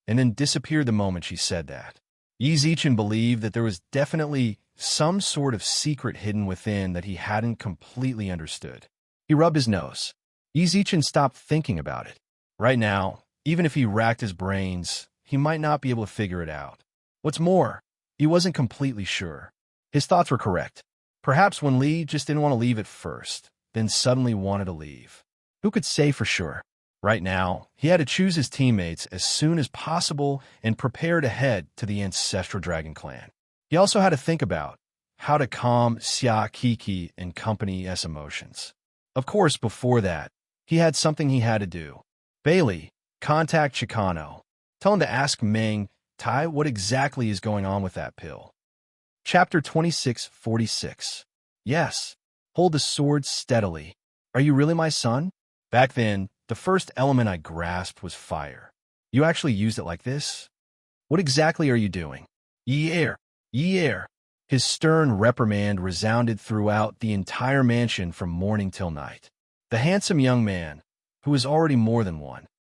and then disappeared the moment she said that. Yi Zichen believed that there was definitely some sort of secret hidden within that he hadn't completely understood. He rubbed his nose. Yi Zichen stopped thinking about it. Right now, even if he racked his brains, he might not be able to figure it out. What's more, he wasn't completely sure. His thoughts were correct. Perhaps when Li just didn't want to leave at first, then suddenly wanted to leave. Who could say for sure? Right now, he had to choose his teammates as soon as possible and prepare to head to the ancestral dragon clan. He also had to think about how to calm Xia Kiki and company's emotions. Of course, before that, he had something he had to do. Bailey, contact Chicano. Tell him to ask Meng Tai what exactly is going on with that pill. Chapter 2646. Yes. Hold the sword steadily. Are you really my son? Back then, the first element I grasped was fire. You actually used it like this? What exactly are you doing? Ye air. Ye air. His stern reprimand resounded throughout the entire mansion from morning till night. The handsome young man, who was already more than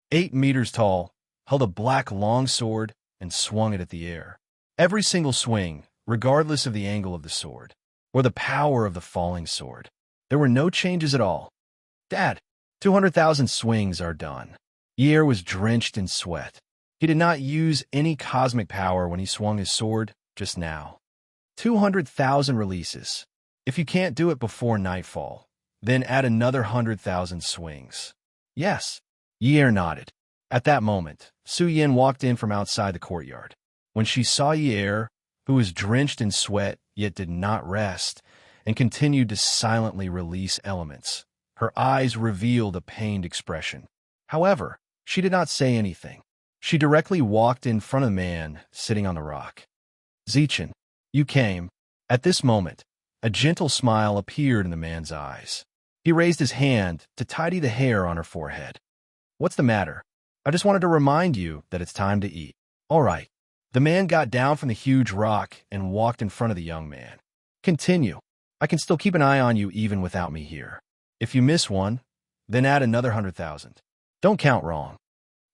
8 meters tall, held a black longsword and swung it at the air. Every single swing, regardless of the angle of the sword, or the power of the falling sword. There were no changes at all. Dad, 200,000 swings are done. Yer was drenched in sweat. He did not use any cosmic power when he swung his sword just now. 200,000 releases. If you can't do it before nightfall, then add another 100,000 swings. Yes. Yer nodded. At that moment, Su Yin walked in from outside the courtyard. When she saw Yer, who was drenched in sweat yet did not rest, and continued to silently release elements, her eyes revealed a pained expression. However, she did not say anything. She directly walked in front of the man sitting on the rock. Zichen, you came. At this moment, a gentle smile appeared in the man's eyes. He raised his hand to tidy the hair on her forehead. What's the matter? I just wanted to remind you that it's time to eat. All right. The man got down from the huge rock and walked in front of the young man. Continue. I can still keep an eye on you even without me here. If you miss one, then add another 100,000. Don't count wrong.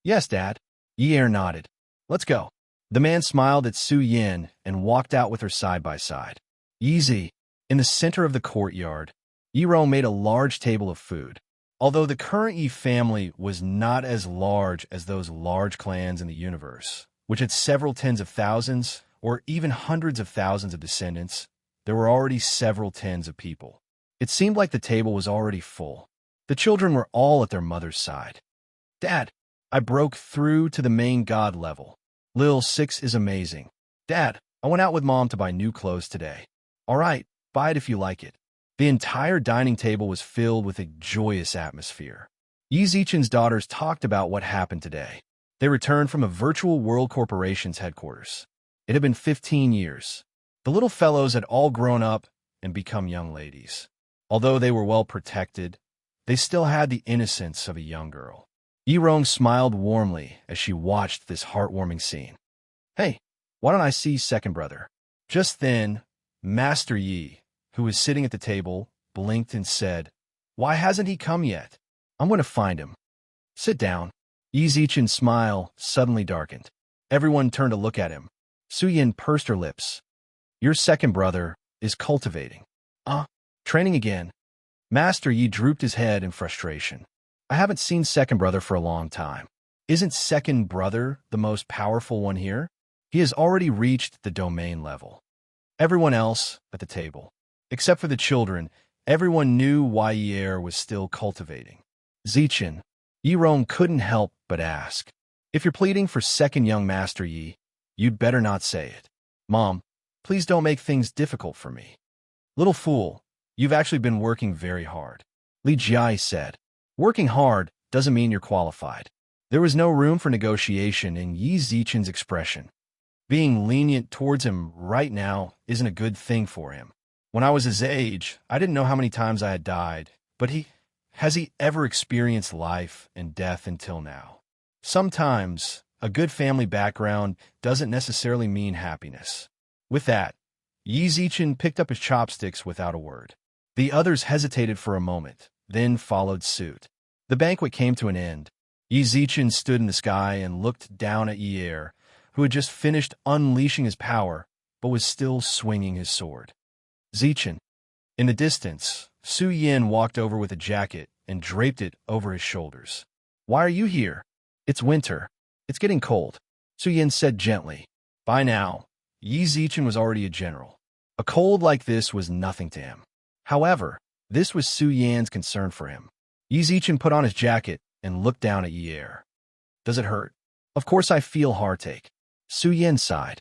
Yes, Dad. Yer nodded. Let's go. The man smiled at Su Yin and walked out with her side by side. Easy. In the center of the courtyard, Yiro made a large table of food. Although the current Yi family was not as large as those large clans in the universe, which had several tens of thousands or even hundreds of thousands of descendants, there were already several tens of people. It seemed like the table was already full. The children were all at their mother's side. Dad, I broke through to the main god level. Lil 6 is amazing. Dad, I went out with Mom to buy new clothes today. All right, buy it if you like it. The entire dining table was filled with a joyous atmosphere. Yi Zichen's daughters talked about what happened today. They returned from a virtual World Corporation's headquarters. It had been 15 years. The little fellows had all grown up and become young ladies. Although they were well protected, they still had the innocence of a young girl. Yirong smiled warmly as she watched this heartwarming scene. Hey, why don't I see second brother? Just then, Master Yi, who was sitting at the table, blinked and said, Why hasn't he come yet? I'm going to find him. Sit down. Yi Zichen's smile suddenly darkened. Everyone turned to look at him. Su Yin pursed her lips. Your second brother is cultivating. Training again. Master Yi drooped his head in frustration. I haven't seen second brother for a long time. Isn't second brother the most powerful one here? He has already reached the domain level. Everyone else at the table, except for the children, everyone knew why Yer was still cultivating. Zichen, Yirong couldn't help but ask. If you're pleading for second young Master Yi, you'd better not say it. Mom, please don't make things difficult for me. Little fool, you've actually been working very hard. Li Jiai said. Working hard doesn't mean you're qualified. There was no room for negotiation in Yi Zichen's expression. Being lenient towards him right now isn't a good thing for him. When I was his age, I didn't know how many times I had died, but has he ever experienced life and death until now? Sometimes, a good family background doesn't necessarily mean happiness. With that, Yi Zichen picked up his chopsticks without a word. The others hesitated for a moment, then followed suit. The banquet came to an end. Yi Zichen stood in the sky and looked down at Yer, who had just finished unleashing his power, but was still swinging his sword. Zichen. In the distance, Su Yin walked over with a jacket and draped it over his shoulders. Why are you here? It's winter. It's getting cold, Su Yin said gently. By now, Yi Zichen was already a general. A cold like this was nothing to him. However, this was Su Yan's concern for him. Yi Zichen put on his jacket and looked down at Yi Er. Does it hurt? Of course I feel heartache. Su Yan sighed.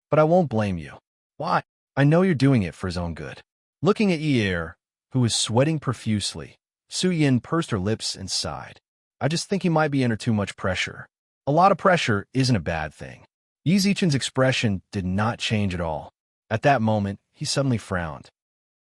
But I won't blame you. Why? I know you're doing it for his own good. Looking at Yi Er, who was sweating profusely, Su Yan pursed her lips and sighed. I just think he might be under too much pressure. A lot of pressure isn't a bad thing. Yi Zichen's expression did not change at all. At that moment, he suddenly frowned.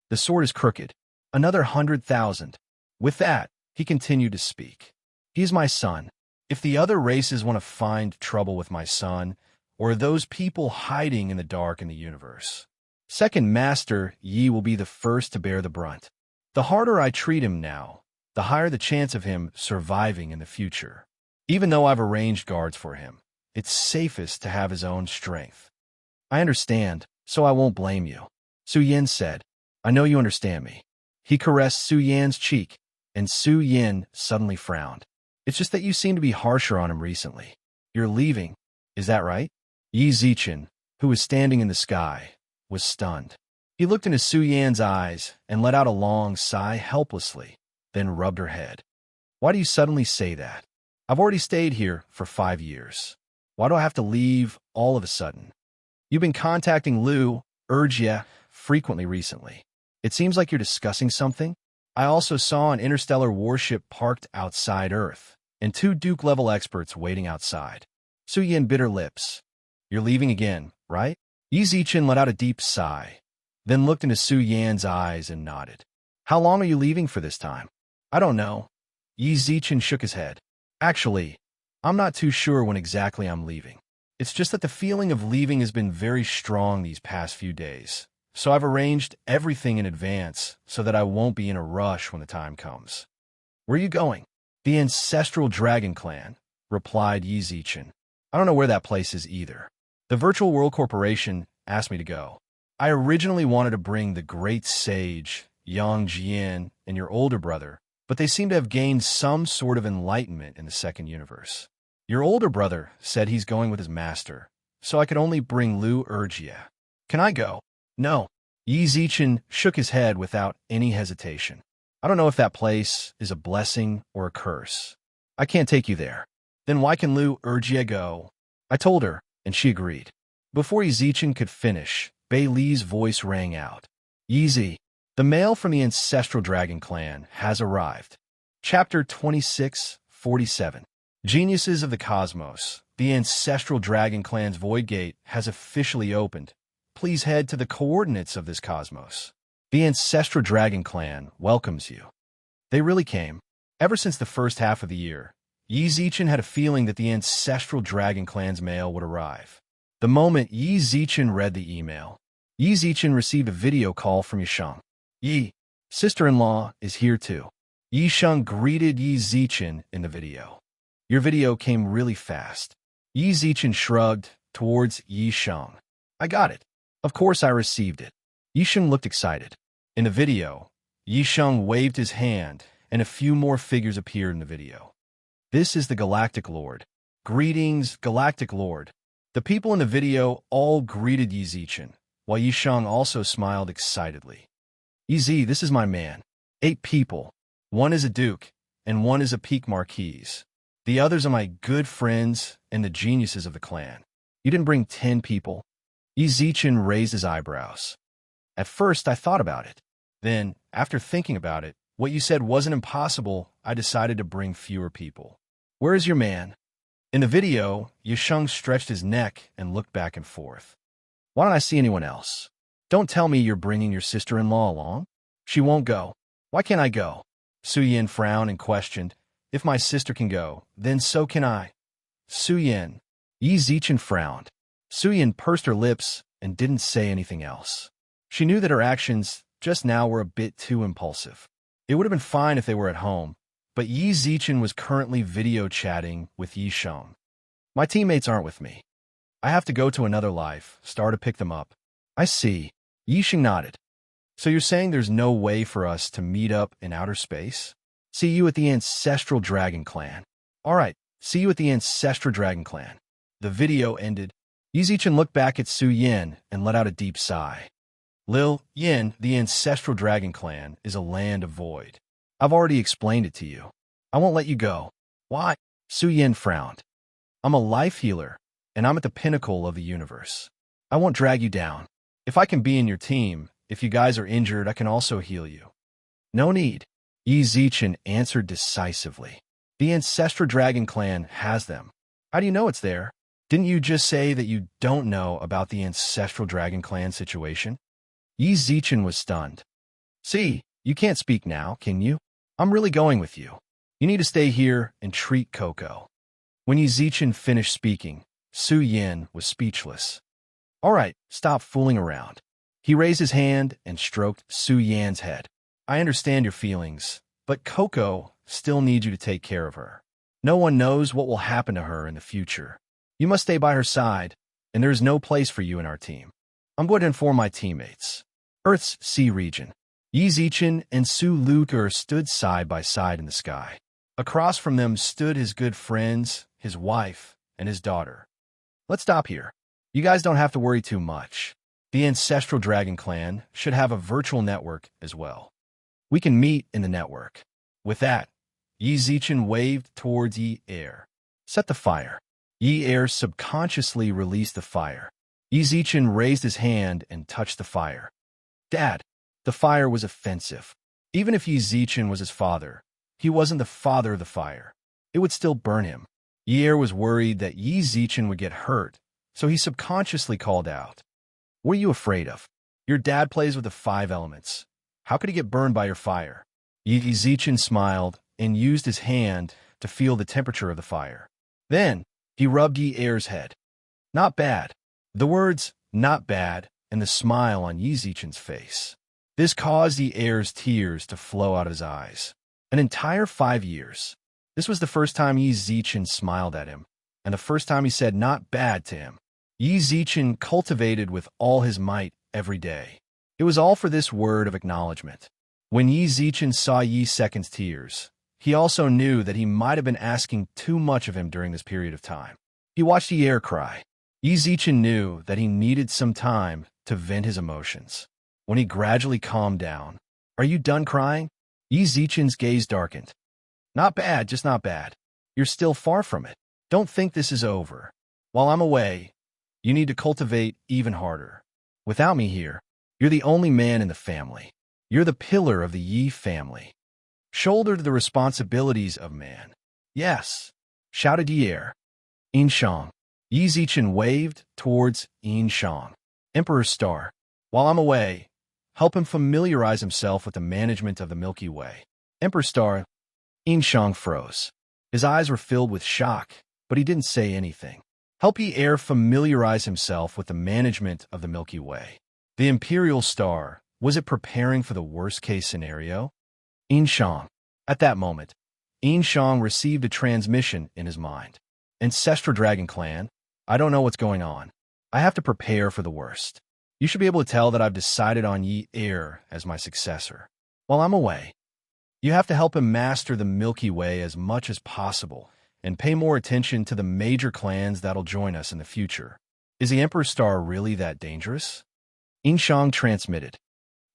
The sword is crooked. Another 100,000. With that, he continued to speak. He is my son. If the other races want to find trouble with my son, or those people hiding in the dark in the universe, Second Master Yi will be the first to bear the brunt. The harder I treat him now, the higher the chance of him surviving in the future. Even though I've arranged guards for him, it's safest to have his own strength. I understand, so I won't blame you. Su Yan said, I know you understand me. He caressed Su Yan's cheek, and Su Yan suddenly frowned. It's just that you seem to be harsher on him recently. You're leaving, is that right? Yi Zichen, who was standing in the sky, was stunned. He looked into Su Yan's eyes and let out a long sigh helplessly, then rubbed her head. Why do you suddenly say that? I've already stayed here for 5 years. Why do I have to leave all of a sudden? You've been contacting Lu, Urgia, frequently recently. It seems like you're discussing something. I also saw an interstellar warship parked outside Earth, and 2 Duke-level experts waiting outside. Su Yan bit her lips. You're leaving again, right? Yi Zichen let out a deep sigh, then looked into Su Yan's eyes and nodded. How long are you leaving for this time? I don't know. Yi Zichen shook his head. Actually, I'm not too sure when exactly I'm leaving. It's just that the feeling of leaving has been very strong these past few days, so I've arranged everything in advance so that I won't be in a rush when the time comes. Where are you going? The Ancestral Dragon Clan, replied Yi Zichen. I don't know where that place is either. The Virtual World Corporation asked me to go. I originally wanted to bring the great sage, Yang Jian, and your older brother, but they seem to have gained some sort of enlightenment in the second universe. Your older brother said he's going with his master, so I could only bring Lu Urgia. Can I go? No. Yi Zichen shook his head without any hesitation. I don't know if that place is a blessing or a curse. I can't take you there. Then why can Lu Urgia go? I told her, and she agreed. Before Yi Zichen could finish, Bei Li's voice rang out. Yi Zi, the male from the Ancestral Dragon Clan, has arrived. Chapter 2647. Geniuses of the Cosmos, the Ancestral Dragon Clan's Void Gate has officially opened. Please head to the coordinates of this cosmos. The Ancestral Dragon Clan welcomes you. They really came. Ever since the first half of the year, Yi Zichen had a feeling that the Ancestral Dragon Clan's mail would arrive. The moment Yi Zichen read the email, Yi Zichen received a video call from Yisheng. Yi, sister-in-law, is here too. Yisheng greeted Yi Zichen in the video. Your video came really fast. Yi Zichen shrugged towards Yisheng. I got it. Of course I received it. Yisheng looked excited. In the video, Yisheng waved his hand, and a few more figures appeared in the video. This is the Galactic Lord. Greetings, Galactic Lord. The people in the video all greeted Yi Zichen, while Yisheng also smiled excitedly. Yi Zi, this is my man. 8 people. 1 is a duke, and 1 is a peak marquise. The others are my good friends and the geniuses of the clan. You didn't bring 10 people. Yi Zichen raised his eyebrows. At first, I thought about it. Then, after thinking about it, what you said wasn't impossible, I decided to bring fewer people. Where is your man? In the video, Yisheng stretched his neck and looked back and forth. Why don't I see anyone else? Don't tell me you're bringing your sister-in-law along. She won't go. Why can't I go? Su Yan frowned and questioned. If my sister can go, then so can I. Su Yan. Yi Zichen frowned. Su Yan pursed her lips and didn't say anything else. She knew that her actions just now were a bit too impulsive. It would have been fine if they were at home, but Yi Zichen was currently video chatting with Yisheng. My teammates aren't with me. I have to go to another life, Star to pick them up. I see. Yisheng nodded. So you're saying there's no way for us to meet up in outer space? See you at the Ancestral Dragon Clan. All right, see you at the Ancestral Dragon Clan. The video ended. Yi Zichen looked back at Su Yan and let out a deep sigh. Lil Yin, the ancestral dragon clan, is a land of void. I've already explained it to you. I won't let you go. Why? Su Yin frowned. I'm a life healer, and I'm at the pinnacle of the universe. I won't drag you down. If I can be in your team, if you guys are injured, I can also heal you. No need. Yi Zichen answered decisively. The ancestral dragon clan has them. How do you know it's there? Didn't you just say that you don't know about the ancestral dragon clan situation? Yi Zichen was stunned. See, you can't speak now, can you? I'm really going with you. You need to stay here and treat Coco. When Yi Zichen finished speaking, Su Yin was speechless. All right, stop fooling around. He raised his hand and stroked Su Yan's head. I understand your feelings, but Coco still needs you to take care of her. No one knows what will happen to her in the future. You must stay by her side, and there is no place for you in our team. I'm going to inform my teammates. Earth's sea region. Yi Zichen and Su Luker stood side by side in the sky. Across from them stood his good friends, his wife, and his daughter. Let's stop here. You guys don't have to worry too much. The ancestral dragon clan should have a virtual network as well. We can meet in the network. With that, Yi Zichen waved towards Yi Air. Set the fire. Yi Air subconsciously released the fire. Yi Zichen raised his hand and touched the fire. Dad, the fire was offensive. Even if Yi Zichen was his father, he wasn't the father of the fire. It would still burn him. Yi Air was worried that Yi Zichen would get hurt, so he subconsciously called out. What are you afraid of? Your dad plays with the 5 elements. How could he get burned by your fire? Yi Zichen smiled and used his hand to feel the temperature of the fire. Then, he rubbed Yi Air's head. Not bad. The words, not bad, and the smile on Yi Zichen's face. This caused Yi Air's tears to flow out of his eyes. An entire 5 years. This was the first time Yi Zichen smiled at him, and the first time he said not bad to him. Yi Zichen cultivated with all his might every day. It was all for this word of acknowledgement. When Yi Zichen saw Yi Second's tears, he also knew that he might have been asking too much of him during this period of time. He watched Yi Air cry. Yi Zichen knew that he needed some time to vent his emotions. When he gradually calmed down, Are you done crying? Yi Zichen's gaze darkened. Not bad, just not bad. You're still far from it. Don't think this is over. While I'm away, you need to cultivate even harder. Without me here, you're the only man in the family. You're the pillar of the Yi family. Shoulder the responsibilities of man. Yes, shouted Yi Air. Yin Shang. Yi Zichen waved towards Yin Shang. Emperor's Star. While I'm away, help him familiarize himself with the management of the Milky Way. Emperor's Star. Yin Shang froze. His eyes were filled with shock, but he didn't say anything. Help Yi Air familiarize himself with the management of the Milky Way. The Imperial Star, was it preparing for the worst-case scenario? Yin Shang. At that moment, Yin Shang received a transmission in his mind. Ancestral Dragon Clan, I don't know what's going on. I have to prepare for the worst. You should be able to tell that I've decided on Yi Air as my successor. While I'm away, you have to help him master the Milky Way as much as possible and pay more attention to the major clans that'll join us in the future. Is the Emperor's Star really that dangerous? Yin Shang transmitted.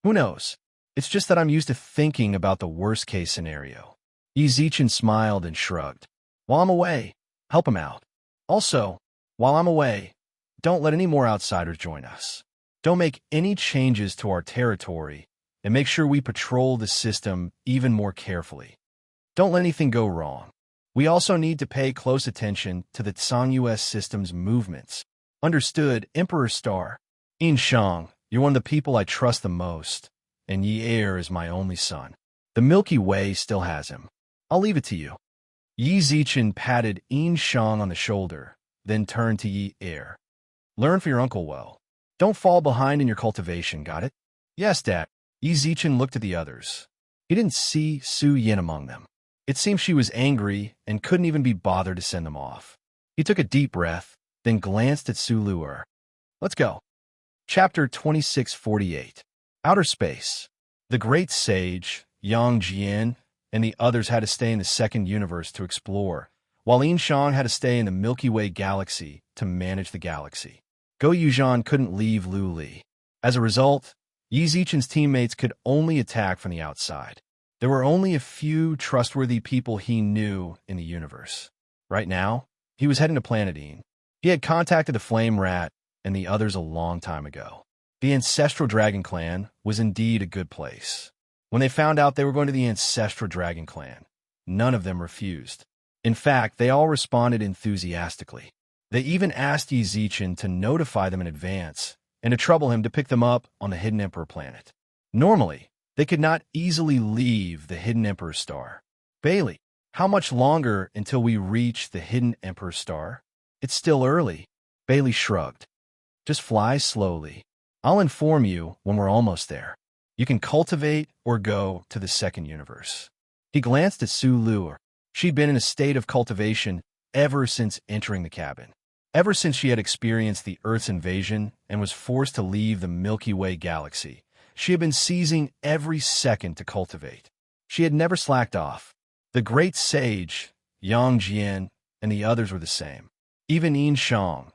Who knows? It's just that I'm used to thinking about the worst-case scenario. Yi Zichen smiled and shrugged. While I'm away, help him out. Also, while I'm away, don't let any more outsiders join us. Don't make any changes to our territory, and make sure we patrol the system even more carefully. Don't let anything go wrong. We also need to pay close attention to the Tsang-US system's movements. Understood, Emperor Star. Yin Shang, you're one of the people I trust the most, and Yi Air is my only son. The Milky Way still has him. I'll leave it to you. Yi Zichen patted Yin Shang on the shoulder, then turned to Yi Air. Learn for your uncle well. Don't fall behind in your cultivation, got it? Yes, Dad. Yi Zichen looked at the others. He didn't see Su Yin among them. It seemed she was angry and couldn't even be bothered to send them off. He took a deep breath, then glanced at Su Luer. Let's go. Chapter 2648. Outer Space. The great sage, Yang Jian, and the others had to stay in the second universe to explore, while Yin Shang had to stay in the Milky Way galaxy to manage the galaxy. Go Yuzhan couldn't leave Lu Li. As a result, Yi Zichen's teammates could only attack from the outside. There were only a few trustworthy people he knew in the universe. Right now, he was heading to Planetine. He had contacted the Flame Rat and the others a long time ago. The Ancestral Dragon Clan was indeed a good place. When they found out they were going to the Ancestral Dragon Clan, none of them refused. In fact, they all responded enthusiastically. They even asked Yi Zichen to notify them in advance and to trouble him to pick them up on the Hidden Emperor planet. Normally, they could not easily leave the Hidden Emperor star. Bailey, how much longer until we reach the Hidden Emperor star? It's still early. Bailey shrugged. Just fly slowly. I'll inform you when we're almost there. You can cultivate or go to the second universe. He glanced at Su Luer. She'd been in a state of cultivation ever since entering the cabin. Ever since she had experienced the Earth's invasion and was forced to leave the Milky Way galaxy, she had been seizing every second to cultivate. She had never slacked off. The great sage, Yang Jian, and the others were the same. Even Yin Shang.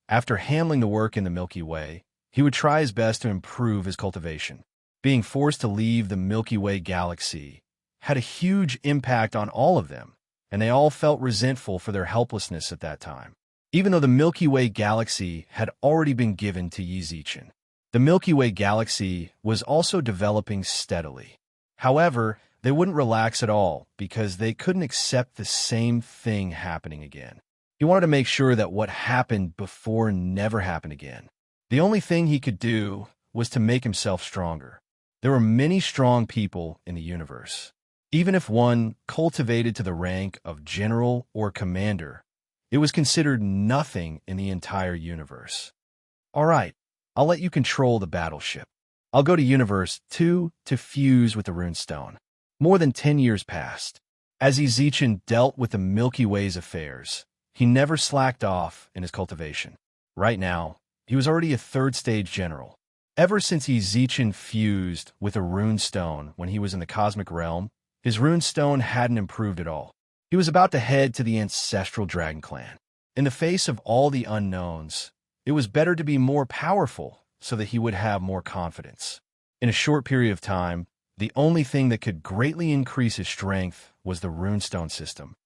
After handling the work in the Milky Way, he would try his best to improve his cultivation. Being forced to leave the Milky Way galaxy had a huge impact on all of them, and they all felt resentful for their helplessness at that time. Even though the Milky Way galaxy had already been given to Yi Zichen, the Milky Way galaxy was also developing steadily. However, they wouldn't relax at all because they couldn't accept the same thing happening again. He wanted to make sure that what happened before never happened again. The only thing he could do was to make himself stronger. There were many strong people in the universe. Even if one cultivated to the rank of general or commander, it was considered nothing in the entire universe. All right, I'll let you control the battleship. I'll go to Universe 2 to fuse with the runestone. More than 10 years passed. As Yi Zichen dealt with the Milky Way's affairs, he never slacked off in his cultivation. Right now, he was already a third-stage general. Ever since Yi Zichen fused with a runestone when he was in the cosmic realm, his runestone hadn't improved at all. He was about to head to the Ancestral Dragon Clan. In the face of all the unknowns, it was better to be more powerful so that he would have more confidence. In a short period of time, the only thing that could greatly increase his strength was the runestone system.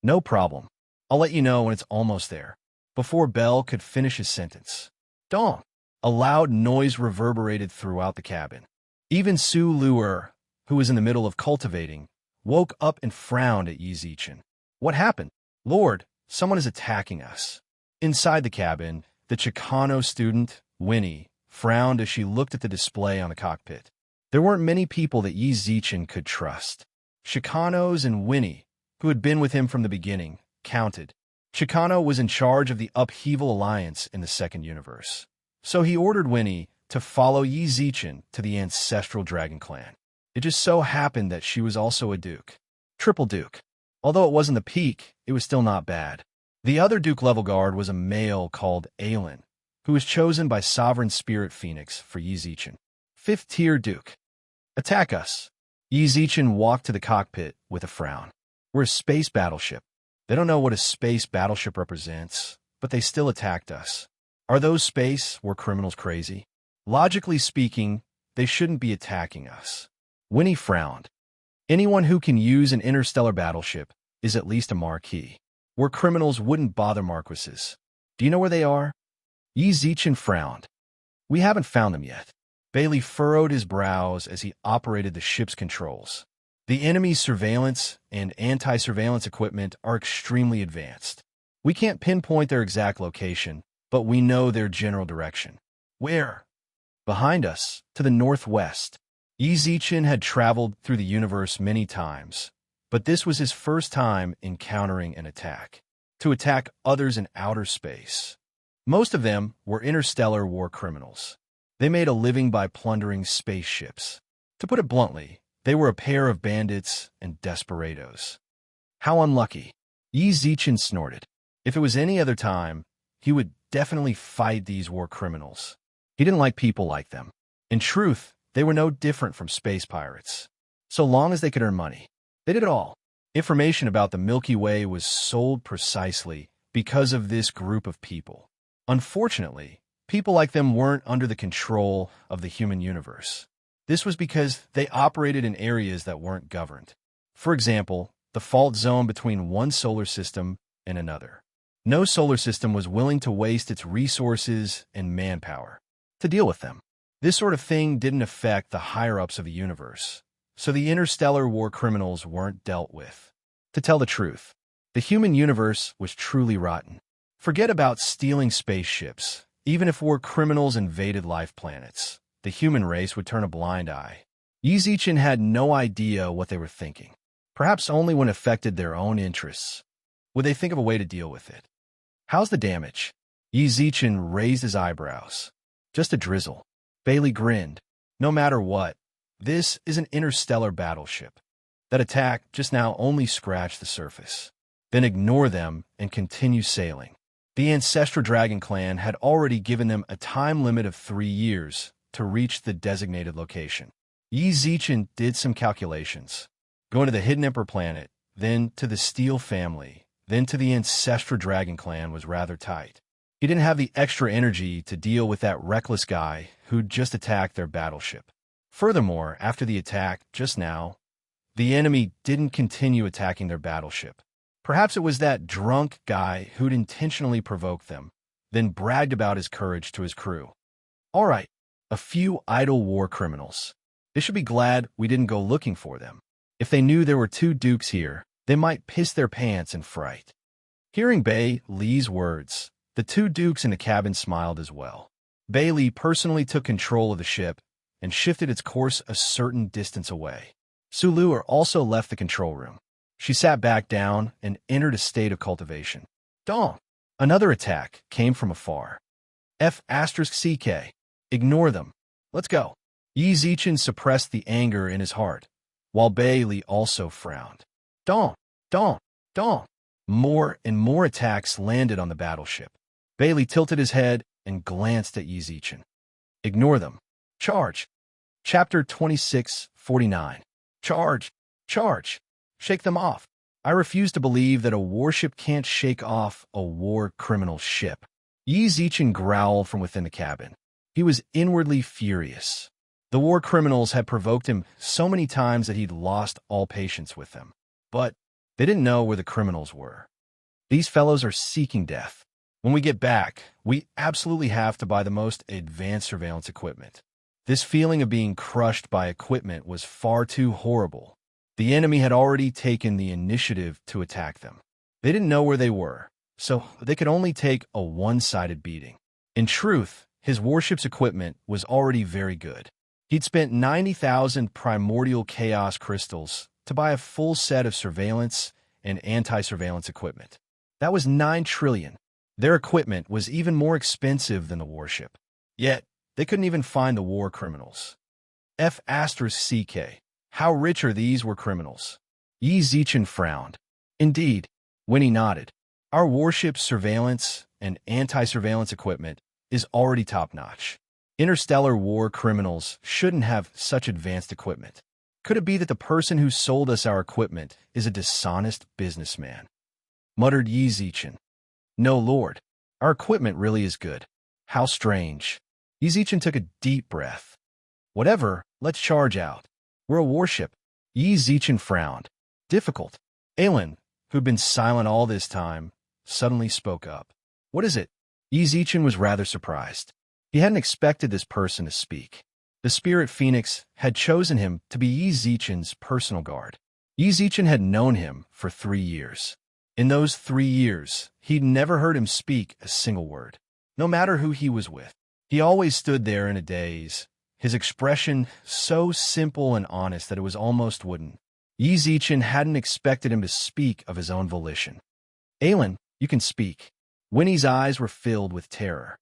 No problem. I'll let you know when it's almost there. Before Bell could finish his sentence, Dong! A loud noise reverberated throughout the cabin. Even Su Luer, who was in the middle of cultivating, woke up and frowned at Yi Zichen. What happened? Lord, someone is attacking us. Inside the cabin, the Chicano student, Winnie, frowned as she looked at the display on the cockpit. There weren't many people that Yi Zichen could trust. Chicanos and Winnie, who had been with him from the beginning, counted. Chicano was in charge of the Upheaval Alliance in the second universe. So he ordered Winnie to follow Yi Zichen to the Ancestral Dragon Clan. It just so happened that she was also a Duke. Triple Duke. Although it wasn't the peak, it was still not bad. The other Duke level guard was a male called Aelin, who was chosen by Sovereign Spirit Phoenix for Yi Zichen. 5th tier Duke. Attack us. Yi Zichen walked to the cockpit with a frown. We're a space battleship. They don't know what a space battleship represents, but they still attacked us. Are those space war criminals crazy? Logically speaking, they shouldn't be attacking us. Winnie frowned. Anyone who can use an interstellar battleship is at least a marquis. War criminals wouldn't bother marquises. Do you know where they are? Yi Zichen frowned. We haven't found them yet. Bailey furrowed his brows as he operated the ship's controls. The enemy's surveillance and anti-surveillance equipment are extremely advanced. We can't pinpoint their exact location, but we know their general direction. Where? Behind us, to the northwest. Yi Zichen had traveled through the universe many times, but this was his first time encountering an attack. To attack others in outer space. Most of them were interstellar war criminals. They made a living by plundering spaceships. To put it bluntly, they were a pair of bandits and desperados. How unlucky. Yi Zichen snorted. If it was any other time, he would definitely fight these war criminals. He didn't like people like them. In truth, they were no different from space pirates. So long as they could earn money, they did it all. Information about the Milky Way was sold precisely because of this group of people. Unfortunately, People like them weren't under the control of the human universe. This was because they operated in areas that weren't governed. For example, the fault zone between one solar system and another. No solar system was willing to waste its resources and manpower to deal with them. This sort of thing didn't affect the higher-ups of the universe, so the interstellar war criminals weren't dealt with. To tell the truth, the human universe was truly rotten. Forget about stealing spaceships. Even if war criminals invaded life planets, the human race would turn a blind eye. Yizichin had no idea what they were thinking. Perhaps only when it affected their own interests would they think of a way to deal with it. How's the damage? Yizichin raised his eyebrows. Just a drizzle. Bailey grinned. No matter what, this is an interstellar battleship. That attack just now only scratched the surface. Then ignore them and continue sailing. The Ancestral Dragon Clan had already given them a time limit of 3 years to reach the designated location. Yizichin did some calculations. Going to the Hidden Emperor planet, then to the Steel family, then to the Ancestral Dragon Clan was rather tight. He didn't have the extra energy to deal with that reckless guy who'd just attacked their battleship. Furthermore, after the attack just now, the enemy didn't continue attacking their battleship. Perhaps it was that drunk guy who'd intentionally provoked them, then bragged about his courage to his crew. All right, a few idle war criminals. They should be glad we didn't go looking for them. If they knew there were 2 dukes here, they might piss their pants in fright. Hearing Bailey's words, the 2 dukes in the cabin smiled as well. Bailey personally took control of the ship and shifted its course a certain distance away. Sulu also left the control room. She sat back down and entered a state of cultivation. Dong! Another attack came from afar. F***CK. Ignore them. Let's go. Yizichin suppressed the anger in his heart, while Bailey also frowned. Dong! Dong! Dong! More and more attacks landed on the battleship. Bailey tilted his head and glanced at Yizichin. Ignore them. Charge. Chapter 2649. Charge! Charge! Shake them off. I refuse to believe that a warship can't shake off a war criminal ship. Yizichin growled from within the cabin. He was inwardly furious. The war criminals had provoked him so many times that he'd lost all patience with them. But they didn't know where the criminals were. These fellows are seeking death. When we get back, we absolutely have to buy the most advanced surveillance equipment. This feeling of being crushed by equipment was far too horrible. The enemy had already taken the initiative to attack them. They didn't know where they were, so they could only take a one-sided beating. In truth, his warship's equipment was already very good. He'd spent 90,000 primordial chaos crystals to buy a full set of surveillance and anti-surveillance equipment. That was 9 trillion. Their equipment was even more expensive than the warship. Yet, they couldn't even find the war criminals. F***CK. How rich are these war criminals? Yizichin frowned. Indeed, Winnie nodded. Our warship's surveillance and anti-surveillance equipment is already top-notch. Interstellar war criminals shouldn't have such advanced equipment. Could it be that the person who sold us our equipment is a dishonest businessman? Muttered Yizichin. No, Lord. Our equipment really is good. How strange. Yizichin took a deep breath. Whatever, let's charge out. We're a warship. Yizichin frowned. Difficult. Aelin, who'd been silent all this time, suddenly spoke up. What is it? Yizichin was rather surprised. He hadn't expected this person to speak. The Spirit Phoenix had chosen him to be Yizichin's personal guard. Yizichin had known him for 3 years. In those 3 years, he'd never heard him speak a single word. No matter who he was with, he always stood there in a daze, his expression so simple and honest that it was almost wooden. Yizichin hadn't expected him to speak of his own volition. Aelin, you can speak. Winnie's eyes were filled with terror.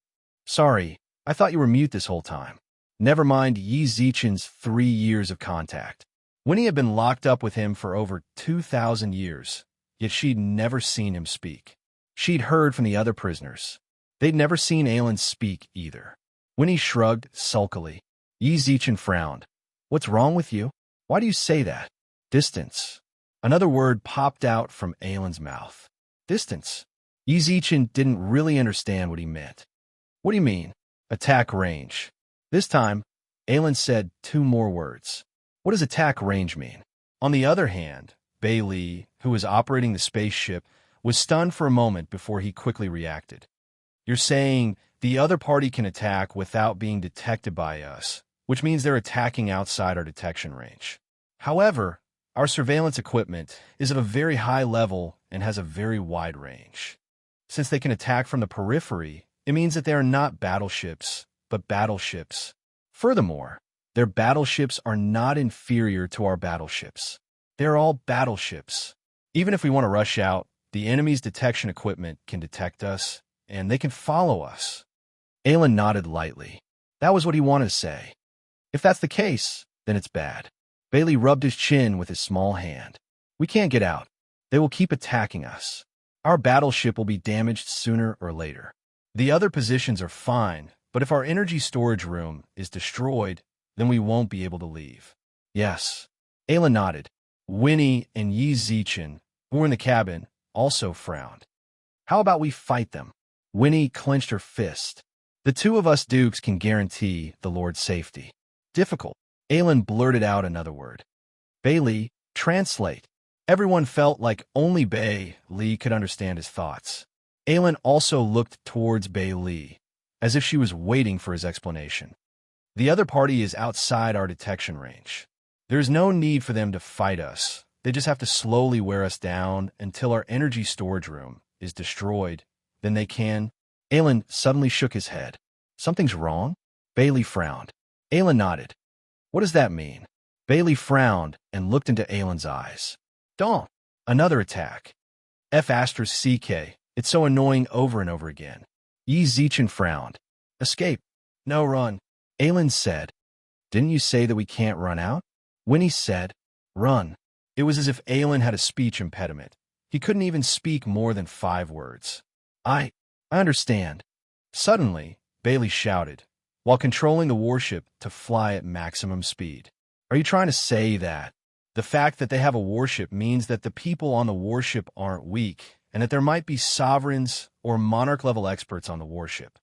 Sorry, I thought you were mute this whole time. Never mind Yizichin's 3 years of contact. Winnie had been locked up with him for over 2,000 years, yet she'd never seen him speak. She'd heard from the other prisoners. They'd never seen Aelin speak either. Winnie shrugged sulkily. Yizichin frowned. What's wrong with you? Why do you say that? Distance. Another word popped out from Aelin's mouth. Distance. Yizichin didn't really understand what he meant. What do you mean? Attack range. This time, Aelin said 2 more words. What does attack range mean? On the other hand, Bailey, who was operating the spaceship, was stunned for a moment before he quickly reacted. You're saying the other party can attack without being detected by us, which means they're attacking outside our detection range. However, our surveillance equipment is of a very high level and has a very wide range. Since they can attack from the periphery, it means that they are not battleships, but battleships. Furthermore, their battleships are not inferior to our battleships. They're all battleships. Even if we want to rush out, the enemy's detection equipment can detect us, and they can follow us. Aelin nodded lightly. That was what he wanted to say. If that's the case, then it's bad. Bailey rubbed his chin with his small hand. We can't get out. They will keep attacking us. Our battleship will be damaged sooner or later. The other positions are fine, but if our energy storage room is destroyed, then we won't be able to leave. Yes. Aelin nodded. Winnie and Yi Zichen, who were in the cabin, also frowned. How about we fight them? Winnie clenched her fist. The 2 of us dukes can guarantee the Lord's safety. Difficult. Aelin blurted out another word. Bailey, translate. Everyone felt like only Bailey could understand his thoughts. Aelin also looked towards Bailey, as if she was waiting for his explanation. The other party is outside our detection range. There is no need for them to fight us. They just have to slowly wear us down until our energy storage room is destroyed. Then they can. Aelin suddenly shook his head. Something's wrong? Bailey frowned. Aelin nodded. What does that mean? Bailey frowned and looked into Aelin's eyes. Don't. Another attack. F***CK. It's so annoying over and over again. Yi Zichen frowned. Escape. No, run. Aelin said. Didn't you say that we can't run out? Winnie said. Run. It was as if Aelin had a speech impediment. He couldn't even speak more than 5 words. I understand. Suddenly, Bailey shouted, while controlling the warship to fly at maximum speed. Are you trying to say that the fact that they have a warship means that the people on the warship aren't weak, and that there might be sovereigns or monarch-level experts on the warship?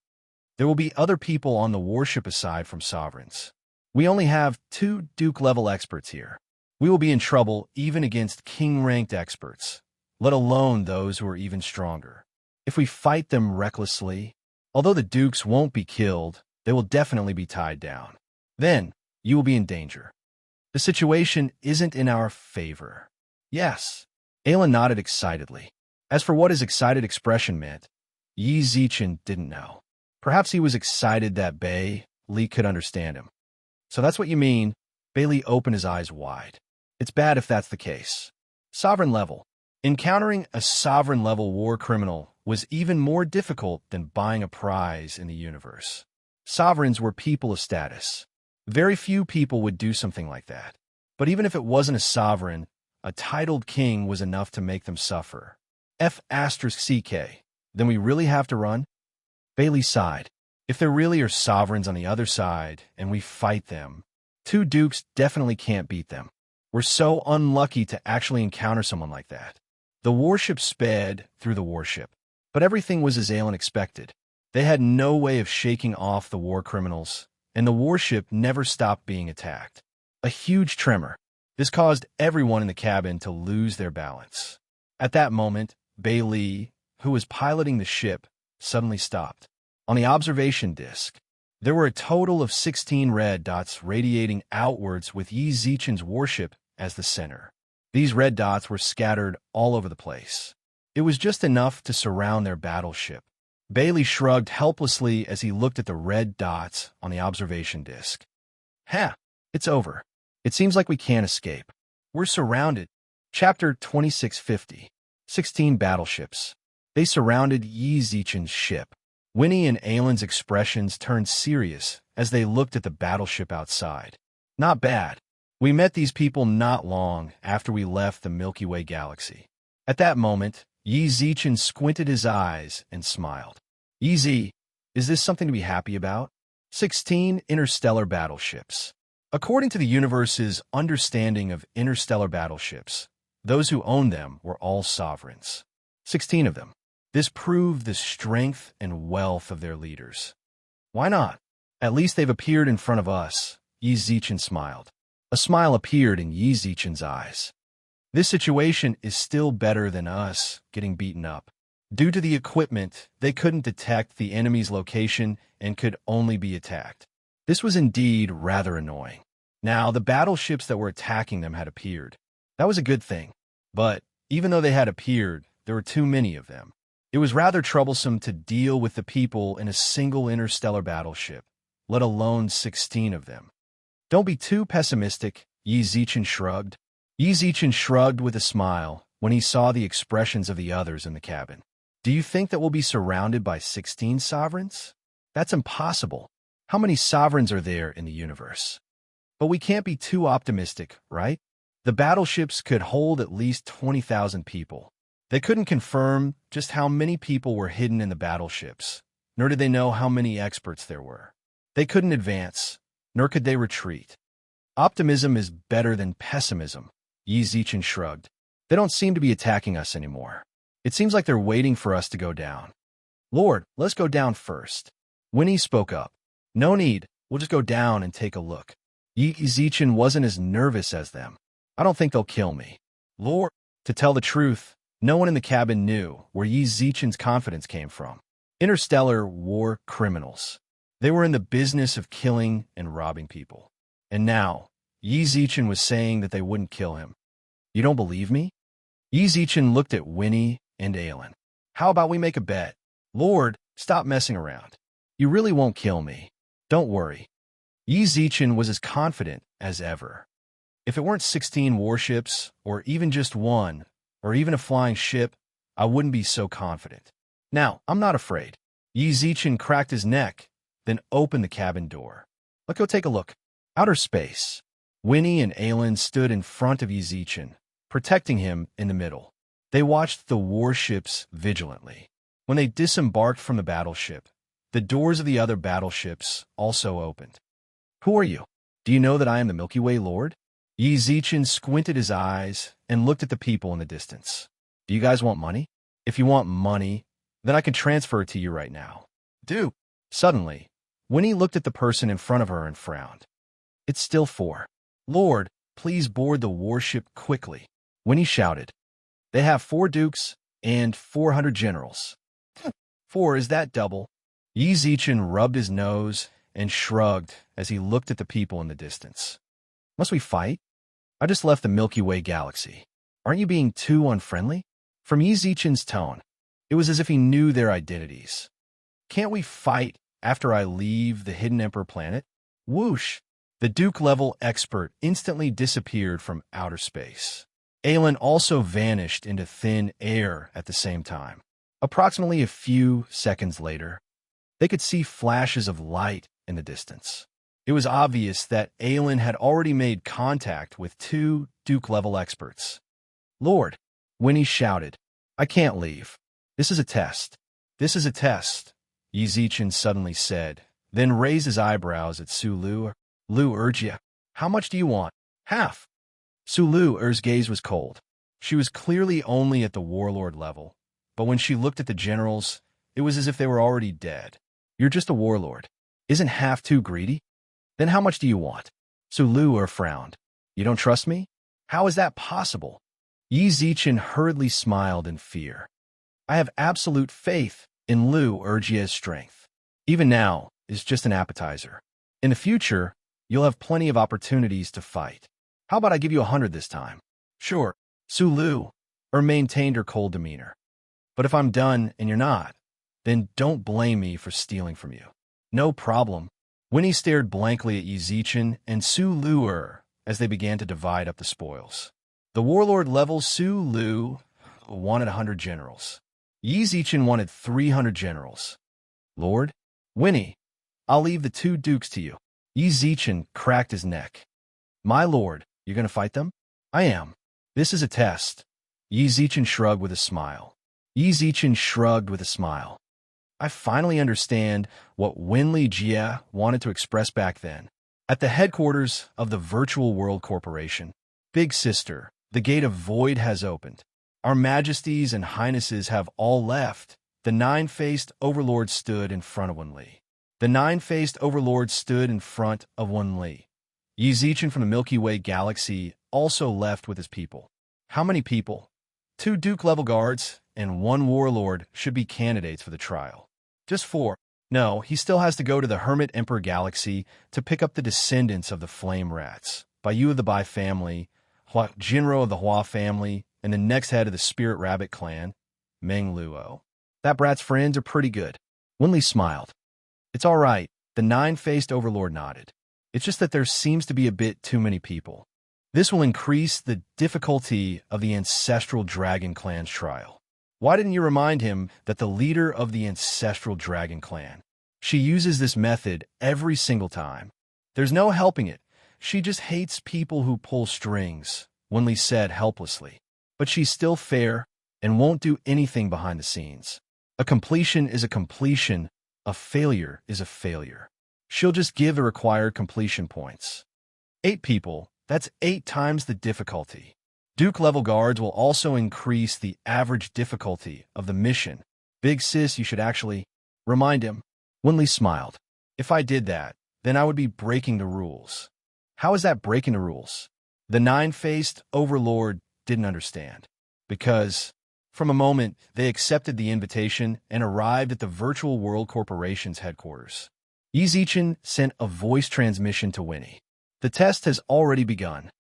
There will be other people on the warship aside from sovereigns. We only have 2 Duke-level experts here. We will be in trouble even against king-ranked experts, let alone those who are even stronger. If we fight them recklessly, although the Dukes won't be killed, they will definitely be tied down. Then, you will be in danger. The situation isn't in our favor. Yes. Aelin nodded excitedly. As for what his excited expression meant, Yi Zichen didn't know. Perhaps he was excited that Bailey could understand him. So that's what you mean? Bailey opened his eyes wide. It's bad if that's the case. Sovereign level. Encountering a sovereign-level war criminal was even more difficult than buying a prize in the universe. Sovereigns were people of status. Very few people would do something like that. But even if it wasn't a sovereign, a titled king was enough to make them suffer. F***CK. Then we really have to run? Bailey sighed. If there really are sovereigns on the other side, and we fight them, 2 dukes definitely can't beat them. We're so unlucky to actually encounter someone like that. The warship sped through the warship, but everything was as Aelin expected. They had no way of shaking off the war criminals, and the warship never stopped being attacked. A huge tremor. This caused everyone in the cabin to lose their balance. At that moment, Bailey, who was piloting the ship, suddenly stopped. On the observation disc, there were a total of 16 red dots radiating outwards with Yi Zichen's warship as the center. These red dots were scattered all over the place. It was just enough to surround their battleship. Bailey shrugged helplessly as he looked at the red dots on the observation disc. It's over. It seems like we can't escape. We're surrounded. Chapter 2650. 16 battleships. They surrounded Yi Zichen's ship. Winnie and Aelin's expressions turned serious as they looked at the battleship outside. Not bad. We met these people not long after we left the Milky Way galaxy. At that moment, Yi Zichen squinted his eyes and smiled. Yi Z, is this something to be happy about? 16 interstellar battleships. According to the universe's understanding of interstellar battleships, those who owned them were all sovereigns. 16 of them. This proved the strength and wealth of their leaders. Why not? At least they've appeared in front of us. Yi Zichen smiled. A smile appeared in Yi Zichen's eyes. This situation is still better than us getting beaten up. Due to the equipment, they couldn't detect the enemy's location and could only be attacked. This was indeed rather annoying. Now, the battleships that were attacking them had appeared. That was a good thing. But even though they had appeared, there were too many of them. It was rather troublesome to deal with the people in a single interstellar battleship, let alone 16 of them. Don't be too pessimistic, Yi Zichen shrugged. Yi Zichen shrugged with a smile when he saw the expressions of the others in the cabin. Do you think that we'll be surrounded by 16 sovereigns? That's impossible. How many sovereigns are there in the universe? But we can't be too optimistic, right? The battleships could hold at least 20,000 people. They couldn't confirm just how many people were hidden in the battleships, nor did they know how many experts there were. They couldn't advance, nor could they retreat. Optimism is better than pessimism, Yi Zichen shrugged. They don't seem to be attacking us anymore. It seems like they're waiting for us to go down. Lord, let's go down first. Winnie spoke up. No need, we'll just go down and take a look. Yi Zichen wasn't as nervous as them. I don't think they'll kill me. Lord, to tell the truth, no one in the cabin knew where Yi Zichen's confidence came from. Interstellar war criminals. They were in the business of killing and robbing people. And now, Yi Zichen was saying that they wouldn't kill him. You don't believe me? Yi Zichen looked at Winnie and Aelin. How about we make a bet? Lord, stop messing around. You really won't kill me. Don't worry. Yi Zichen was as confident as ever. If it weren't 16 warships, or even just one, or even a flying ship, I wouldn't be so confident. Now, I'm not afraid. Yi Zichen cracked his neck, then opened the cabin door. Let's go take a look. Outer space. Winnie and Aelin stood in front of Yi Zichen, protecting him in the middle. They watched the warships vigilantly. When they disembarked from the battleship, the doors of the other battleships also opened. Who are you? Do you know that I am the Milky Way Lord? Yi Zichen squinted his eyes and looked at the people in the distance. Do you guys want money? If you want money, then I can transfer it to you right now. Do. Suddenly, Winnie looked at the person in front of her and frowned. It's still 4. Lord, please board the warship quickly. Winnie shouted. They have 4 dukes and 400 generals. 4, is that double? Yi Zichen rubbed his nose and shrugged as he looked at the people in the distance. Must we fight? I just left the Milky Way galaxy. Aren't you being too unfriendly? From Yi Zichen's tone, it was as if he knew their identities. Can't we fight after I leave the Hidden Emperor planet? Whoosh! The Duke-level expert instantly disappeared from outer space. Aelin also vanished into thin air at the same time. Approximately a few seconds later, they could see flashes of light in the distance. It was obvious that Aelin had already made contact with 2 Duke-level experts. Lord, Winnie shouted, I can't leave. This is a test. This is a test, Yi Zichen suddenly said, then raised his eyebrows at Sulu. Lu Urgia, how much do you want? Half. Sulu Ur's gaze was cold. She was clearly only at the warlord level, but when she looked at the generals, it was as if they were already dead. You're just a warlord. Isn't half too greedy? Then how much do you want? Sulu Ur frowned. You don't trust me? How is that possible? Yi Zichen hurriedly smiled in fear. I have absolute faith in Lu Urgia's strength. Even now is just an appetizer. In the future, you'll have plenty of opportunities to fight. How about I give you 100 this time? Sure. Sulu Ur maintained her cold demeanor. But if I'm done and you're not, then don't blame me for stealing from you. No problem. Winnie stared blankly at Yi Zichen and Sulu Ur as they began to divide up the spoils. The warlord level Sulu wanted 100 generals. Yi Zichen wanted 300 generals. Lord, Winnie, I'll leave the 2 dukes to you. Yi Zichen cracked his neck. My lord, you're going to fight them? I am. This is a test. Yi Zichen shrugged with a smile. Yi Zichen shrugged with a smile. I finally understand what Winli Jia wanted to express back then. At the headquarters of the Virtual World Corporation, Big Sister, the gate of void has opened. Our majesties and highnesses have all left. The 9-faced overlord stood in front of Winli. The nine-faced overlord stood in front of Wen Yi Zichen from the Milky Way galaxy also left with his people. How many people? 2 Duke-level guards and 1 warlord should be candidates for the trial. Just 4. No, he still has to go to the Hermit Emperor galaxy to pick up the descendants of the Flame Rats, Baiyu of the Bai family, Jinro of the Hua family, and the next head of the Spirit Rabbit clan, Meng Luo. That brat's friends are pretty good. Wenli smiled. It's all right, the nine-faced overlord nodded. It's just that there seems to be a bit too many people. This will increase the difficulty of the Ancestral Dragon Clan's trial. Why didn't you remind him that the leader of the Ancestral Dragon Clan? She uses this method every single time. There's no helping it. She just hates people who pull strings, Wenli said helplessly. But she's still fair and won't do anything behind the scenes. A completion is a completion. A failure is a failure. She'll just give the required completion points. 8 people, that's 8 times the difficulty. Duke-level guards will also increase the average difficulty of the mission. Big sis, you should actually remind him. Wenli smiled. If I did that, then I would be breaking the rules. How is that breaking the rules? The nine-faced overlord didn't understand. Because, from a moment, they accepted the invitation and arrived at the Virtual World Corporation's headquarters. Yi Zichen sent a voice transmission to Winnie. The test has already begun.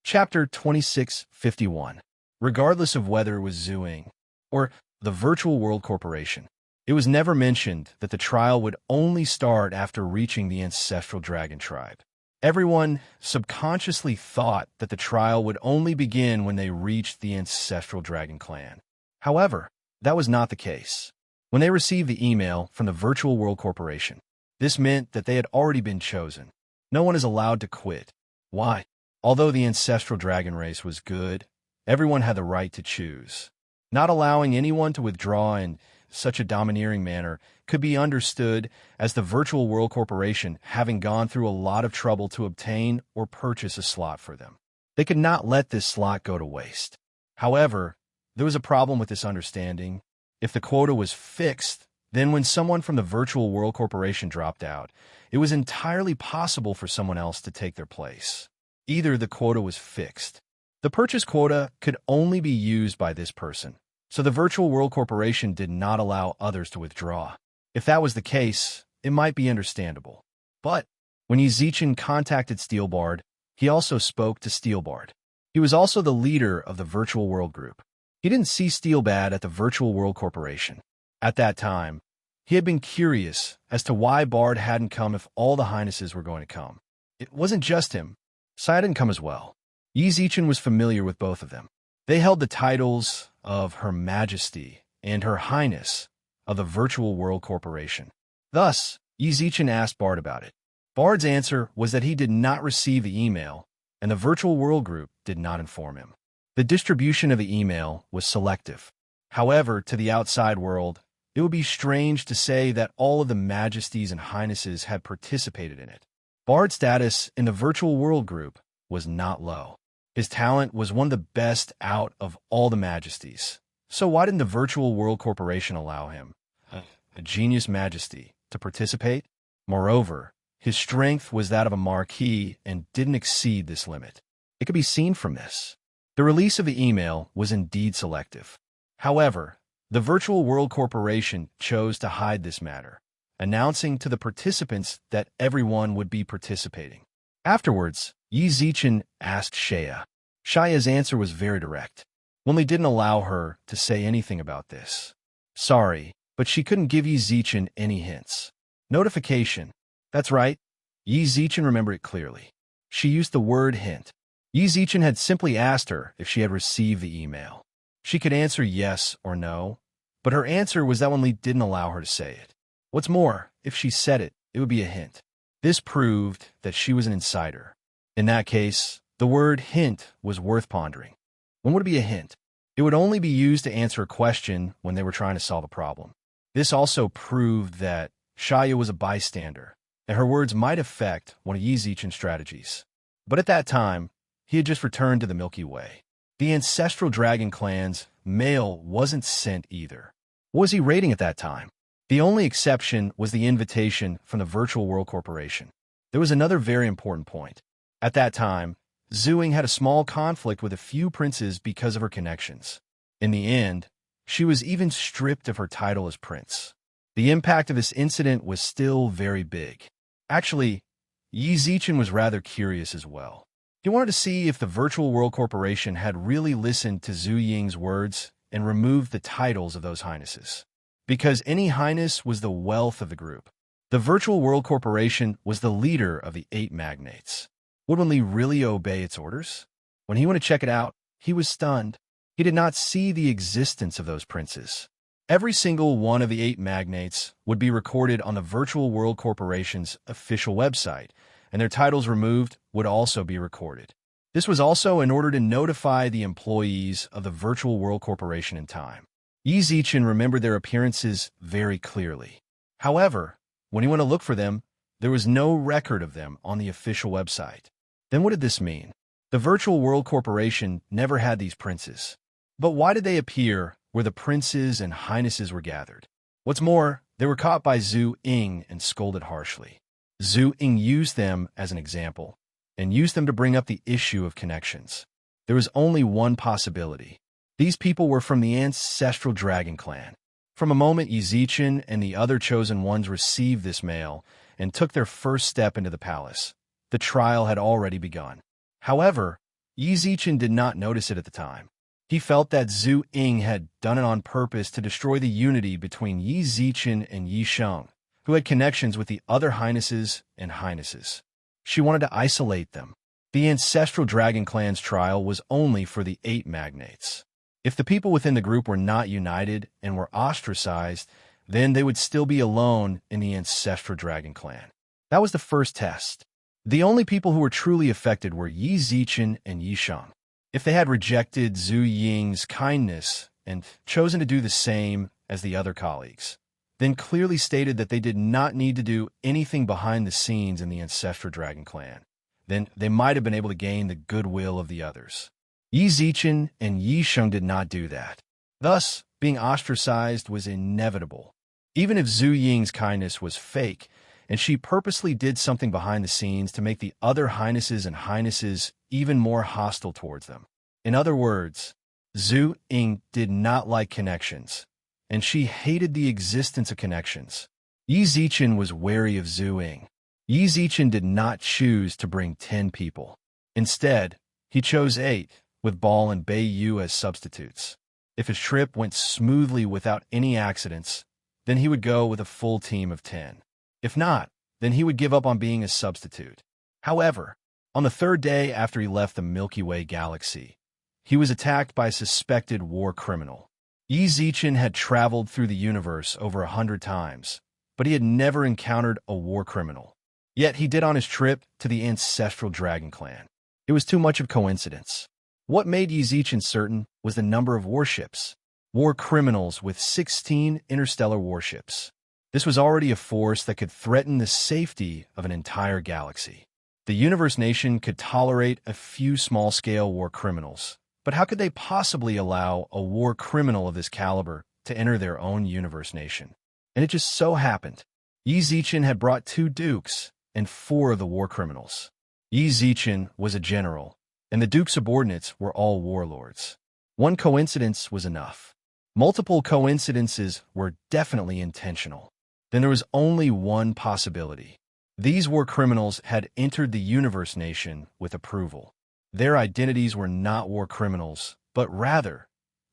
Chapter 2651. Regardless of whether it was Zhuang or the Virtual World Corporation, it was never mentioned that the trial would only start after reaching the Ancestral Dragon Tribe. Everyone subconsciously thought that the trial would only begin when they reached the Ancestral Dragon Clan. However, that was not the case. When they received the email from the Virtual World Corporation, this meant that they had already been chosen. No one is allowed to quit. Why? Although the Ancestral Dragon race was good, everyone had the right to choose. Not allowing anyone to withdraw in such a domineering manner could be understood as the Virtual World Corporation having gone through a lot of trouble to obtain or purchase a slot for them. They could not let this slot go to waste. However, there was a problem with this understanding. If the quota was fixed, then when someone from the Virtual World Corporation dropped out, it was entirely possible for someone else to take their place. Either the quota was fixed. The purchase quota could only be used by this person, so the Virtual World Corporation did not allow others to withdraw. If that was the case, it might be understandable. But when Yi Zichen contacted Steelbard, he also spoke to Steelbard. He was also the leader of the Virtual World Group. He didn't see Steelbad at the Virtual World Corporation. At that time, he had been curious as to why Bard hadn't come if all the Highnesses were going to come. It wasn't just him. Saya didn't come as well. Yi Zichen was familiar with both of them. They held the titles of Her Majesty and Her Highness of the Virtual World Corporation. Thus, Yi Zichen asked Bard about it. Bard's answer was that he did not receive the email, and the Virtual World Group did not inform him. The distribution of the email was selective. However, to the outside world, it would be strange to say that all of the Majesties and Highnesses had participated in it. Bard's status in the Virtual World Group was not low. His talent was one of the best out of all the Majesties. So why didn't the Virtual World Corporation allow him, a genius Majesty, to participate? Moreover, his strength was that of a Marquis and didn't exceed this limit. It could be seen from this. The release of the email was indeed selective. However, the Virtual World Corporation chose to hide this matter, announcing to the participants that everyone would be participating. Afterwards, Yi Zichen asked Shaya. Shaya's answer was very direct. Wenli didn't allow her to say anything about this. Sorry, but she couldn't give Yi Zichen any hints. Notification. That's right. Yi Zichen remembered it clearly. She used the word hint. Yi Zichen had simply asked her if she had received the email. She could answer yes or no, but her answer was that Wenli didn't allow her to say it. What's more, if she said it, it would be a hint. This proved that she was an insider. In that case, the word hint was worth pondering. When would it be a hint? It would only be used to answer a question when they were trying to solve a problem. This also proved that Shaya was a bystander, and her words might affect one of Yi Zichen's strategies. But at that time, he had just returned to the Milky Way. The Ancestral Dragon Clan's mail wasn't sent either. What was he raiding at that time? The only exception was the invitation from the Virtual World Corporation. There was another very important point. At that time, Zhu Ying had a small conflict with a few princes because of her connections. In the end, she was even stripped of her title as prince. The impact of this incident was still very big. Actually, Yi Zichen was rather curious as well. He wanted to see if the Virtual World Corporation had really listened to Zhu Ying's words and removed the titles of those highnesses. Because any highness was the wealth of the group. The Virtual World Corporation was the leader of the 8 magnates. Would Wen Li really obey its orders? When he went to check it out, he was stunned. He did not see the existence of those princes. Every single one of the 8 magnates would be recorded on the Virtual World Corporation's official website, and their titles removed would also be recorded. This was also in order to notify the employees of the Virtual World Corporation in time. Yi Zichen remembered their appearances very clearly. However, when he went to look for them, there was no record of them on the official website. Then what did this mean? The Virtual World Corporation never had these princes. But why did they appear where the princes and highnesses were gathered? What's more, they were caught by Zhu Ying and scolded harshly. Zhu Ying used them as an example, and used them to bring up the issue of connections. There was only one possibility. These people were from the ancestral dragon clan. From a moment Yi Zichen and the other chosen ones received this mail and took their first step into the palace, the trial had already begun. However, Yi Zichen did not notice it at the time. He felt that Zhu Ying had done it on purpose to destroy the unity between Yi Zichen and Yi Sheng, who had connections with the other highnesses and highnesses. She wanted to isolate them. The ancestral dragon clan's trial was only for the 8 magnates. If the people within the group were not united and were ostracized, then they would still be alone in the ancestral dragon clan. That was the first test. The only people who were truly affected were Yi Zichen and Yi Sheng. If they had rejected Zhu Ying's kindness and chosen to do the same as the other colleagues, then clearly stated that they did not need to do anything behind the scenes in the ancestral dragon clan, then they might have been able to gain the goodwill of the others. Yi Zichen and Yi Sheng did not do that. Thus, being ostracized was inevitable. Even if Zhu Ying's kindness was fake, and she purposely did something behind the scenes to make the other highnesses and highnesses even more hostile towards them. In other words, Zhu Ying did not like connections, and she hated the existence of connections. Yi Zichen was wary of Zhu Ying. Yi Zichen did not choose to bring 10 people. Instead, he chose 8, with Bal and Bei Yu as substitutes. If his trip went smoothly without any accidents, then he would go with a full team of 10. If not, then he would give up on being a substitute. However, on the 3rd day after he left the Milky Way galaxy, he was attacked by a suspected war criminal. Yi Zichen had traveled through the universe over 100 times, but he had never encountered a war criminal. Yet he did on his trip to the ancestral dragon clan. It was too much of coincidence. What made Yi Zichen certain was the number of warships. War criminals with 16 interstellar warships. This was already a force that could threaten the safety of an entire galaxy. The universe nation could tolerate a few small-scale war criminals, but how could they possibly allow a war criminal of this caliber to enter their own universe nation? And it just so happened. Yi Zichen had brought 2 dukes and 4 of the war criminals. Yi Zichen was a general, and the duke's subordinates were all warlords. One coincidence was enough. Multiple coincidences were definitely intentional. Then there was only one possibility. These war criminals had entered the universe nation with approval. Their identities were not war criminals, but rather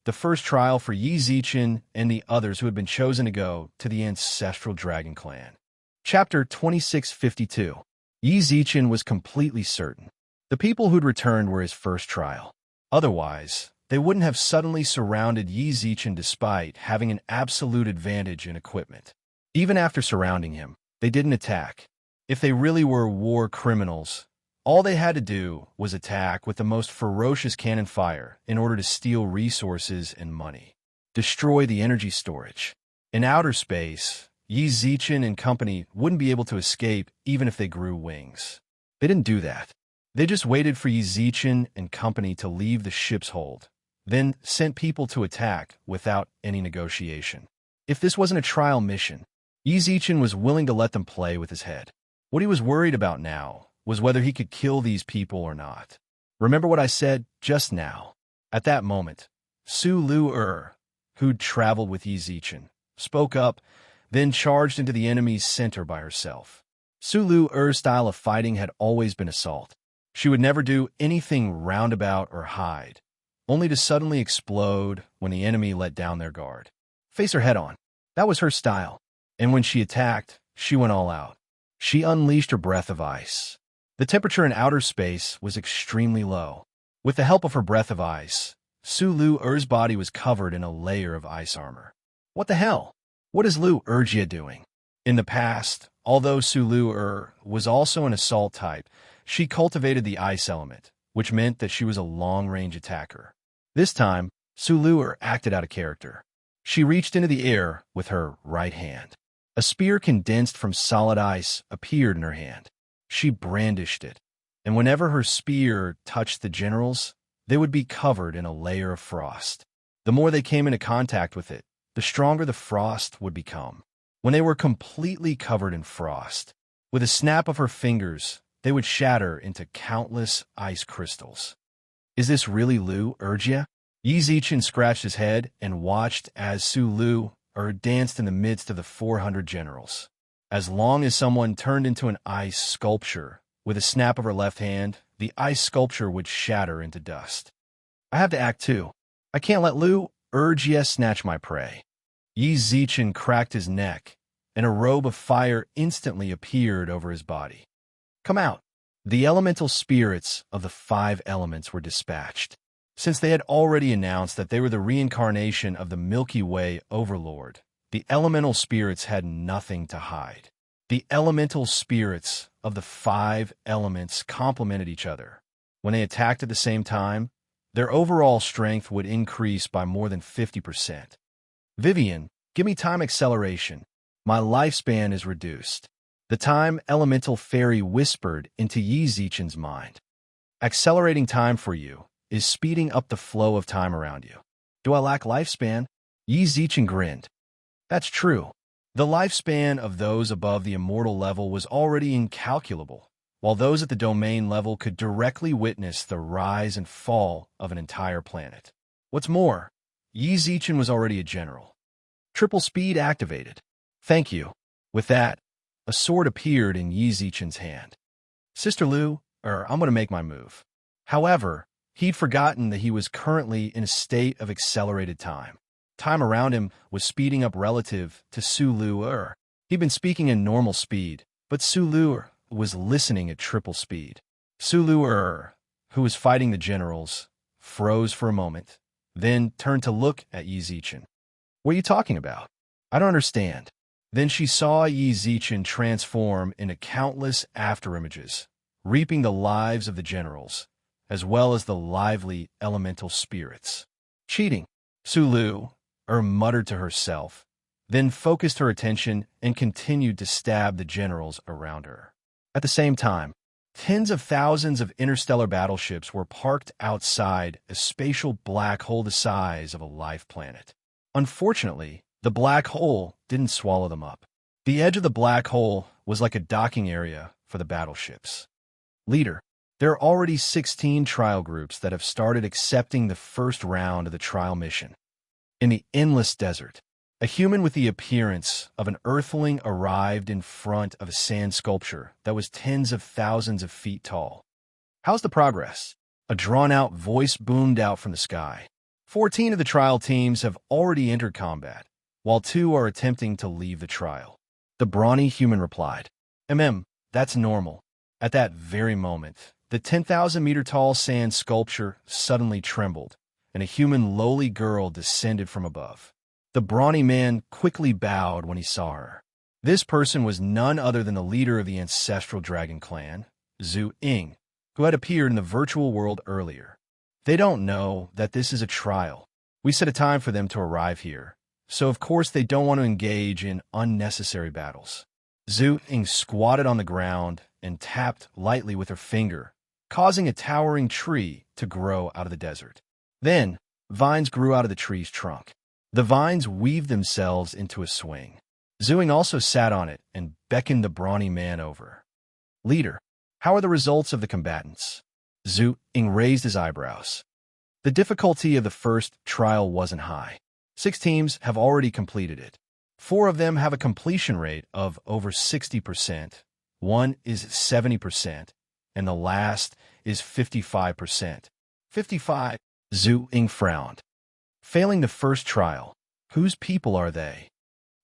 the first trial for Yi Zichen and the others who had been chosen to go to the ancestral dragon clan. Chapter 2652. Yi Zichen was completely certain. The people who'd returned were his first trial. Otherwise, they wouldn't have suddenly surrounded Yi Zichen despite having an absolute advantage in equipment. Even after surrounding him, they didn't attack. If they really were war criminals, all they had to do was attack with the most ferocious cannon fire in order to steal resources and money. Destroy the energy storage. In outer space, Yi Zichen and company wouldn't be able to escape even if they grew wings. They didn't do that. They just waited for Yi Zichen and company to leave the ship's hold, then sent people to attack without any negotiation. If this wasn't a trial mission, Yi Zichen was willing to let them play with his head. What he was worried about now was whether he could kill these people or not. Remember what I said just now? At that moment, Su Lu-er, who'd traveled with Yi Zichen, spoke up, then charged into the enemy's center by herself. Su Lu-er's style of fighting had always been assault. She would never do anything roundabout or hide, only to suddenly explode when the enemy let down their guard. Face her head on. That was her style. And when she attacked, she went all out. She unleashed her breath of ice. The temperature in outer space was extremely low. With the help of her breath of ice, Su Lu-er's body was covered in a layer of ice armor. What the hell? What is Lu-erjia doing? In the past, although Su Lu-er was also an assault type, she cultivated the ice element, which meant that she was a long-range attacker. This time, Su Lu-er acted out of character. She reached into the air with her right hand. A spear condensed from solid ice appeared in her hand. She brandished it, and whenever her spear touched the generals, they would be covered in a layer of frost. The more they came into contact with it, the stronger the frost would become. When they were completely covered in frost, with a snap of her fingers, they would shatter into countless ice crystals. Is this really Lu-erjia? Yi Zichen scratched his head and watched as Su Lu-er danced in the midst of the 400 generals. As long as someone turned into an ice sculpture, with a snap of her left hand, the ice sculpture would shatter into dust. I have to act too. I can't let Lu-erjia snatch my prey. Yi Zichen cracked his neck, and a robe of fire instantly appeared over his body. Come out. The elemental spirits of the 5 elements were dispatched. Since they had already announced that they were the reincarnation of the Milky Way Overlord, the elemental spirits had nothing to hide. The elemental spirits of the 5 elements complemented each other. When they attacked at the same time, their overall strength would increase by more than 50%. Vivian, give me time acceleration. My lifespan is reduced. The time elemental fairy whispered into Yi Zichen's mind. Accelerating time for you is speeding up the flow of time around you. Do I lack lifespan? Yi Zichen grinned. That's true. The lifespan of those above the immortal level was already incalculable, while those at the domain level could directly witness the rise and fall of an entire planet. What's more, Yi Zichen was already a general. Triple speed activated. Thank you. With that, a sword appeared in Yi Zichen's hand. Sister Lu, I'm going to make my move. However, he'd forgotten that he was currently in a state of accelerated time. Time around him was speeding up relative to Su Lu-er. He'd been speaking in normal speed, but Su Lu-er was listening at triple speed. Su Lu-er, who was fighting the generals, froze for a moment, then turned to look at Yi Zichen. What are you talking about? I don't understand. Then she saw Yi Zichen transform into countless afterimages, reaping the lives of the generals, as well as the lively elemental spirits. Cheating. Su Lu-er muttered to herself, then focused her attention and continued to stab the generals around her. At the same time, tens of thousands of interstellar battleships were parked outside a spatial black hole the size of a life planet. Unfortunately, the black hole didn't swallow them up. The edge of the black hole was like a docking area for the battleships. Leader, there are already 16 trial groups that have started accepting the first round of the trial mission. In the endless desert, a human with the appearance of an earthling arrived in front of a sand sculpture that was tens of thousands of feet tall. How's the progress? A drawn-out voice boomed out from the sky. 14 of the trial teams have already entered combat, while 2 are attempting to leave the trial. The brawny human replied, That's normal. At that very moment, the 10,000-meter-tall sand sculpture suddenly trembled, and a human lowly girl descended from above. The brawny man quickly bowed when he saw her. This person was none other than the leader of the ancestral dragon clan, Zhu Ying, who had appeared in the virtual world earlier. They don't know that this is a trial. We set a time for them to arrive here, so of course they don't want to engage in unnecessary battles. Zhu Ying squatted on the ground and tapped lightly with her finger, causing a towering tree to grow out of the desert. Then, vines grew out of the tree's trunk. The vines weaved themselves into a swing. Zhuing also sat on it and beckoned the brawny man over. Leader, how are the results of the combatants? Zhu Ying raised his eyebrows. The difficulty of the first trial wasn't high. 6 teams have already completed it. 4 of them have a completion rate of over 60%. 1 is 70%, and the last is 55%. 55. Zhu Ying frowned. Failing the first trial, whose people are they?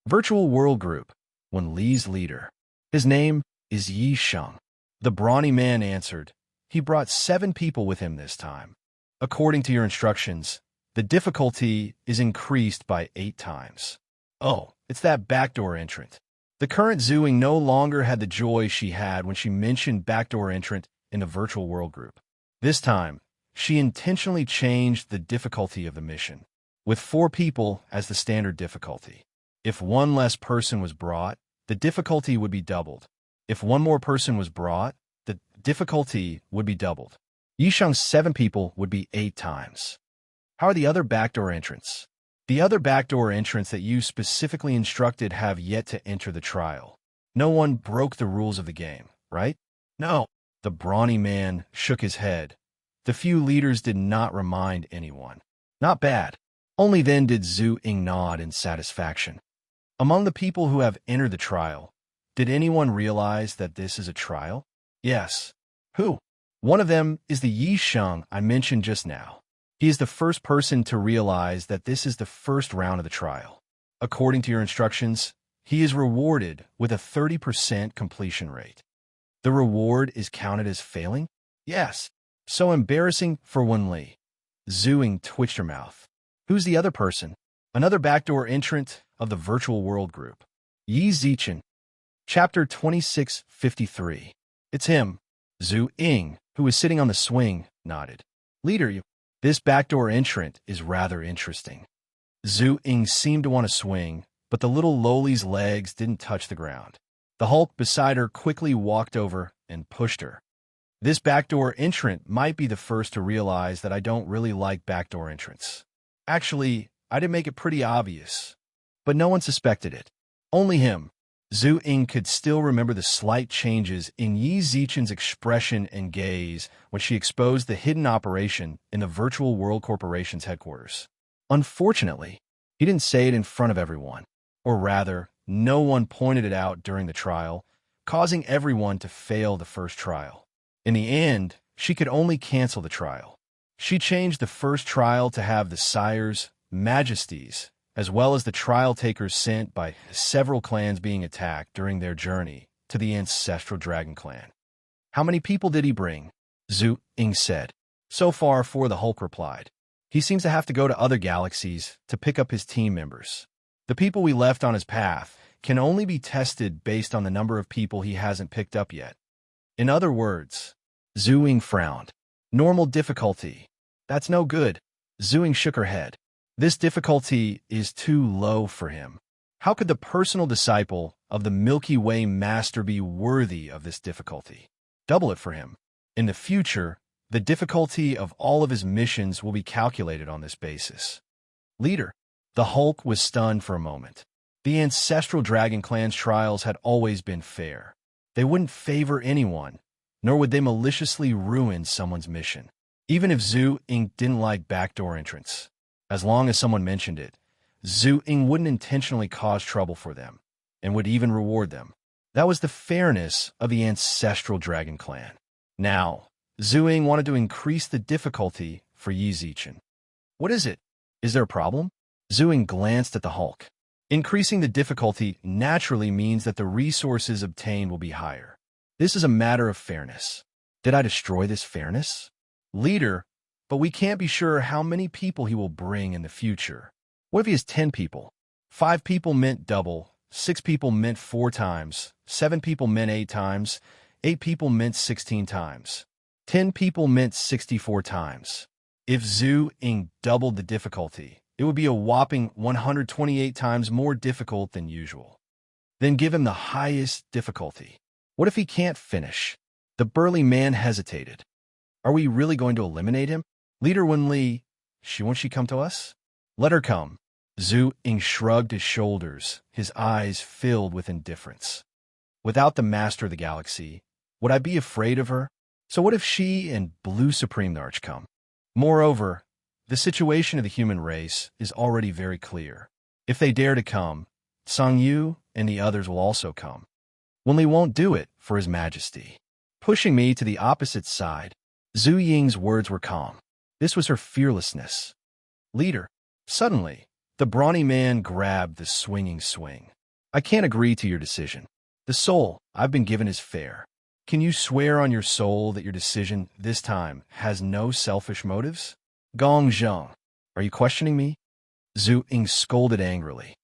Virtual World Group, Wen Li's leader. His name is Yi Sheng. The brawny man answered. He brought 7 people with him this time. According to your instructions, the difficulty is increased by 8 times. Oh, it's that backdoor entrant. The current Zhu Ying no longer had the joy she had when she mentioned backdoor entrant in the Virtual World Group. This time, she intentionally changed the difficulty of the mission, with 4 people as the standard difficulty. If 1 less person was brought, the difficulty would be doubled. If 1 more person was brought, the difficulty would be doubled. Yi Sheng's 7 people would be 8 times. How are the other backdoor entrants? The other backdoor entrants that you specifically instructed have yet to enter the trial. No one broke the rules of the game, right? No. The brawny man shook his head. The few leaders did not remind anyone. Not bad. Only then did Zhu Ying nod in satisfaction. Among the people who have entered the trial, did anyone realize that this is a trial? Yes. Who? One of them is the Yi Sheng I mentioned just now. He is the first person to realize that this is the first round of the trial. According to your instructions, he is rewarded with a 30% completion rate. The reward is counted as failing? Yes. So embarrassing for Wen Li. Zhu Ying twitched her mouth. Who's the other person? Another backdoor entrant of the Virtual World Group. Yi Zichen. Chapter 2653. It's him. Zhu Ying, who was sitting on the swing, nodded. Leader, this backdoor entrant is rather interesting. Zhu Ying seemed to want to swing, but the little lowly's legs didn't touch the ground. The Hulk beside her quickly walked over and pushed her. This backdoor entrant might be the first to realize that I don't really like backdoor entrants. Actually, I did make it pretty obvious, but no one suspected it. Only him. Zhu Ying could still remember the slight changes in Yi Zichen's expression and gaze when she exposed the hidden operation in the Virtual World Corporation's headquarters. Unfortunately, he didn't say it in front of everyone, or rather, no one pointed it out during the trial, causing everyone to fail the first trial. In the end, she could only cancel the trial. She changed the first trial to have the Sires, Majesties, as well as the trial takers sent by several clans being attacked during their journey to the ancestral dragon clan. How many people did he bring? Zhu Ying said. So far, 4, the Hulk replied. He seems to have to go to other galaxies to pick up his team members. The people we left on his path can only be tested based on the number of people he hasn't picked up yet. In other words, Zhu Ying frowned. Normal difficulty. That's no good. Zhu Ying shook her head. This difficulty is too low for him. How could the personal disciple of the Milky Way Master be worthy of this difficulty? Double it for him. In the future, the difficulty of all of his missions will be calculated on this basis. Leader. The Hulk was stunned for a moment. The ancestral dragon clan's trials had always been fair. They wouldn't favor anyone, nor would they maliciously ruin someone's mission. Even if Zhu Ying didn't like backdoor entrants. As long as someone mentioned it, Zhu Ying wouldn't intentionally cause trouble for them, and would even reward them. That was the fairness of the ancestral dragon clan. Now, Zhu Ying wanted to increase the difficulty for Yi Zichen. What is it? Is there a problem? Zhu Ying glanced at the Hulk. Increasing the difficulty naturally means that the resources obtained will be higher. This is a matter of fairness. Did I destroy this fairness? Leader, but we can't be sure how many people he will bring in the future. What if he has 10 people? 5 people meant double, 6 people meant 4 times, 7 people meant 8 times, 8 people meant 16 times. 10 people meant 64 times. If Zhu Ying doubled the difficulty, it would be a whopping 128 times more difficult than usual. Then give him the highest difficulty. What if he can't finish? The burly man hesitated. Are we really going to eliminate him? Leader Wen Li, won't she come to us? Let her come. Zhu Ying shrugged his shoulders, his eyes filled with indifference. Without the master of the galaxy, would I be afraid of her? So what if she and Blue Supreme Arch come? Moreover, the situation of the human race is already very clear. If they dare to come, Song Yu and the others will also come. Only won't do it for His Majesty. Pushing me to the opposite side, Zhu Ying's words were calm. This was her fearlessness. Leader. Suddenly, the brawny man grabbed the swinging swing. I can't agree to your decision. The soul I've been given is fair. Can you swear on your soul that your decision this time has no selfish motives? Gong Zheng, are you questioning me? Zhu Ying scolded angrily.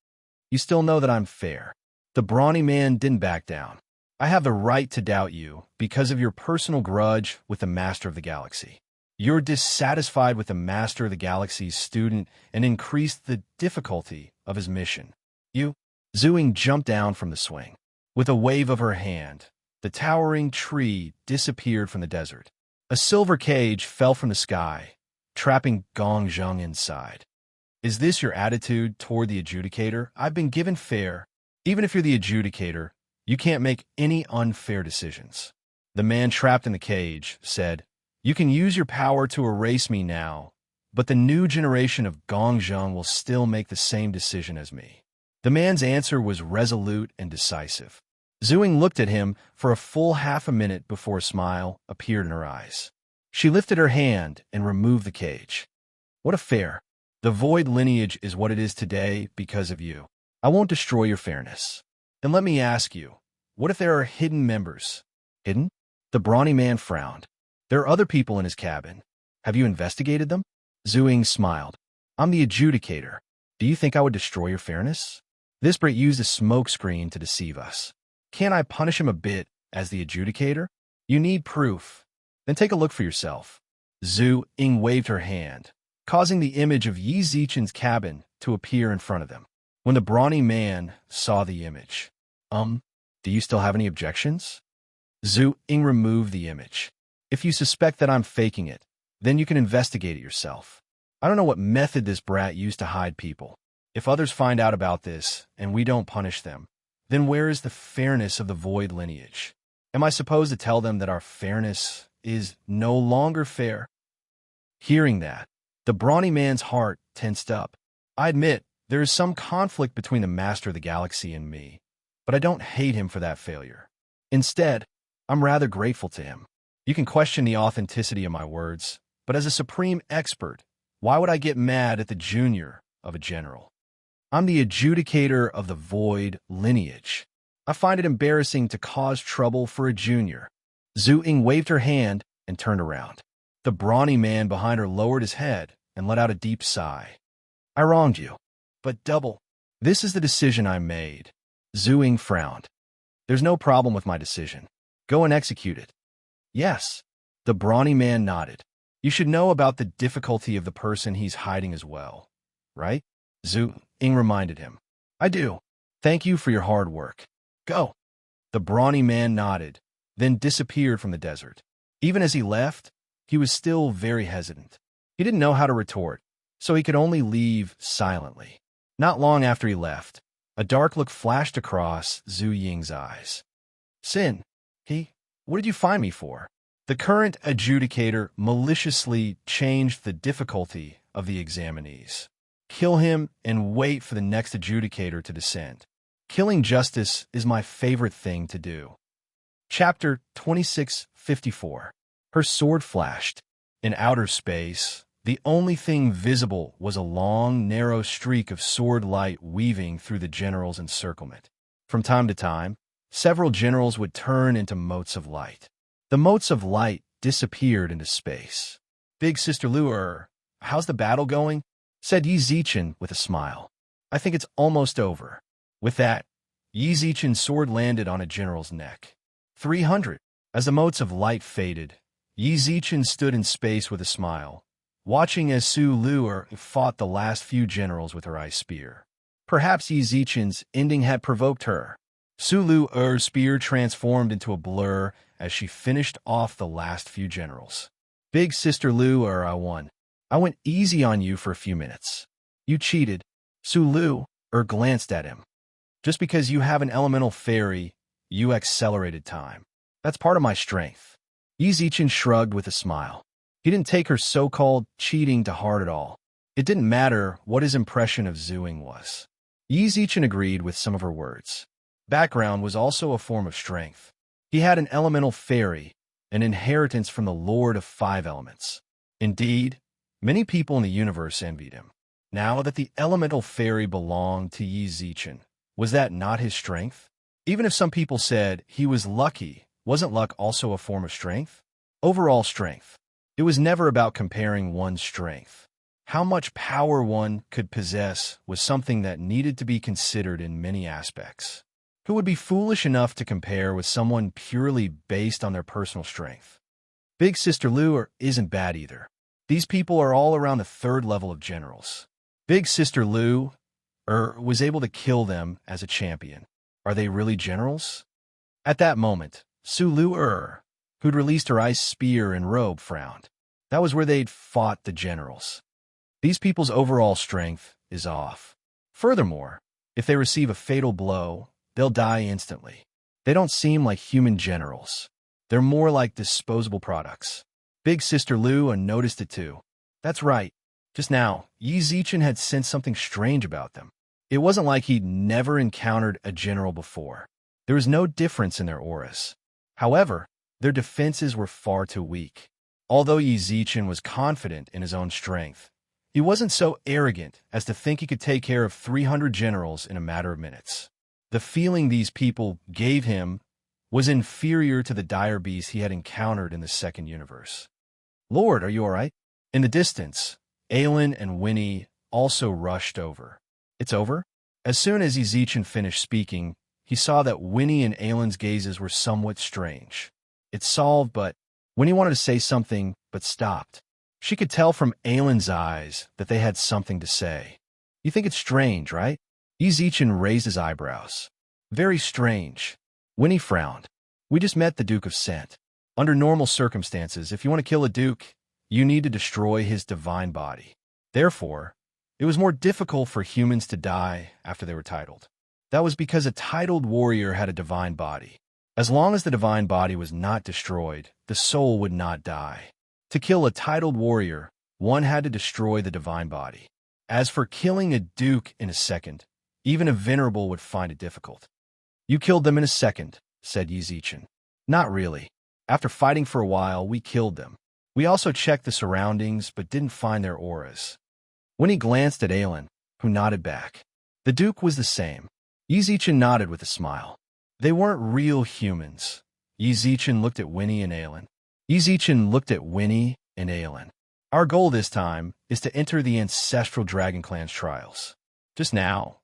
You still know that I'm fair. The brawny man didn't back down. I have the right to doubt you because of your personal grudge with the Master of the Galaxy. You're dissatisfied with the Master of the Galaxy's student and increased the difficulty of his mission. Zhu Ying jumped down from the swing. With a wave of her hand, the towering tree disappeared from the desert. A silver cage fell from the sky, trapping Gong Zheng inside. Is this your attitude toward the adjudicator? I've been given fair. Even if you're the adjudicator, you can't make any unfair decisions. The man trapped in the cage said, You can use your power to erase me now, but the new generation of Gong Zheng will still make the same decision as me. The man's answer was resolute and decisive. Zhu Ying looked at him for a full half a minute before a smile appeared in her eyes. She lifted her hand and removed the cage. What a fair. The void lineage is what it is today because of you. I won't destroy your fairness. And let me ask you, what if there are hidden members? Hidden? The brawny man frowned. There are other people in his cabin. Have you investigated them? Zhu Ying smiled. I'm the adjudicator. Do you think I would destroy your fairness? This Brit used a smokescreen to deceive us. Can't I punish him a bit as the adjudicator? You need proof. Then take a look for yourself. Zhu Ying waved her hand, causing the image of Yi Zichen's cabin to appear in front of them. When the brawny man saw the image, do you still have any objections? Zhu Ying removed the image. If you suspect that I'm faking it, then you can investigate it yourself. I don't know what method this brat used to hide people. If others find out about this and we don't punish them, then where is the fairness of the void lineage? Am I supposed to tell them that our fairness is no longer fair? Hearing that, the brawny man's heart tensed up. I admit, there is some conflict between the Master of the Galaxy and me, but I don't hate him for that failure. Instead, I'm rather grateful to him. You can question the authenticity of my words, but as a supreme expert, why would I get mad at the junior of a general? I'm the adjudicator of the void lineage. I find it embarrassing to cause trouble for a junior. Zhu Ying waved her hand and turned around. The brawny man behind her lowered his head and let out a deep sigh. I wronged you, but double. This is the decision I made. Zhu Ying frowned. There's no problem with my decision. Go and execute it. Yes. The brawny man nodded. You should know about the difficulty of the person he's hiding as well, right? Zhu Ying reminded him. I do. Thank you for your hard work. Go. The brawny man nodded, then disappeared from the desert. Even as he left, he was still very hesitant. He didn't know how to retort, so he could only leave silently. Not long after he left, a dark look flashed across Zhu Ying's eyes. Sin, what did you find me for? The current adjudicator maliciously changed the difficulty of the examinees. Kill him and wait for the next adjudicator to descend. Killing justice is my favorite thing to do. Chapter 2654. Her sword flashed. In outer space, the only thing visible was a long, narrow streak of sword light weaving through the general's encirclement. From time to time, several generals would turn into motes of light. The motes of light disappeared into space. Big Sister Luer, how's the battle going? Said Yi Zichen with a smile. I think it's almost over. With that, Yi Zichen's sword landed on a general's neck. 300. As the motes of light faded, Yi Zichen stood in space with a smile, watching as Su Luer fought the last few generals with her ice spear. Perhaps Yi Zichen's ending had provoked her. Su Luer's spear transformed into a blur as she finished off the last few generals. Big Sister Luer, I won. I went easy on you for a few minutes. You cheated. Sulu glanced at him. Just because you have an elemental fairy, you accelerated time. That's part of my strength. Yi Zichen shrugged with a smile. He didn't take her so-called cheating to heart at all. It didn't matter what his impression of Zooing was. Yi Zichen agreed with some of her words. Background was also a form of strength. He had an elemental fairy, an inheritance from the Lord of Five Elements. Indeed, many people in the universe envied him. Now that the elemental fairy belonged to Yi Zichen, was that not his strength? Even if some people said he was lucky, wasn't luck also a form of strength? Overall strength. It was never about comparing one's strength. How much power one could possess was something that needed to be considered in many aspects. Who would be foolish enough to compare with someone purely based on their personal strength? Big Sister Lu isn't bad either. These people are all around the third level of generals. Big Sister Lu was able to kill them as a champion. Are they really generals? At that moment, Su Lu who'd released her ice spear and robe, frowned. That was where they'd fought the generals. These people's overall strength is off. Furthermore, if they receive a fatal blow, they'll die instantly. They don't seem like human generals. They're more like disposable products. Big Sister Lu noticed it too. That's right. Just now, Yi Zichen had sensed something strange about them. It wasn't like he'd never encountered a general before. There was no difference in their auras. However, their defenses were far too weak. Although Yi Zichen was confident in his own strength, he wasn't so arrogant as to think he could take care of 300 generals in a matter of minutes. The feeling these people gave him was inferior to the dire beasts he had encountered in the second universe. Lord, are you all right? In the distance, Aelin and Winnie also rushed over. It's over? As soon as Yi Zichen finished speaking, he saw that Winnie and Aelin's gazes were somewhat strange. It's solved, but Winnie wanted to say something, but stopped. She could tell from Aelin's eyes that they had something to say. You think it's strange, right? Yi Zichen raised his eyebrows. Very strange. Winnie frowned. We just met the Duke of Scent. Under normal circumstances, if you want to kill a duke, you need to destroy his divine body. Therefore, it was more difficult for humans to die after they were titled. That was because a titled warrior had a divine body. As long as the divine body was not destroyed, the soul would not die. To kill a titled warrior, one had to destroy the divine body. As for killing a duke in a second, even a venerable would find it difficult. You killed them in a second, said Yi Zichen. Not really. After fighting for a while, we killed them. We also checked the surroundings, but didn't find their auras. When he glanced at Aelin, who nodded back. The Duke was the same. Yi Zichen nodded with a smile. They weren't real humans. Yi Zichen looked at Winnie and Aelin. Our goal this time is to enter the Ancestral Dragon Clan's trials. Just now,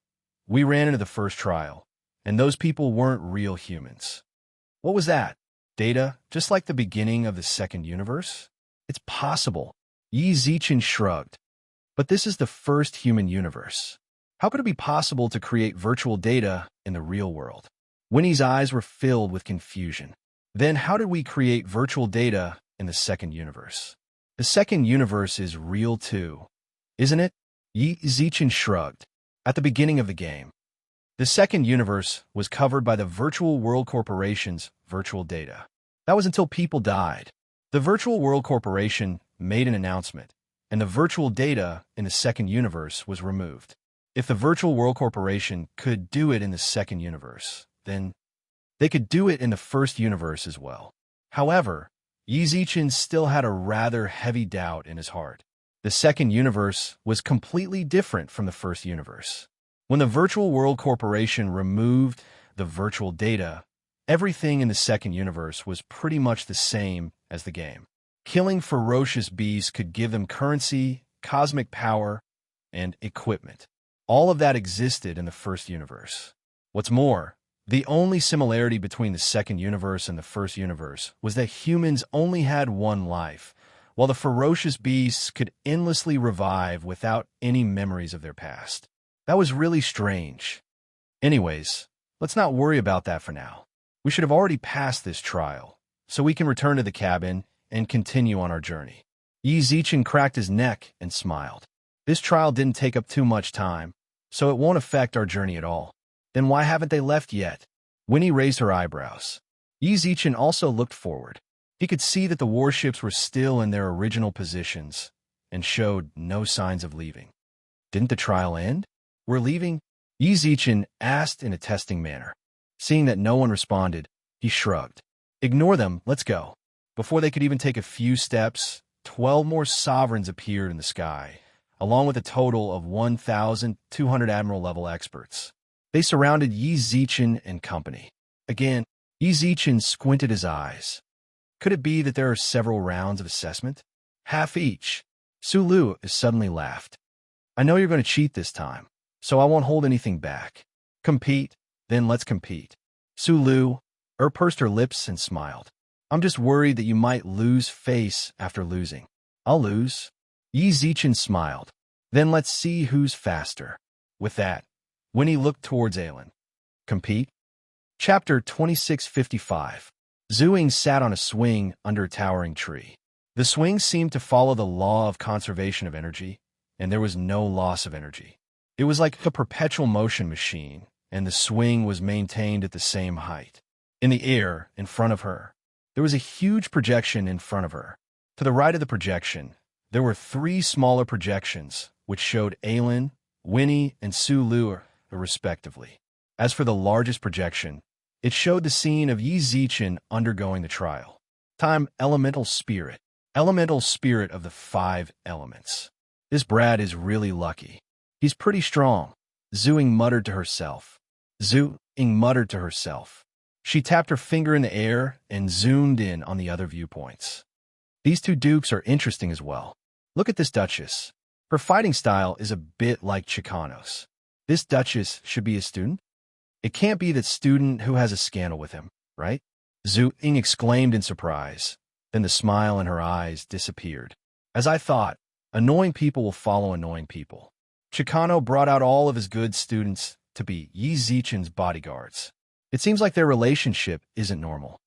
we ran into the first trial, and those people weren't real humans. What was that? Data, just like the beginning of the second universe? It's possible. Yi Zichen shrugged. But this is the first human universe. How could it be possible to create virtual data in the real world? Winnie's eyes were filled with confusion. Then how did we create virtual data in the second universe? The second universe is real too, isn't it? Yi Zichen shrugged. At the beginning of the game, the second universe was covered by the Virtual World Corporation's virtual data. That was until people died. The Virtual World Corporation made an announcement, and the virtual data in the second universe was removed. If the Virtual World Corporation could do it in the second universe, then they could do it in the first universe as well. However, Yi Zichen still had a rather heavy doubt in his heart. The second universe was completely different from the first universe. When the Virtual World Corporation removed the virtual data, everything in the second universe was pretty much the same as the game. Killing ferocious beasts could give them currency, cosmic power, and equipment. All of that existed in the first universe. What's more, the only similarity between the second universe and the first universe was that humans only had one life, while the ferocious beasts could endlessly revive without any memories of their past. That was really strange. Anyways, let's not worry about that for now. We should have already passed this trial, so we can return to the cabin and continue on our journey. Yi Zichen cracked his neck and smiled. This trial didn't take up too much time, so it won't affect our journey at all. Then why haven't they left yet? Winnie raised her eyebrows. Yi Zichen also looked forward. He could see that the warships were still in their original positions and showed no signs of leaving. Didn't the trial end? We're leaving? Yi Zichen asked in a testing manner. Seeing that no one responded, he shrugged. Ignore them, let's go. Before they could even take a few steps, 12 more sovereigns appeared in the sky, along with a total of 1,200 admiral-level experts. They surrounded Yi Zichen and company. Again, Yi Zichen squinted his eyes. Could it be that there are several rounds of assessment? Half each. Su Lu suddenly laughed. I know you're going to cheat this time, so I won't hold anything back. Compete? Then let's compete. Su Lu pursed her lips and smiled. I'm just worried that you might lose face after losing. I'll lose. Yi Zichen smiled. Then let's see who's faster. With that, Winnie looked towards Aelin. Compete? Chapter 2655. Zhu Ying sat on a swing under a towering tree. The swing seemed to follow the law of conservation of energy, and there was no loss of energy. It was like a perpetual motion machine, and the swing was maintained at the same height. In the air, in front of her, there was a huge projection in front of her. To the right of the projection, there were 3 smaller projections, which showed Aelin, Winnie, and Su Lu, respectively. As for the largest projection, it showed the scene of Yi Zichen undergoing the trial. Time elemental spirit of the 5 elements. This Brad is really lucky. He's pretty strong, Zhu Ying muttered to herself. She tapped her finger in the air and zoomed in on the other viewpoints. These 2 dukes are interesting as well. Look at this Duchess. Her fighting style is a bit like Chicanos. This Duchess should be a student? It can't be that student who has a scandal with him, right? Zhu Ying exclaimed in surprise. Then the smile in her eyes disappeared. As I thought, annoying people will follow annoying people. Chicano brought out all of his good students to be Yi Zichen's bodyguards. It seems like their relationship isn't normal.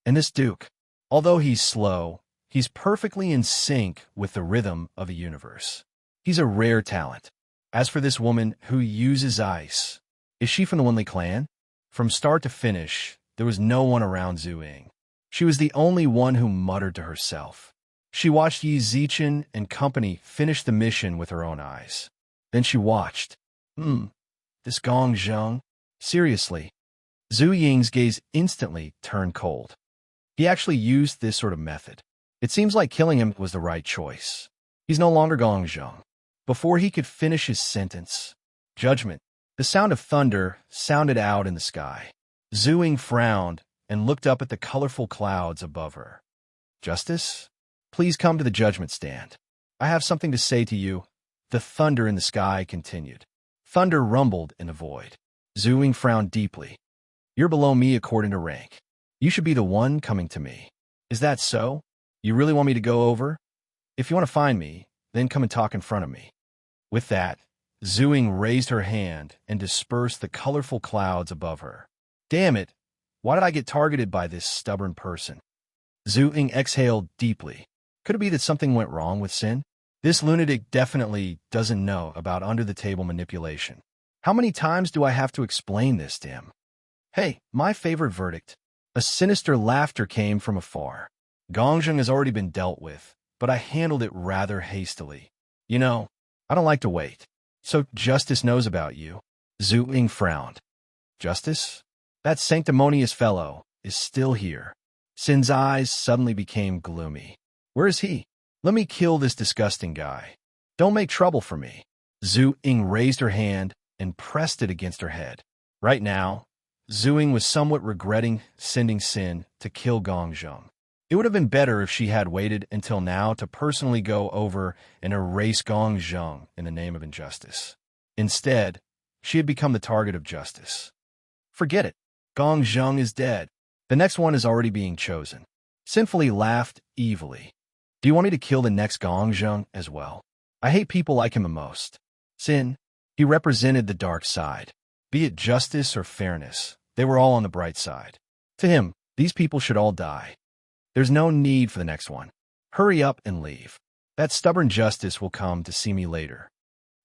And this Duke, although he's slow, he's perfectly in sync with the rhythm of the universe. He's a rare talent. As for this woman who uses ice, is she from the Wenli clan? From start to finish, there was no one around Zhu Ying. She was the only one who muttered to herself. She watched Yi Zichen and company finish the mission with her own eyes. Then she watched. This Gong Zheng? Seriously. Zhu Ying's gaze instantly turned cold. He actually used this sort of method. It seems like killing him was the right choice. He's no longer Gong Zheng. Before he could finish his sentence, judgment, the sound of thunder sounded out in the sky. Zhu Ying frowned and looked up at the colorful clouds above her. Justice? Please come to the judgment stand. I have something to say to you. The thunder in the sky continued. Thunder rumbled in the void. Zhu Ying frowned deeply. You're below me according to rank. You should be the one coming to me. Is that so? You really want me to go over? If you want to find me, then come and talk in front of me. With that, Zhu Ying raised her hand and dispersed the colorful clouds above her. Damn it! Why did I get targeted by this stubborn person? Zhu Ying exhaled deeply. Could it be that something went wrong with Sin? This lunatic definitely doesn't know about under-the-table manipulation. How many times do I have to explain this to him? Hey, my favorite verdict. A sinister laughter came from afar. Gongzheng has already been dealt with, but I handled it rather hastily. You know, I don't like to wait. So Justice knows about you. Zhu Ying frowned. Justice? That sanctimonious fellow is still here. Sin's eyes suddenly became gloomy. Where is he? Let me kill this disgusting guy. Don't make trouble for me. Zhu Ying raised her hand and pressed it against her head. Right now, Zhu Ying was somewhat regretting sending Sin to kill Gongzheng. It would have been better if she had waited until now to personally go over and erase Gongzheng in the name of injustice. Instead, she had become the target of justice. Forget it. Gongzheng is dead. The next one is already being chosen. Sinfully laughed evilly. Do you want me to kill the next Gongzheng as well? I hate people like him the most. Sin, he represented the dark side. Be it justice or fairness, they were all on the bright side. To him, these people should all die. There's no need for the next one. Hurry up and leave. That stubborn justice will come to see me later.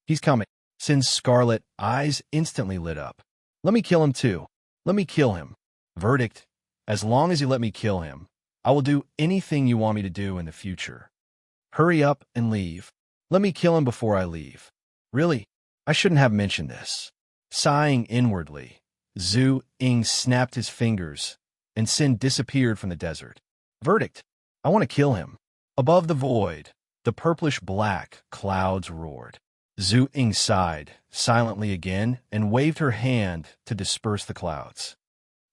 He's coming. Sin's scarlet eyes instantly lit up. Let me kill him too. Let me kill him. Verdict: as long as you let me kill him, I will do anything you want me to do in the future. Hurry up and leave. Let me kill him before I leave. Really? I shouldn't have mentioned this. Sighing inwardly, Zhu Ying snapped his fingers, and Sin disappeared from the desert. Verdict: I want to kill him. Above the void, the purplish-black clouds roared. Zhu Ying sighed silently again and waved her hand to disperse the clouds.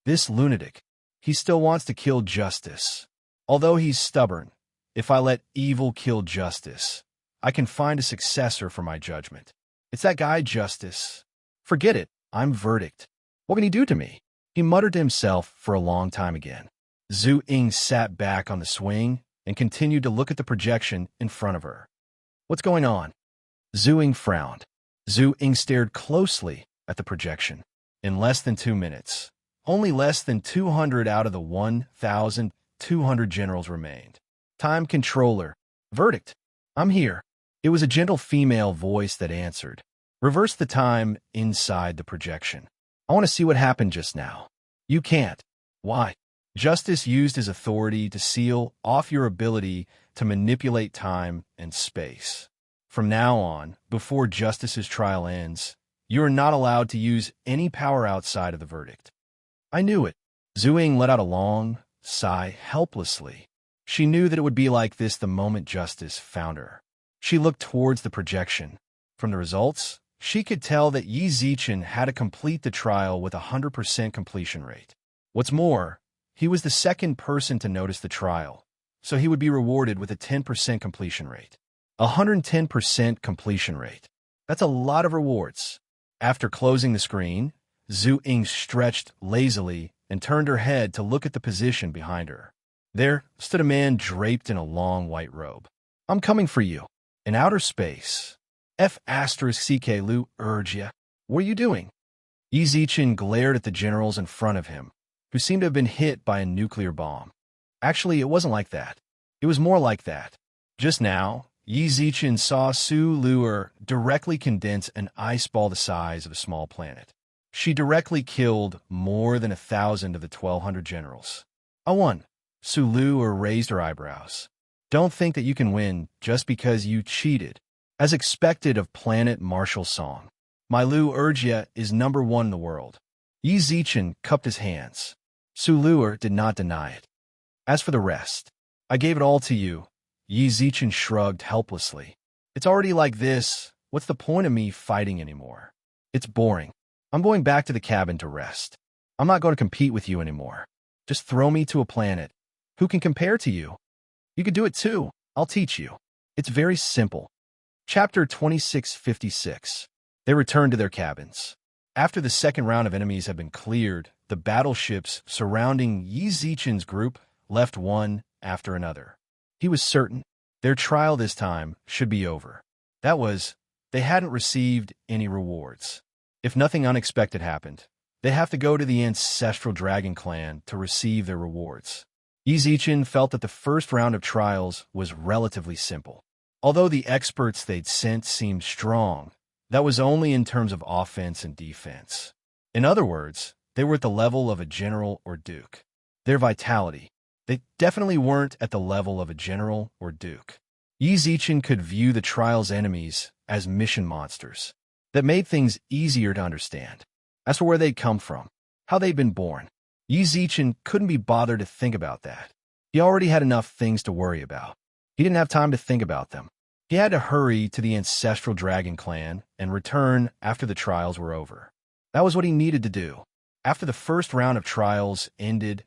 This lunatic, he still wants to kill justice. Although he's stubborn, if I let evil kill justice, I can find a successor for my judgment. It's that guy, Justice. Forget it, I'm Verdict. What can he do to me? He muttered to himself for a long time again. Zhu Ying sat back on the swing and continued to look at the projection in front of her. What's going on? Zhu Ying frowned. Zhu Ying stared closely at the projection. In less than 2 minutes, only less than 200 out of the 1,200 generals remained. Time controller. Verdict: I'm here. It was a gentle female voice that answered. Reverse the time inside the projection. I want to see what happened just now. You can't. Why? Justice used his authority to seal off your ability to manipulate time and space. From now on, before Justice's trial ends, you are not allowed to use any power outside of the verdict. I knew it. Zhu Ying let out a long sigh helplessly. She knew that it would be like this the moment Justice found her. She looked towards the projection. From the results, she could tell that Yi Zichen had to complete the trial with a 100% completion rate. What's more, he was the second person to notice the trial, so he would be rewarded with a 10% completion rate. 110% completion rate. That's a lot of rewards. After closing the screen, Zhu Ying stretched lazily and turned her head to look at the position behind her. There stood a man draped in a long white robe. I'm coming for you. In outer space. F***ck Lu Urgia. What are you doing? Yi Zichen glared at the generals in front of him, who seemed to have been hit by a nuclear bomb. Actually, it wasn't like that. It was more like that. Just now, Yi Zichen saw Su Luer directly condense an ice ball the size of a small planet. She directly killed more than 1,000 of the 1,200 generals. I won. Su Luer raised her eyebrows. Don't think that you can win just because you cheated. As expected of Planet Marshall Song, my Lu Urgia is #1 in the world. Yi Zichen cupped his hands. Su Luer did not deny it. As for the rest, I gave it all to you. Yi Zichen shrugged helplessly. It's already like this. What's the point of me fighting anymore? It's boring. I'm going back to the cabin to rest. I'm not going to compete with you anymore. Just throw me to a planet. Who can compare to you? You could do it too. I'll teach you. It's very simple. Chapter 2656. They returned to their cabins. After the second round of enemies had been cleared, the battleships surrounding Yi Zichen's group left one after another. He was certain their trial this time should be over. That was, they hadn't received any rewards. If nothing unexpected happened, they have to go to the ancestral dragon clan to receive their rewards. Yi Zichen felt that the first round of trials was relatively simple. Although the experts they'd sent seemed strong, that was only in terms of offense and defense. In other words, they were at the level of a general or duke. Their vitality, they definitely weren't at the level of a general or duke. Yi Zichen could view the trial's enemies as mission monsters that made things easier to understand. As for where they'd come from, how they'd been born, Yi Zichen couldn't be bothered to think about that. He already had enough things to worry about. He didn't have time to think about them. He had to hurry to the ancestral dragon clan and return after the trials were over. That was what he needed to do. After the first round of trials ended,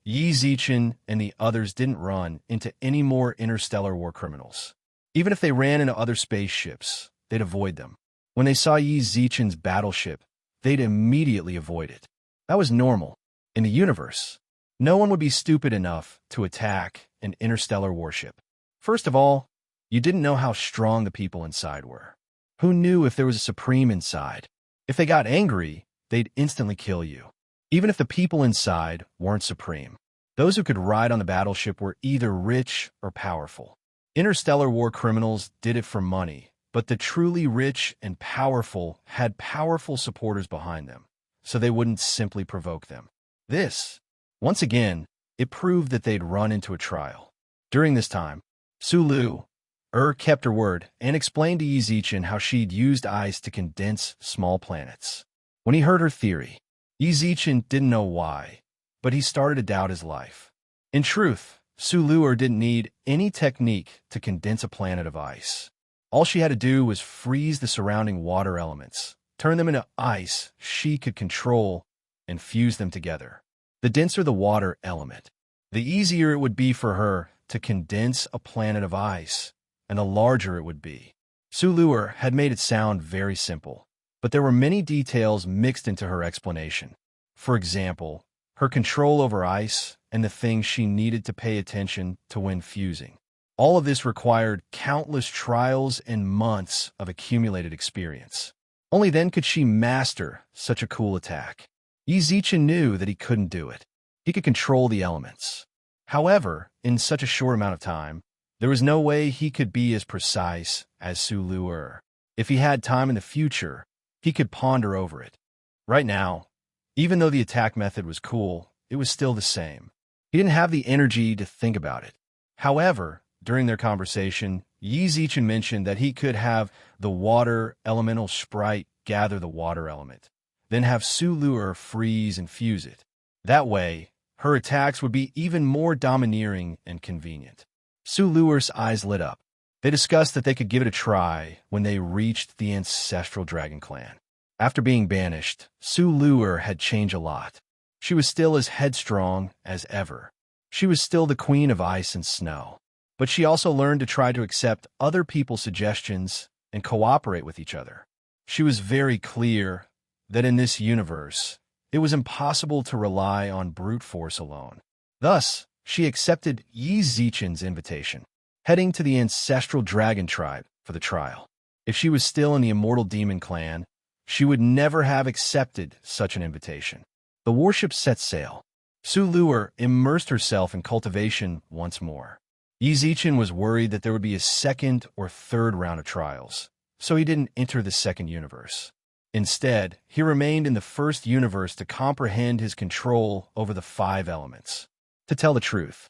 Yi Zichen and the others didn't run into any more interstellar war criminals. Even if they ran into other spaceships, they'd avoid them. When they saw Yi Zichen's battleship, they'd immediately avoid it. That was normal. In the universe, no one would be stupid enough to attack an interstellar warship. First of all, you didn't know how strong the people inside were. Who knew if there was a supreme inside? If they got angry, they'd instantly kill you. Even if the people inside weren't supreme. Those who could ride on the battleship were either rich or powerful. Interstellar war criminals did it for money, But the truly rich and powerful had powerful supporters behind them, so they wouldn't simply provoke them. This, once again, it proved that they'd run into a trial. During this time, Sulu kept her word and explained to Yizichin how she'd used ice to condense small planets. When he heard her theory, Yizichin didn't know why, but he started to doubt his life. In truth, Sulu didn't need any technique to condense a planet of ice. All she had to do was freeze the surrounding water elements, turn them into ice she could control, and fuse them together. The denser the water element, the easier it would be for her to condense a planet of ice, and the larger it would be. Sulu had made it sound very simple, but there were many details mixed into her explanation. For example, her control over ice and the things she needed to pay attention to when fusing. All of this required countless trials and months of accumulated experience. Only then could she master such a cool attack. Yizichin knew that he couldn't do it. He could control the elements. However, in such a short amount of time, there was no way he could be as precise as Sulu. If he had time in the future, he could ponder over it. Right now, even though the attack method was cool, it was still the same. He didn't have the energy to think about it. However, during their conversation, Yizichin mentioned that he could have the water elemental sprite gather the water element, then have Sulu freeze and fuse it. That way, her attacks would be even more domineering and convenient. Sulu's eyes lit up. They discussed that they could give it a try when they reached the ancestral dragon clan. After being banished, Sulu had changed a lot. She was still as headstrong as ever. She was still the queen of ice and snow. But she also learned to try to accept other people's suggestions and cooperate with each other. She was very clear that in this universe, it was impossible to rely on brute force alone. Thus, she accepted Yizichin's invitation, heading to the ancestral dragon tribe for the trial. If she was still in the immortal demon clan, she would never have accepted such an invitation. The warship set sail. Sulu immersed herself in cultivation once more. Yizichin was worried that there would be a second or third round of trials, so he didn't enter the second universe. Instead, he remained in the first universe to comprehend his control over the 5 elements. To tell the truth,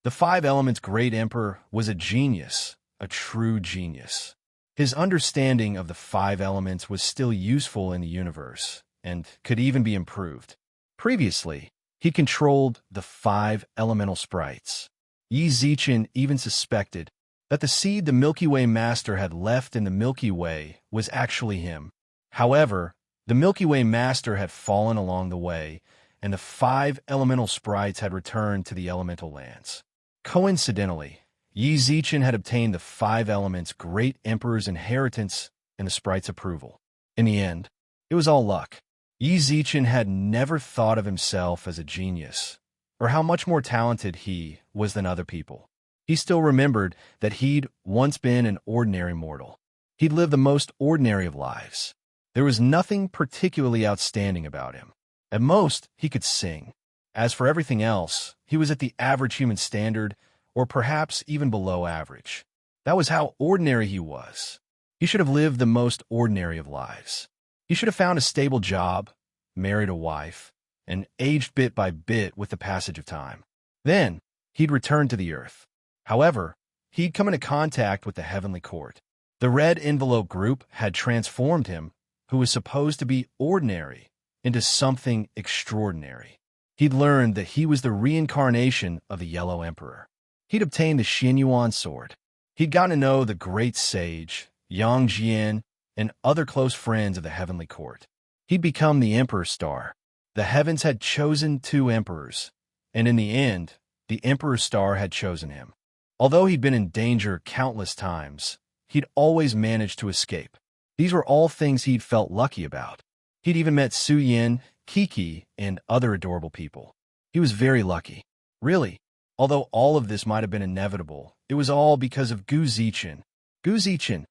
the 5 elements' great emperor was a genius, a true genius. His understanding of the 5 elements was still useful in the universe, and could even be improved. Previously, he controlled the 5 elemental sprites. Yizichin even suspected that the seed the Milky Way Master had left in the Milky Way was actually him. However, the Milky Way Master had fallen along the way, and the 5 elemental sprites had returned to the elemental lands. Coincidentally, Yizichin had obtained the 5 elements' great emperor's inheritance and the sprite's approval. In the end, it was all luck. Yizichin had never thought of himself as a genius, or how much more talented he was than other people. He still remembered that he'd once been an ordinary mortal. He'd lived the most ordinary of lives. There was nothing particularly outstanding about him. At most, he could sing. As for everything else, he was at the average human standard, or perhaps even below average. That was how ordinary he was. He should have lived the most ordinary of lives. He should have found a stable job, married a wife, and aged bit by bit with the passage of time. Then, he'd return to the earth. However, he'd come into contact with the heavenly court. The Red Envelope Group had transformed him, who was supposed to be ordinary, into something extraordinary. He'd learned that he was the reincarnation of the Yellow Emperor. He'd obtained the Xianyuan sword. He'd gotten to know the great sage, Yang Jian, and other close friends of the heavenly court. He'd become the Emperor's star. The heavens had chosen 2 emperors, and in the end, the Emperor's star had chosen him. Although he'd been in danger countless times, he'd always managed to escape. These were all things he'd felt lucky about. He'd even met Su Yin, Kiki, and other adorable people. He was very lucky. Really, although all of this might have been inevitable, it was all because of Gu Zichin. Gu Zichin.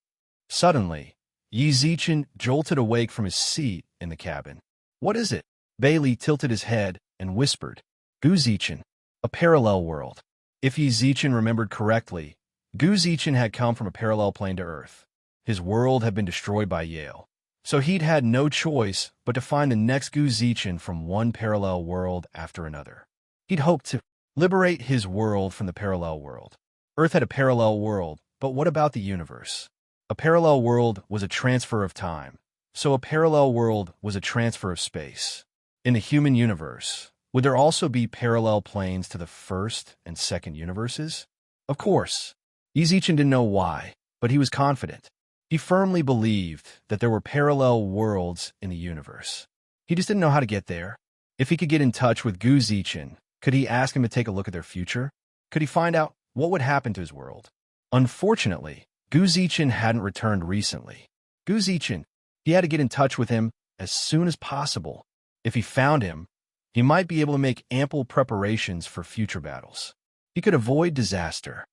Suddenly, Yizichin jolted awake from his seat in the cabin. What is it? Bailey tilted his head and whispered, Gu Zichin, a parallel world. If Yizichin remembered correctly, Gu Zichin had come from a parallel plane to Earth. his world had been destroyed by Yale. So he'd had no choice but to find the next Guzichin from one parallel world after another. He'd hoped to liberate his world from the parallel world. Earth had a parallel world, but what about the universe? A parallel world was a transfer of time, so a parallel world was a transfer of space. In the human universe, would there also be parallel planes to the first and second universes? Of course. Guzichin didn't know why, but he was confident. He firmly believed that there were parallel worlds in the universe. He just didn't know how to get there. If he could get in touch with Guzichin, could he ask him to take a look at their future? Could he find out what would happen to his world? Unfortunately, Guzichin hadn't returned recently. Guzichin, he had to get in touch with him as soon as possible. If he found him, he might be able to make ample preparations for future battles. He could avoid disaster.